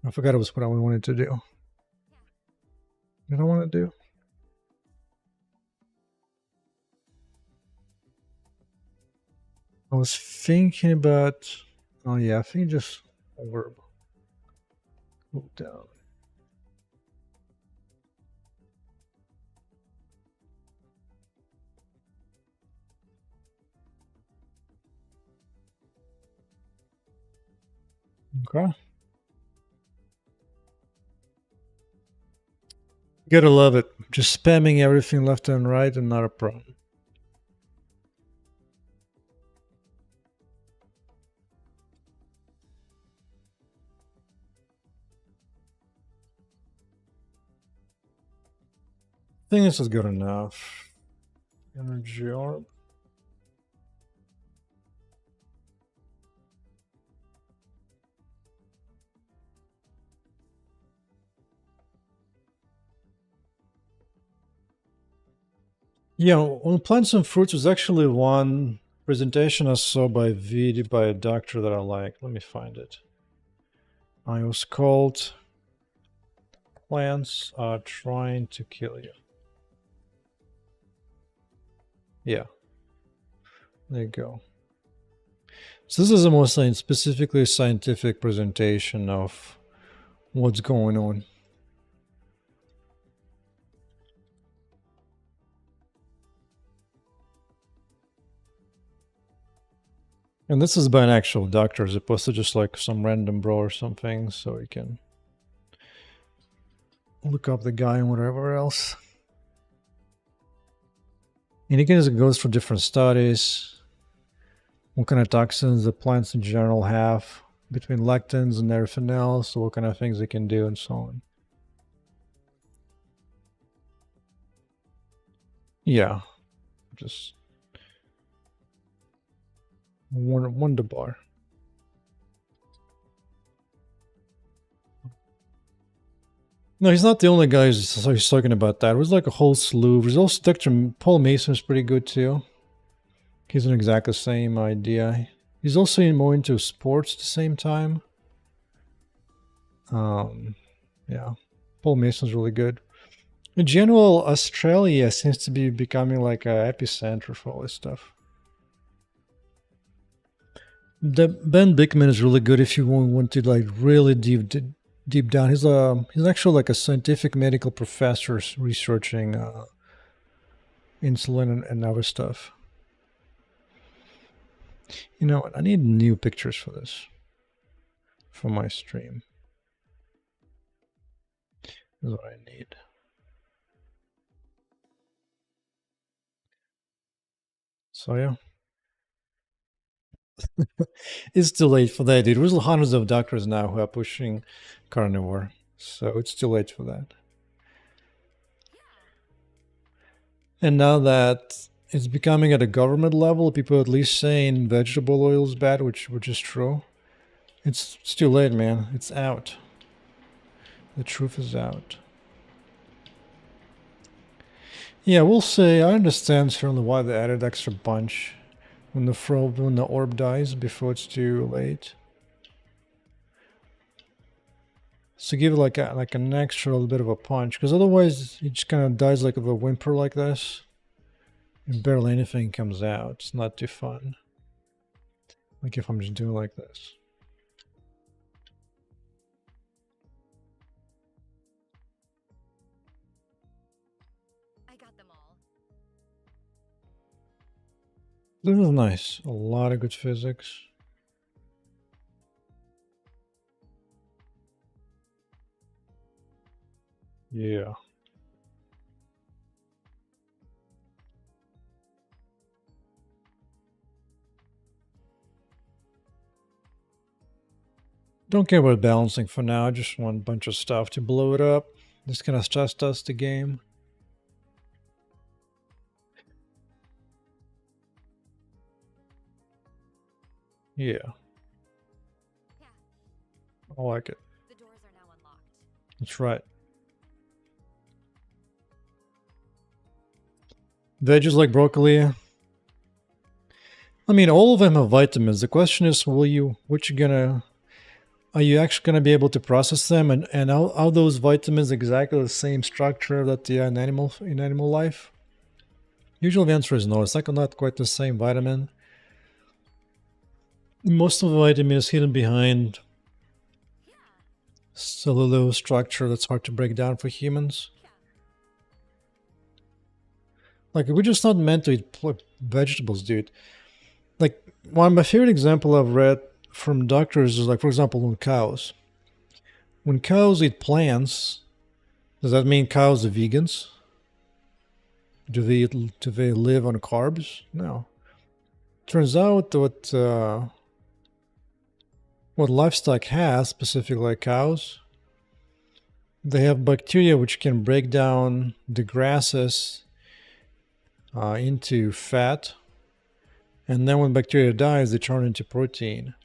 I forgot it was what I wanted to do. What I want to do? I was thinking about. Oh yeah, I think just orb. Go down. Okay. Gotta love it. Just spamming everything left and right and not a problem. I think this is good enough. Energy orb. Yeah, on plants and fruits was actually one presentation I saw by by a doctor that I like. Let me find it. It was called "Plants Are Trying to Kill You." Yeah, there you go. So this is a more specifically scientific presentation of what's going on. And this is by an actual doctor as opposed to just like some random bro or something, so you can look up the guy and whatever else. And again, it goes for different studies, what kind of toxins the plants in general have between lectins and everything else, so what kind of things they can do and so on. Yeah, just wonder bar. No, he's not the only guy who's talking about that. It was like a whole slew. There's also Dr. Paul Mason's pretty good too. He's an exactly the same idea. He's also more into sports at the same time. Yeah, Paul Mason's really good. In general, Australia seems to be becoming like an epicenter for all this stuff. Ben Bickman is really good if you want to like really deep down. He's actually like a scientific medical professor researching insulin and other stuff. You know what? I need new pictures for this for my stream. This is what I need. So yeah. It's too late for that, dude. There's hundreds of doctors now who are pushing carnivore, so it's too late for that. And now that it's becoming at a government level, people are at least saying vegetable oil is bad, which is true. It's too late, man. It's out. The truth is out. Yeah, we'll say I understand certainly why they added extra bunch when the orb dies before it's too late. So give it like an extra little bit of a punch, because otherwise it just kind of dies like a whimper like this, and barely anything comes out. It's not too fun. Like if I'm just doing like this. I got them all. This is nice. A lot of good physics. Yeah. Don't care about balancing for now. I just want a bunch of stuff to blow it up. This kind of stress test the game. Yeah. Yeah, I like it. the doors are now unlocked. That's right. Veggies like broccoli. I mean, all of them have vitamins. The question is, are you actually gonna be able to process them, and are those vitamins exactly the same structure that they are in animal life? Usually the answer is no. It's not quite the same vitamin. Most of the vitamin is hidden behind cellulose structure that's hard to break down for humans. Like, we're just not meant to eat vegetables, dude. Like, one of my favorite example I've read from doctors is like, for example, on cows. When cows eat plants, does that mean cows are vegans? Do they live on carbs? No. Turns out what livestock has, specifically like cows, they have bacteria which can break down the grasses into fat, and then when bacteria dies, they turn into protein.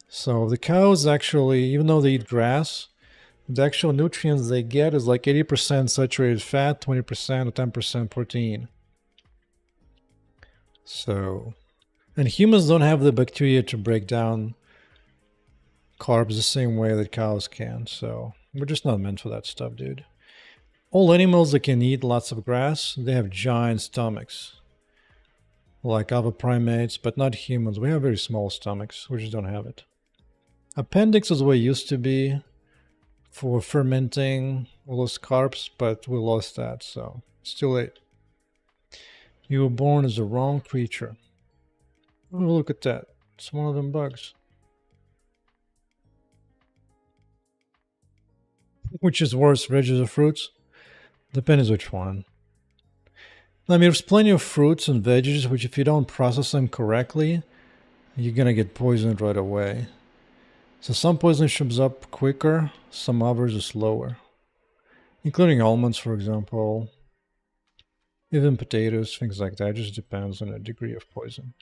So the cows actually, even though they eat grass, the actual nutrients they get is like 80% saturated fat, 20% or 10% protein. So, and humans don't have the bacteria to break down carbs the same way that cows can. So we're just not meant for that stuff, dude. All animals that can eat lots of grass, they have giant stomachs. Like other primates, but not humans. We have very small stomachs. We just don't have it. Appendix is what it used to be for fermenting all those carbs, but we lost that, so it's too late. You were born as the wrong creature. Oh, look at that. It's one of them bugs. Which is worse, veggies or fruits? Depends which one. I mean, there's plenty of fruits and veggies which, if you don't process them correctly, you're gonna get poisoned right away. So some poison shows up quicker, some others are slower. Including almonds, for example. Even potatoes, things like that. It just depends on the degree of poison.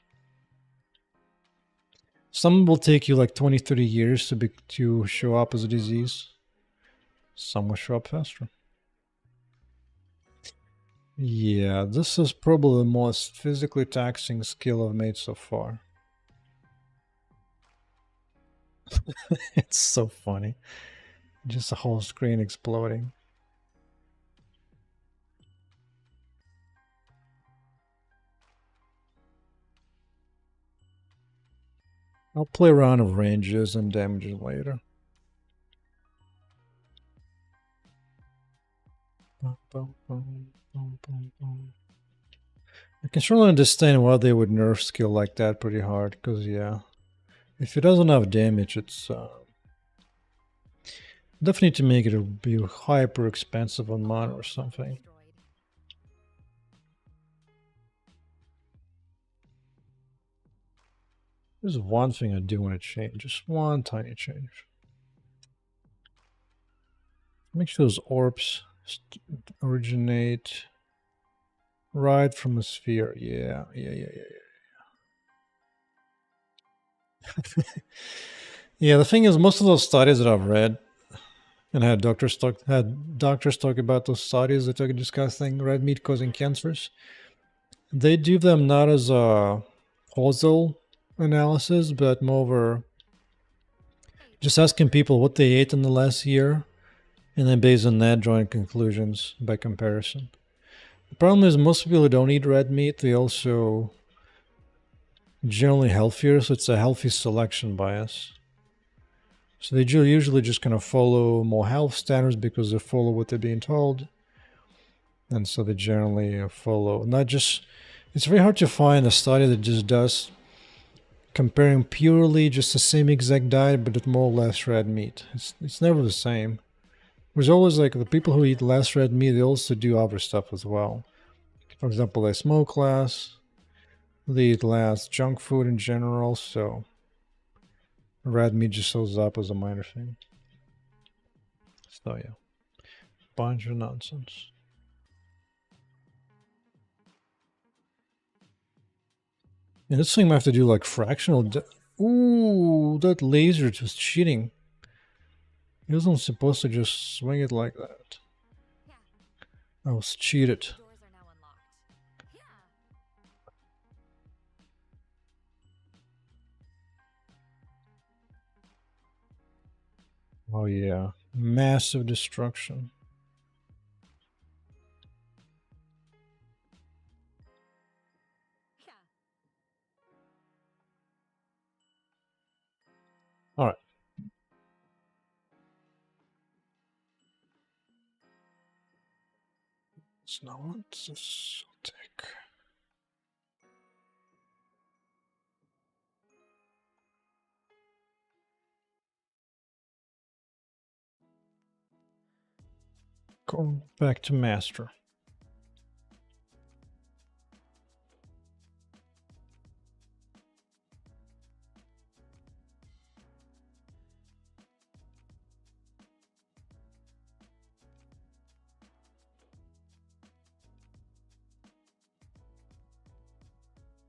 Some will take you like 20, 30 years to show up as a disease. Some will show up faster. Yeah, this is probably the most physically taxing skill I've made so far. It's so funny. Just the whole screen exploding. I'll play around with ranges and damages later. I can surely understand why they would nerf skill like that pretty hard, because yeah, if it doesn't have damage, it's definitely to make it be hyper expensive on mana or something. There's one thing I do want to change, just one tiny change. Make sure those orbs originate right from a sphere. Yeah. Yeah, the thing is, most of those studies that I've read and had doctors talk about those studies that are discussing red meat causing cancers. They do them not as a causal analysis, but more over just asking people what they ate in the last year, and then based on that, drawing conclusions by comparison. The problem is most people who don't eat red meat, they also generally healthier, so it's a healthy selection bias. So they usually just kind of follow more health standards because they follow what they're being told. And so they generally follow, not just, it's very hard to find a study that just does comparing purely just the same exact diet but with more or less red meat. It's never the same. There's always like the people who eat less red meat, they also do other stuff as well. For example, they smoke less, they eat less junk food in general, so red meat just shows up as a minor thing. So yeah, bunch of nonsense. And this thing might have to do like fractional. Ooh, that laser just cheating. He wasn't supposed to just swing it like that. I was cheated. Doors are now unlocked. Yeah. Oh yeah, massive destruction. Yeah. All right. So now what's this take? Go back to master.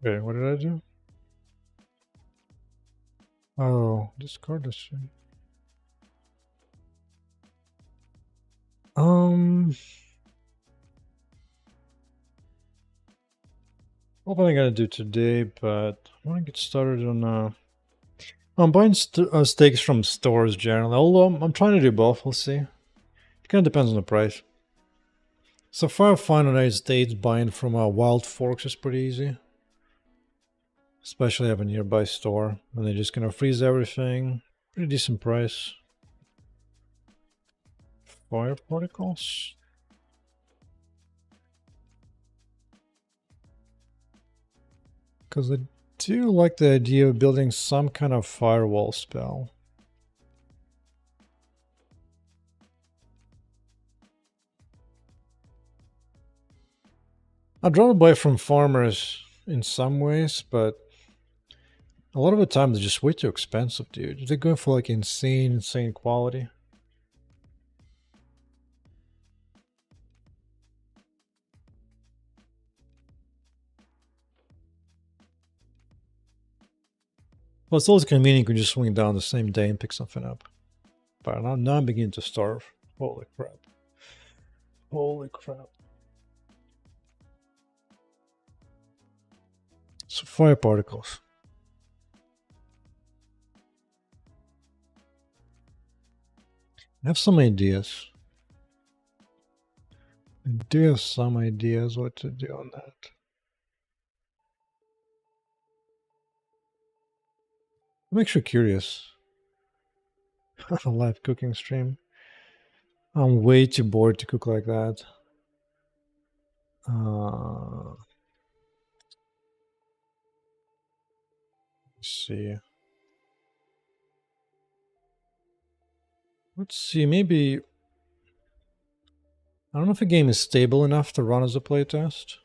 Wait, what did I do? Oh, discard this thing. What am I gonna do today? But I want to get started on. I'm buying steaks from stores generally. Although I'm trying to do both. We'll see. It kind of depends on the price. So far, I find in the United States buying from Wild Forks is pretty easy. Especially have a nearby store, and they're just gonna freeze everything. Pretty decent price. Fire particles. Because I do like the idea of building some kind of firewall spell. I'd rather buy from farmers in some ways, but a lot of the time they're just way too expensive, dude. They're going for like insane quality. Well, it's always convenient you can just swing down the same day and pick something up. But now I'm beginning to starve. Holy crap. Holy crap. So fire particles. I have some ideas. I do have some ideas what to do on that. I'm actually curious. A live cooking stream. I'm way too bored to cook like that. Let's see. Let's see, maybe... I don't know if a game is stable enough to run as a playtest.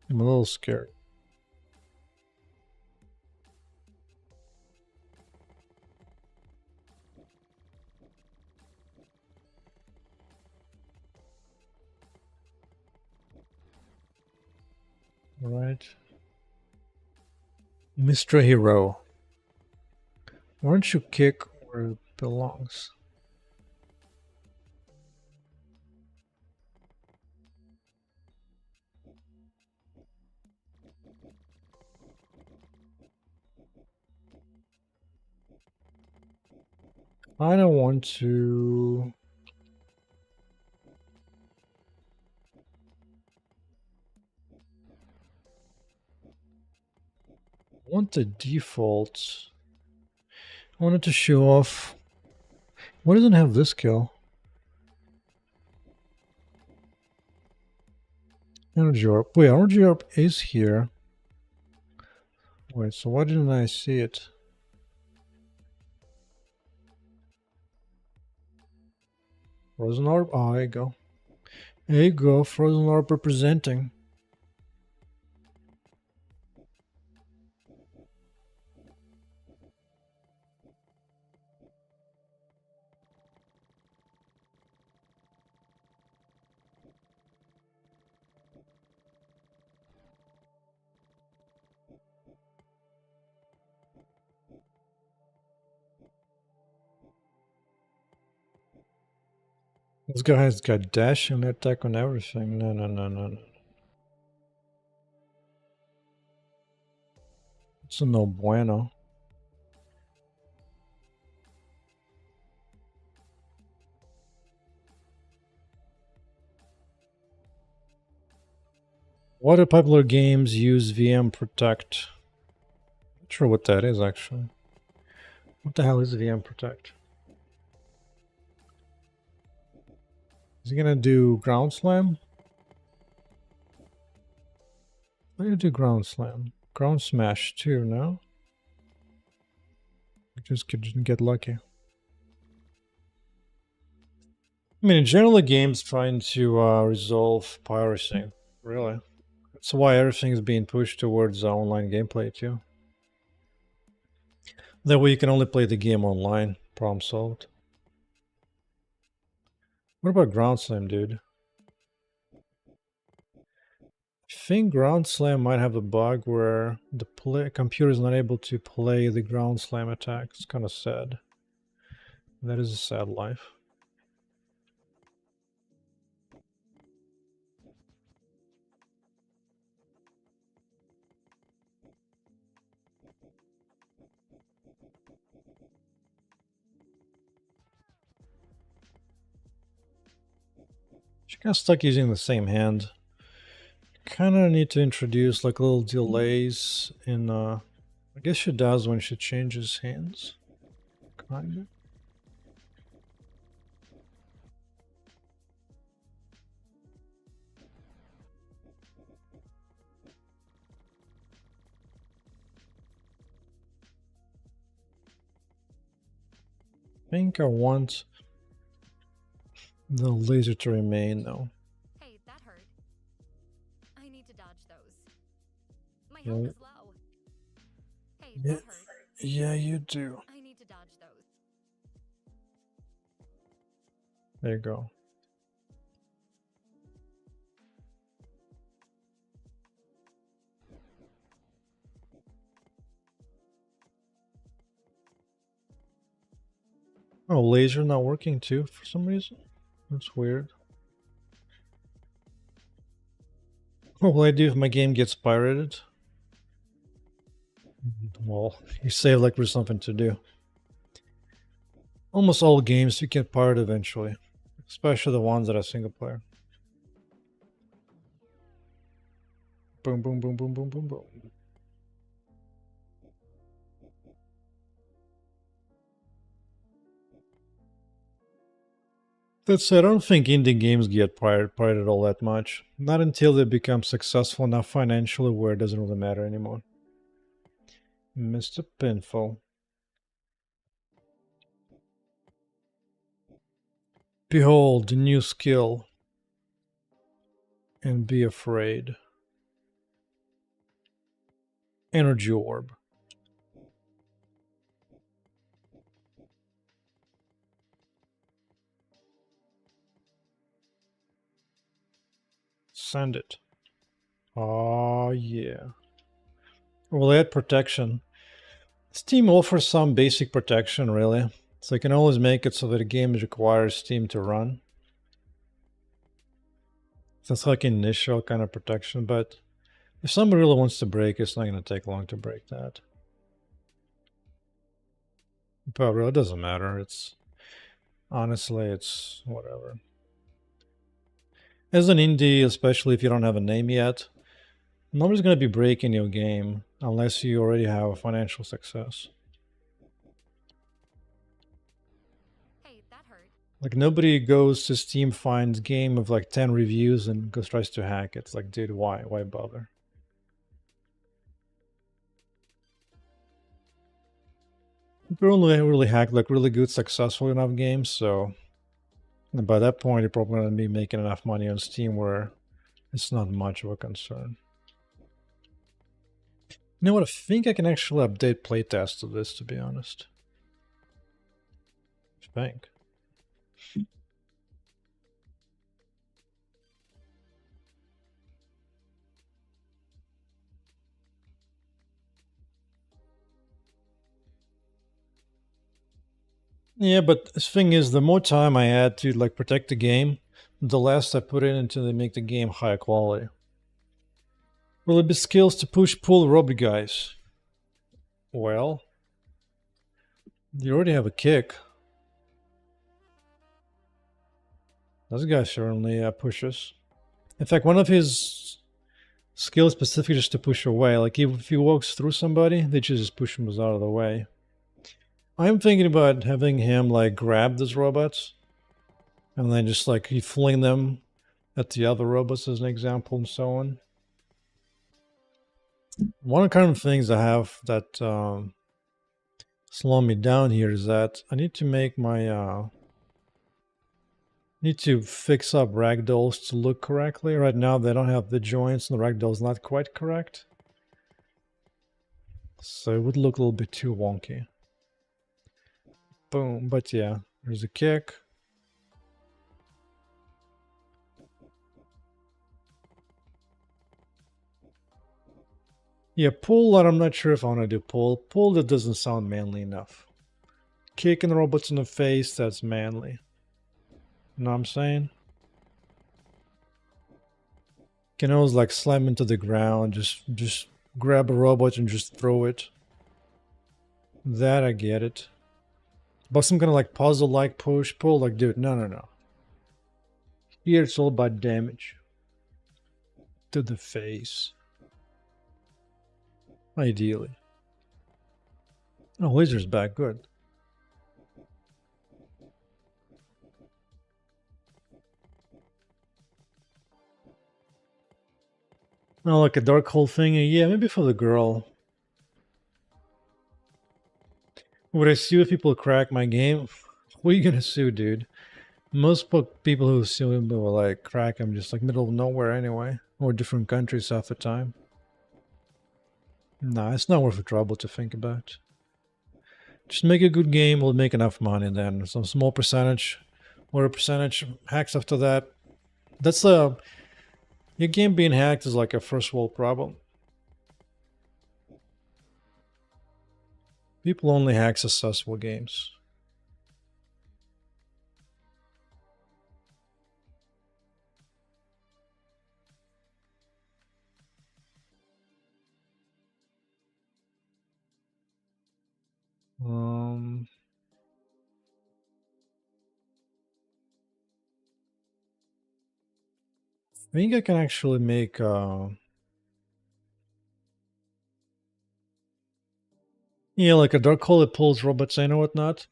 I'm a little scared. Alright. Mr. Hero. Why don't you kick where it belongs? I don't want to... I want the default. I wanted to show off. Why doesn't it have this kill? Energy orb. Wait, energy orb is here. Wait, so why didn't I see it? Frozen orb. Oh, there you go. There you go. Frozen orb representing. This guy has got dash and attack on everything. No, no, no, no, no. It's a no bueno. What do popular games use VM Protect? Not sure what that is actually. What the hell is VM Protect? Is he gonna do Ground Slam? Why do you do Ground Slam? Ground Smash too, no? We just didn't get lucky. I mean, in general, the game's trying to resolve piracy. Really, that's why everything is being pushed towards online gameplay too. That way, you can only play the game online. Problem solved. What about Ground Slam, dude? I think Ground Slam might have a bug where the computer is not able to play the Ground Slam attack. It's kind of sad. That is a sad life. She kind of stuck using the same hand. Kind of need to introduce like little delays in. I guess she does when she changes hands. Kinda. I think I want the laser to remain though. Hey, that hurt. I need to dodge those. My Yeah. health is low. Hey, Yeah, that hurt. yeah, you do. I need to dodge those. There you go. Oh, laser not working too for some reason. That's weird. What will I do if my game gets pirated? Well, you say like there's something to do. Almost all games you get pirate eventually, especially the ones that are single player. Boom, boom, boom, boom, boom, boom, boom. That said, I don't think indie games get pirated all that much. Not until they become successful enough financially where it doesn't really matter anymore. Mr. Pinfall. Behold the new skill. And be afraid. Energy orb. Send it. Oh yeah. Well, add protection. Steam offers some basic protection, really. So you can always make it so that a game requires Steam to run. That's like initial kind of protection, but if somebody really wants to break, it's not going to take long to break that. But really, it doesn't matter. It's honestly, it's whatever. As an indie, especially if you don't have a name yet, nobody's going to be breaking your game unless you already have a financial success. Hey, that hurt. Like nobody goes to Steam, finds game of like 10 reviews and goes tries to hack it. It's like, dude, why? Why bother? People only really hack like really good, successful enough games, so and by that point you're probably gonna be making enough money on Steam where it's not much of a concern. You know what? I think I can actually update playtest to this, to be honest. I think. Yeah, but the thing is, the more time I add to like protect the game, the less I put in until they make the game higher quality. Will it be skills to push pull rob guys? Well, you already have a kick. This guy certainly pushes. In fact, one of his skills specifically just to push away. Like if he walks through somebody, they just push him out of the way. I'm thinking about having him like grab these robots and then just like he fling them at the other robots as an example and so on. One of the kind of things I have that slow me down here is that I need to make my Need to fix up ragdolls to look correctly. Right now they don't have the joints and the ragdoll's not quite correct. So it would look a little bit too wonky. Boom, but yeah, there's a kick. Yeah, pull that I'm not sure if I want to do pull. Pull that doesn't sound manly enough. Kicking robots in the face, that's manly. You know what I'm saying? Can always like slam into the ground, just grab a robot and just throw it. That I get it. But some kind of like puzzle like push, pull, like dude, no. Here it's all about damage. To the face. Ideally. Oh, laser's back, good. Oh, like a dark hole thingy? Yeah, maybe for the girl. Would I sue if people crack my game? Who are you gonna sue, dude? Most people who sue him will like crack him just like middle of nowhere anyway. Or different countries half the time. Nah, it's not worth the trouble to think about. Just make a good game, we'll make enough money then. Some small percentage, or a percentage hacks after that. That's your game being hacked is like a first world problem. People only hack successful games. Um, I think I can actually make yeah, like a dark hole that pulls robots in or whatnot.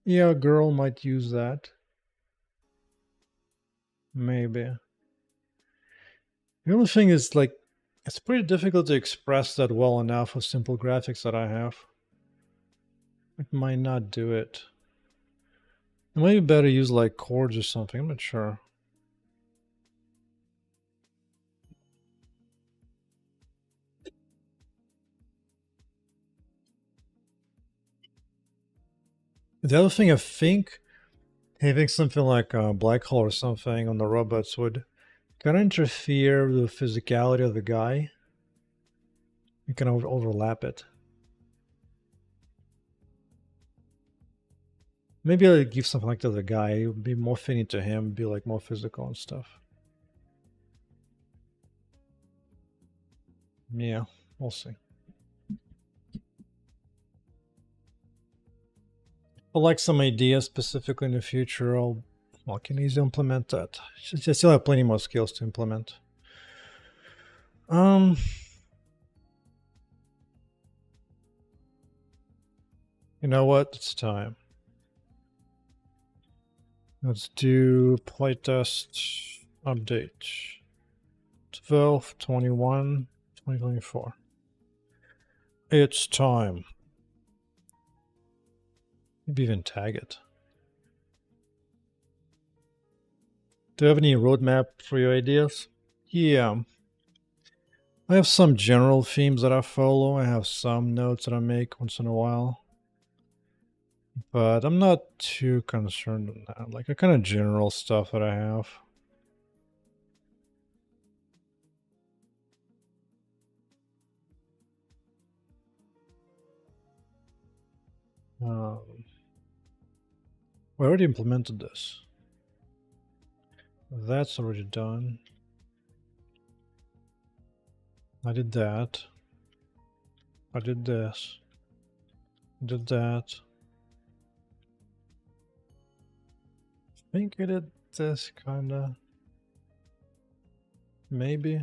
Yeah, a girl might use that. Maybe. The only thing is like it's pretty difficult to express that well enough with simple graphics that I have. It might not do it. It might be better use like chords or something, I'm not sure. The other thing I think having something like a black hole or something on the robots would kind of interfere with the physicality of the guy. You can overlap it. Maybe I'll give something like to the guy. It would be more fitting to him, be like more physical and stuff. Yeah, we'll see. If I like some ideas specifically in the future, I can easily implement that. I still have plenty more skills to implement. Um, you know what? It's time. Let's do playtest update 12/21/2024. It's time. Maybe even tag it. Do you have any roadmap for your ideas? Yeah. I have some general themes that I follow. I have some notes that I make once in a while. But I'm not too concerned on that. Like a kind of general stuff that I have. We already implemented this. That's already done. I did that. I did this. I did that. I think I did this kinda. Maybe.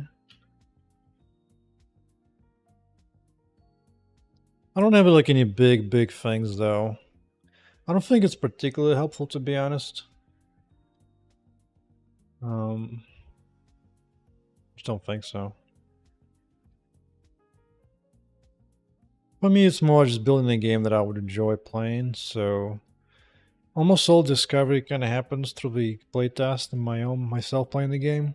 I don't have like any big things though. I don't think it's particularly helpful to be honest. Just don't think so. For me, it's more just building a game that I would enjoy playing, so Almost all discovery kind of happens through the playtest and myself playing the game.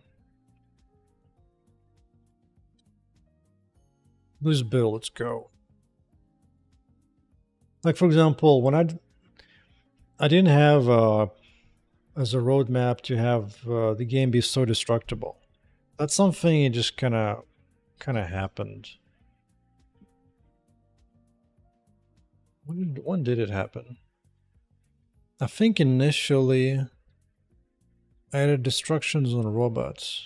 This build, let's go. Like for example, when I didn't have as a roadmap to have the game be so destructible. That's something it just kind of happened. When did it happen? I think initially I added destructions on robots.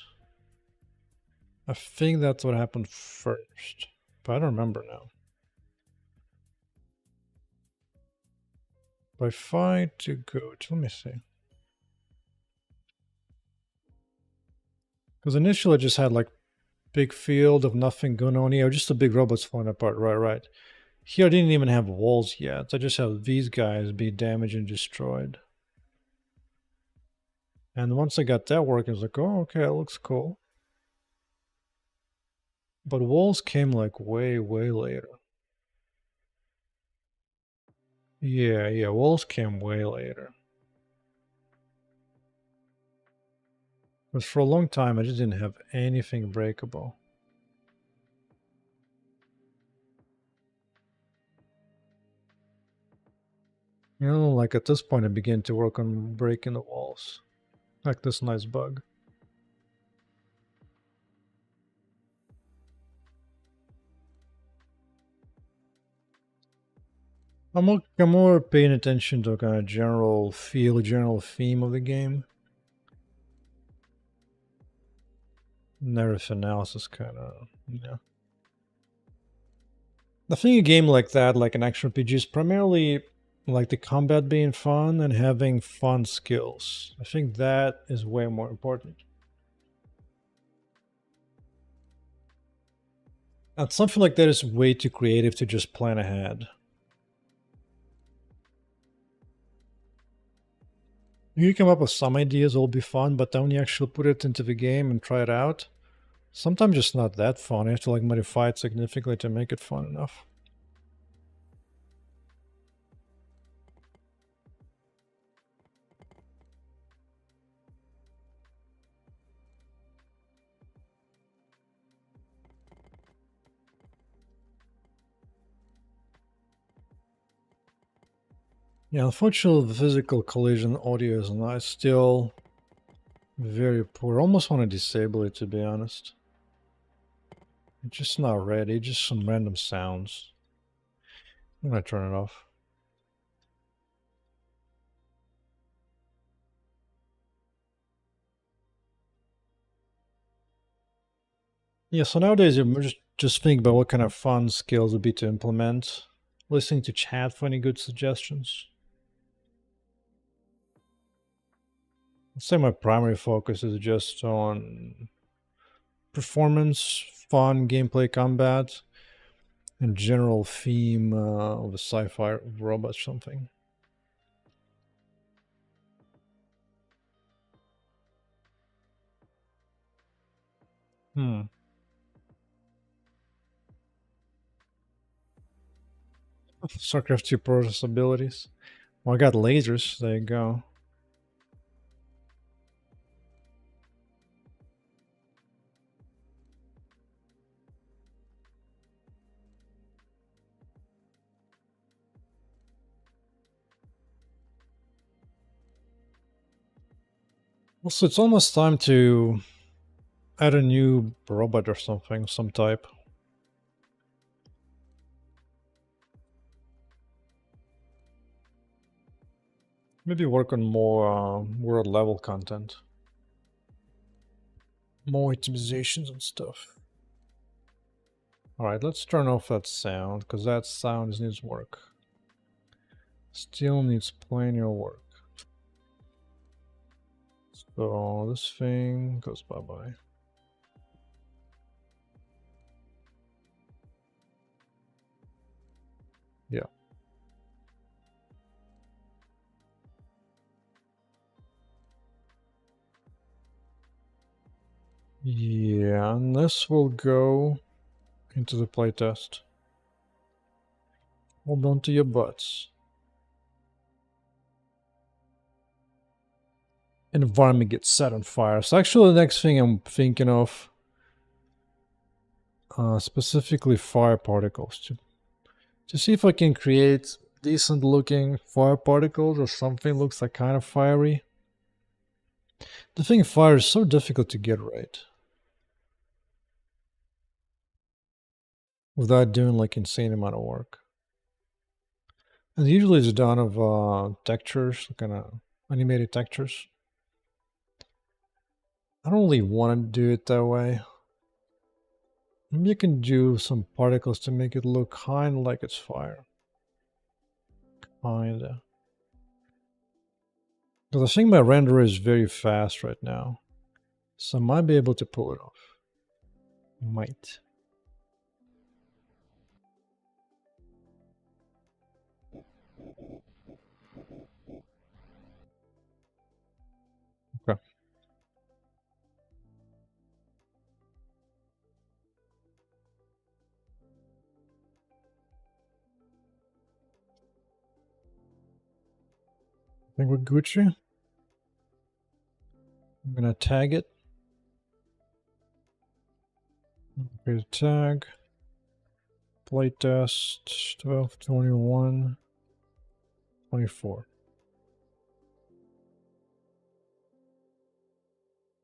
I think that's what happened first, but I don't remember now. By fight to go to, let me see. Because initially I just had like big field of nothing going on here, just the big robots falling apart. Right. Here I didn't even have walls yet. I just have these guys be damaged and destroyed. And once I got that working, I was like, oh, okay, that looks cool. But walls came like way later. Yeah, walls came way later. But for a long time, I just didn't have anything breakable. You know, like at this point, I began to work on breaking the walls. Like this nice bug. I'm more paying attention to kind of general feel, general theme of the game. Narrative analysis kind of, yeah. I think a game like that, like an action RPG, is primarily like the combat being fun and having fun skills. I think that is way more important. And something like that is way too creative to just plan ahead. You come up with some ideas, it'll be fun, but then when you actually put it into the game and try it out, sometimes it's not that fun. You have to like modify it significantly to make it fun enough. Yeah, unfortunately, the physical collision audio is not still very poor. Almost want to disable it, to be honest. It's just not ready. Just some random sounds. I'm gonna turn it off. Yeah, so nowadays I'm just thinking about what kind of fun skills would be to implement. Listening to chat for any good suggestions. I'd say my primary focus is just on performance, fun, gameplay, combat, and general theme of a sci-fi robot or something. StarCraft 2 process abilities. Well, I got lasers. There you go. Also, it's almost time to add a new robot or something, some type. Maybe work on more world level content. More optimizations and stuff. Alright, let's turn off that sound, because that sound needs work. Still needs plenty of work. So this thing goes bye-bye. Yeah. Yeah, and this will go into the playtest. Hold on to your butts. environment gets set on fire. So actually the next thing I'm thinking of, specifically fire particles, to see if I can create decent looking fire particles or something looks like kind of fiery. The thing fire is so difficult to get right without doing like insane amount of work. And usually it's done of textures, kind of animated textures. I don't really want to do it that way. Maybe you can do some particles to make it look kind of like it's fire. Kinda. Because I think my renderer is very fast right now. So I might be able to pull it off. Might. Okay. I think we're Gucci. I'm gonna tag it. Create a tag. Playtest 12, 21, 24.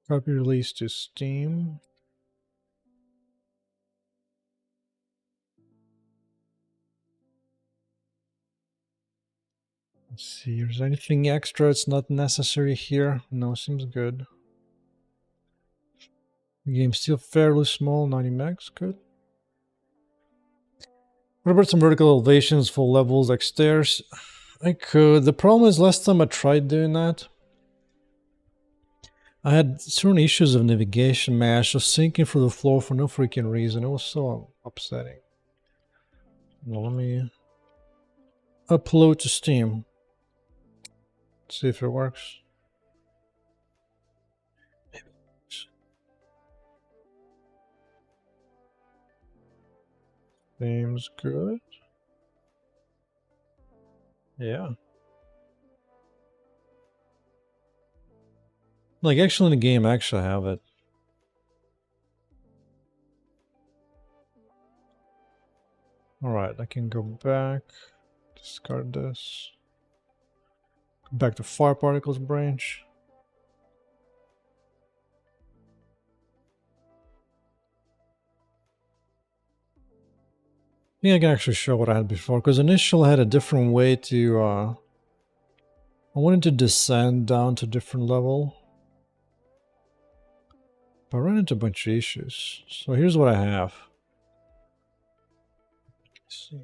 Copy release to Steam. Let's see, is there anything extra it's not necessary here? No, seems good. The game's still fairly small, 90 megs, good. What about some vertical elevations, full levels like stairs? I could. The problem is last time I tried doing that, I had certain issues of navigation mesh, just sinking through the floor for no freaking reason. It was so upsetting. Well, let me upload to Steam. See if it works. Seems good. Yeah. Like actually in the game, I actually have it. Alright, I can go back. Discard this. Go back to fire particles branch. I think I can actually show what I had before, because initially I had a different way to, I wanted to descend down to a different level. But I ran into a bunch of issues. So here's what I have. Let's see.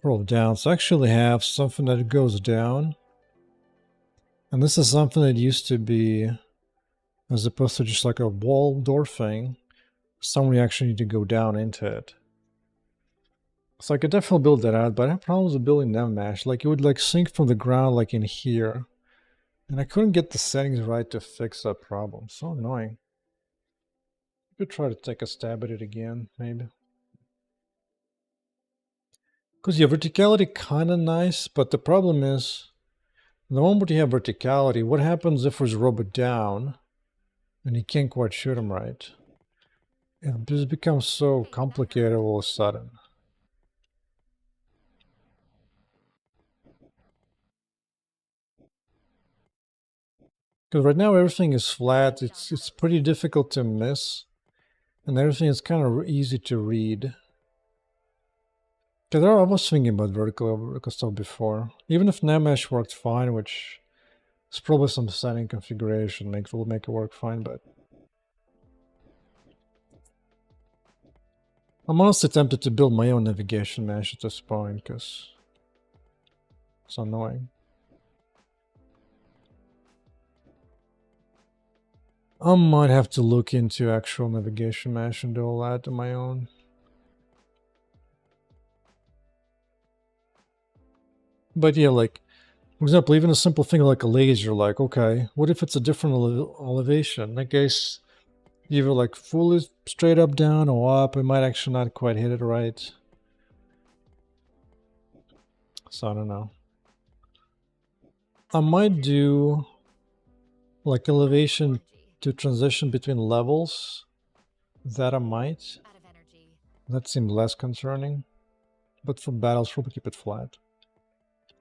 Roll down. So I actually have something that goes down. And this is something that used to be, as opposed to just like a wall door thing, somewhere you actually need to go down into it. So I could definitely build that out, but I have problems with building that mesh. Like it would like sink from the ground like in here. And I couldn't get the settings right to fix that problem. So annoying. I could try to take a stab at it again, maybe. Because yeah, verticality kinda nice, but the problem is the moment you have verticality, what happens if there's a robot down and you can't quite shoot him right? It just becomes so complicated all of a sudden. Because right now everything is flat, it's pretty difficult to miss, and everything is kind of easy to read. Because I was thinking about vertical stuff before. Even if Nanomesh worked fine, which is probably some setting configuration will make it work fine, but I'm honestly tempted to build my own navigation mesh at this point, because it's annoying. I might have to look into actual navigation mesh and do all that on my own. But yeah, like, for example, even a simple thing like a laser, like, okay, what if it's a different elevation? I guess either like fully straight up down or up, it might actually not quite hit it right. So I don't know. I might do Like elevation to transition between levels. That I might. Out of energy. That seemed less concerning. But for battles, probably keep it flat.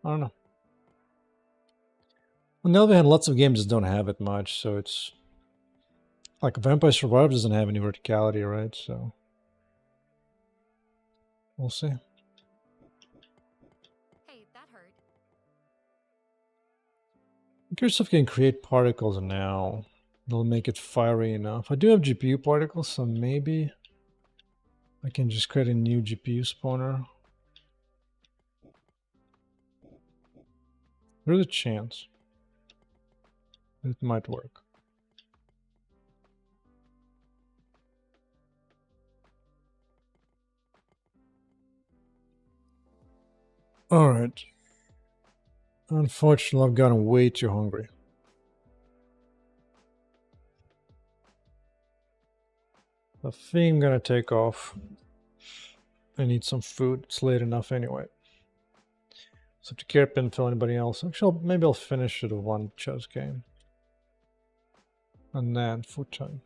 I don't know. On the other hand, lots of games just don't have it much, so it's... Like Vampire Survivors doesn't have any verticality, right? So... We'll see. Hey, that hurt. I'm curious if I can create particles now. They'll make it fiery enough. I do have GPU particles, so maybe I can just create a new GPU spawner. There's a chance it might work. Alright. Unfortunately, I've gotten way too hungry. I think I'm gonna take off. I need some food. It's late enough anyway. So to care Pinfill, anybody else? Actually, maybe I'll finish it with one chess game. And then food time.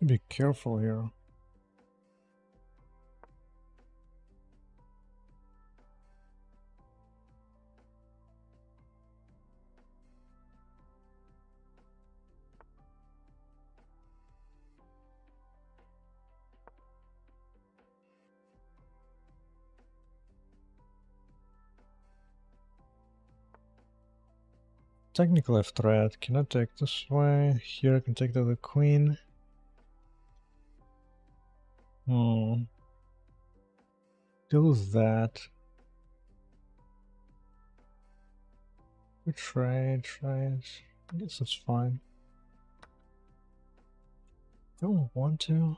Have to be careful here. Technically, I have threat. Can I take this way? Here I can take the queen. Deal with that. Trade. I guess that's fine. Don't want to.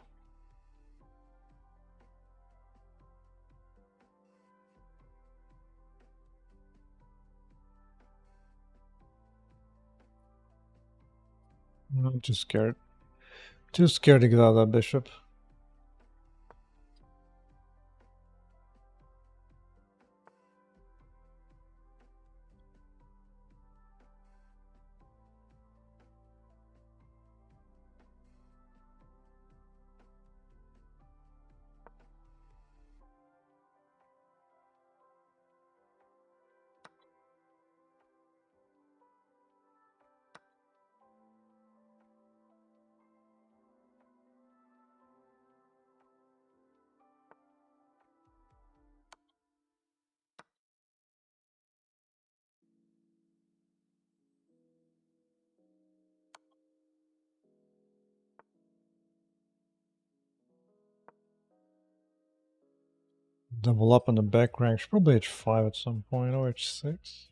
I'm too scared. Too scared to get out of that bishop. Double up on the back rank. Should probably h5 at some point, or h6.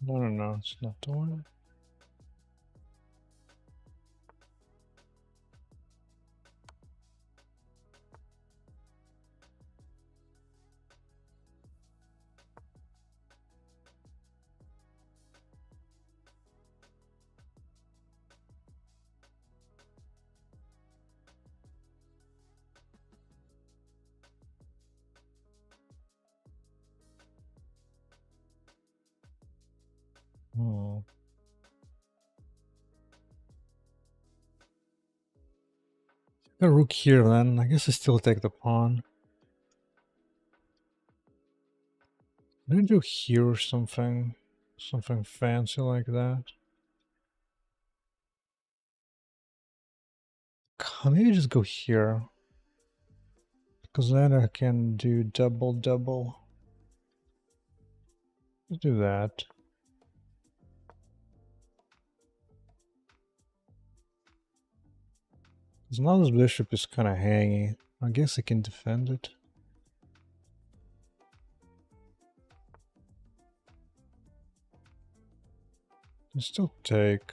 No, it's not the one. Hmm. A rook here then. I guess I still take the pawn. Did I do here or something? Something fancy like that? Maybe just go here. Because then I can do double double. Let's do that. Because now this bishop is kind of hanging. I guess I can defend it. I still take.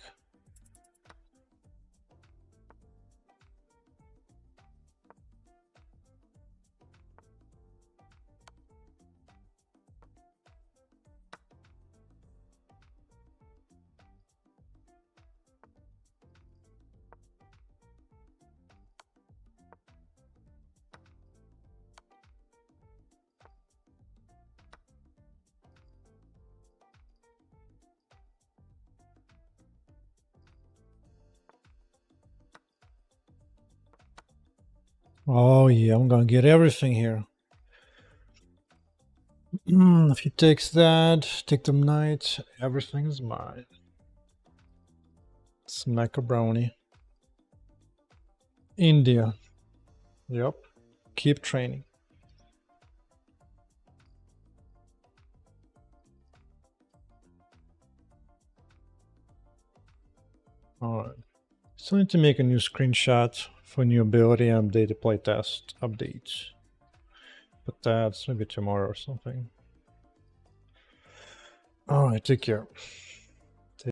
Oh yeah, I'm gonna get everything here. If he takes that, take the knight, everything is mine. It's macaroni. India. Yep. Keep training. Alright. Still need to make a new screenshot for new ability and update the playtest update. But that's maybe tomorrow or something. Alright, take care.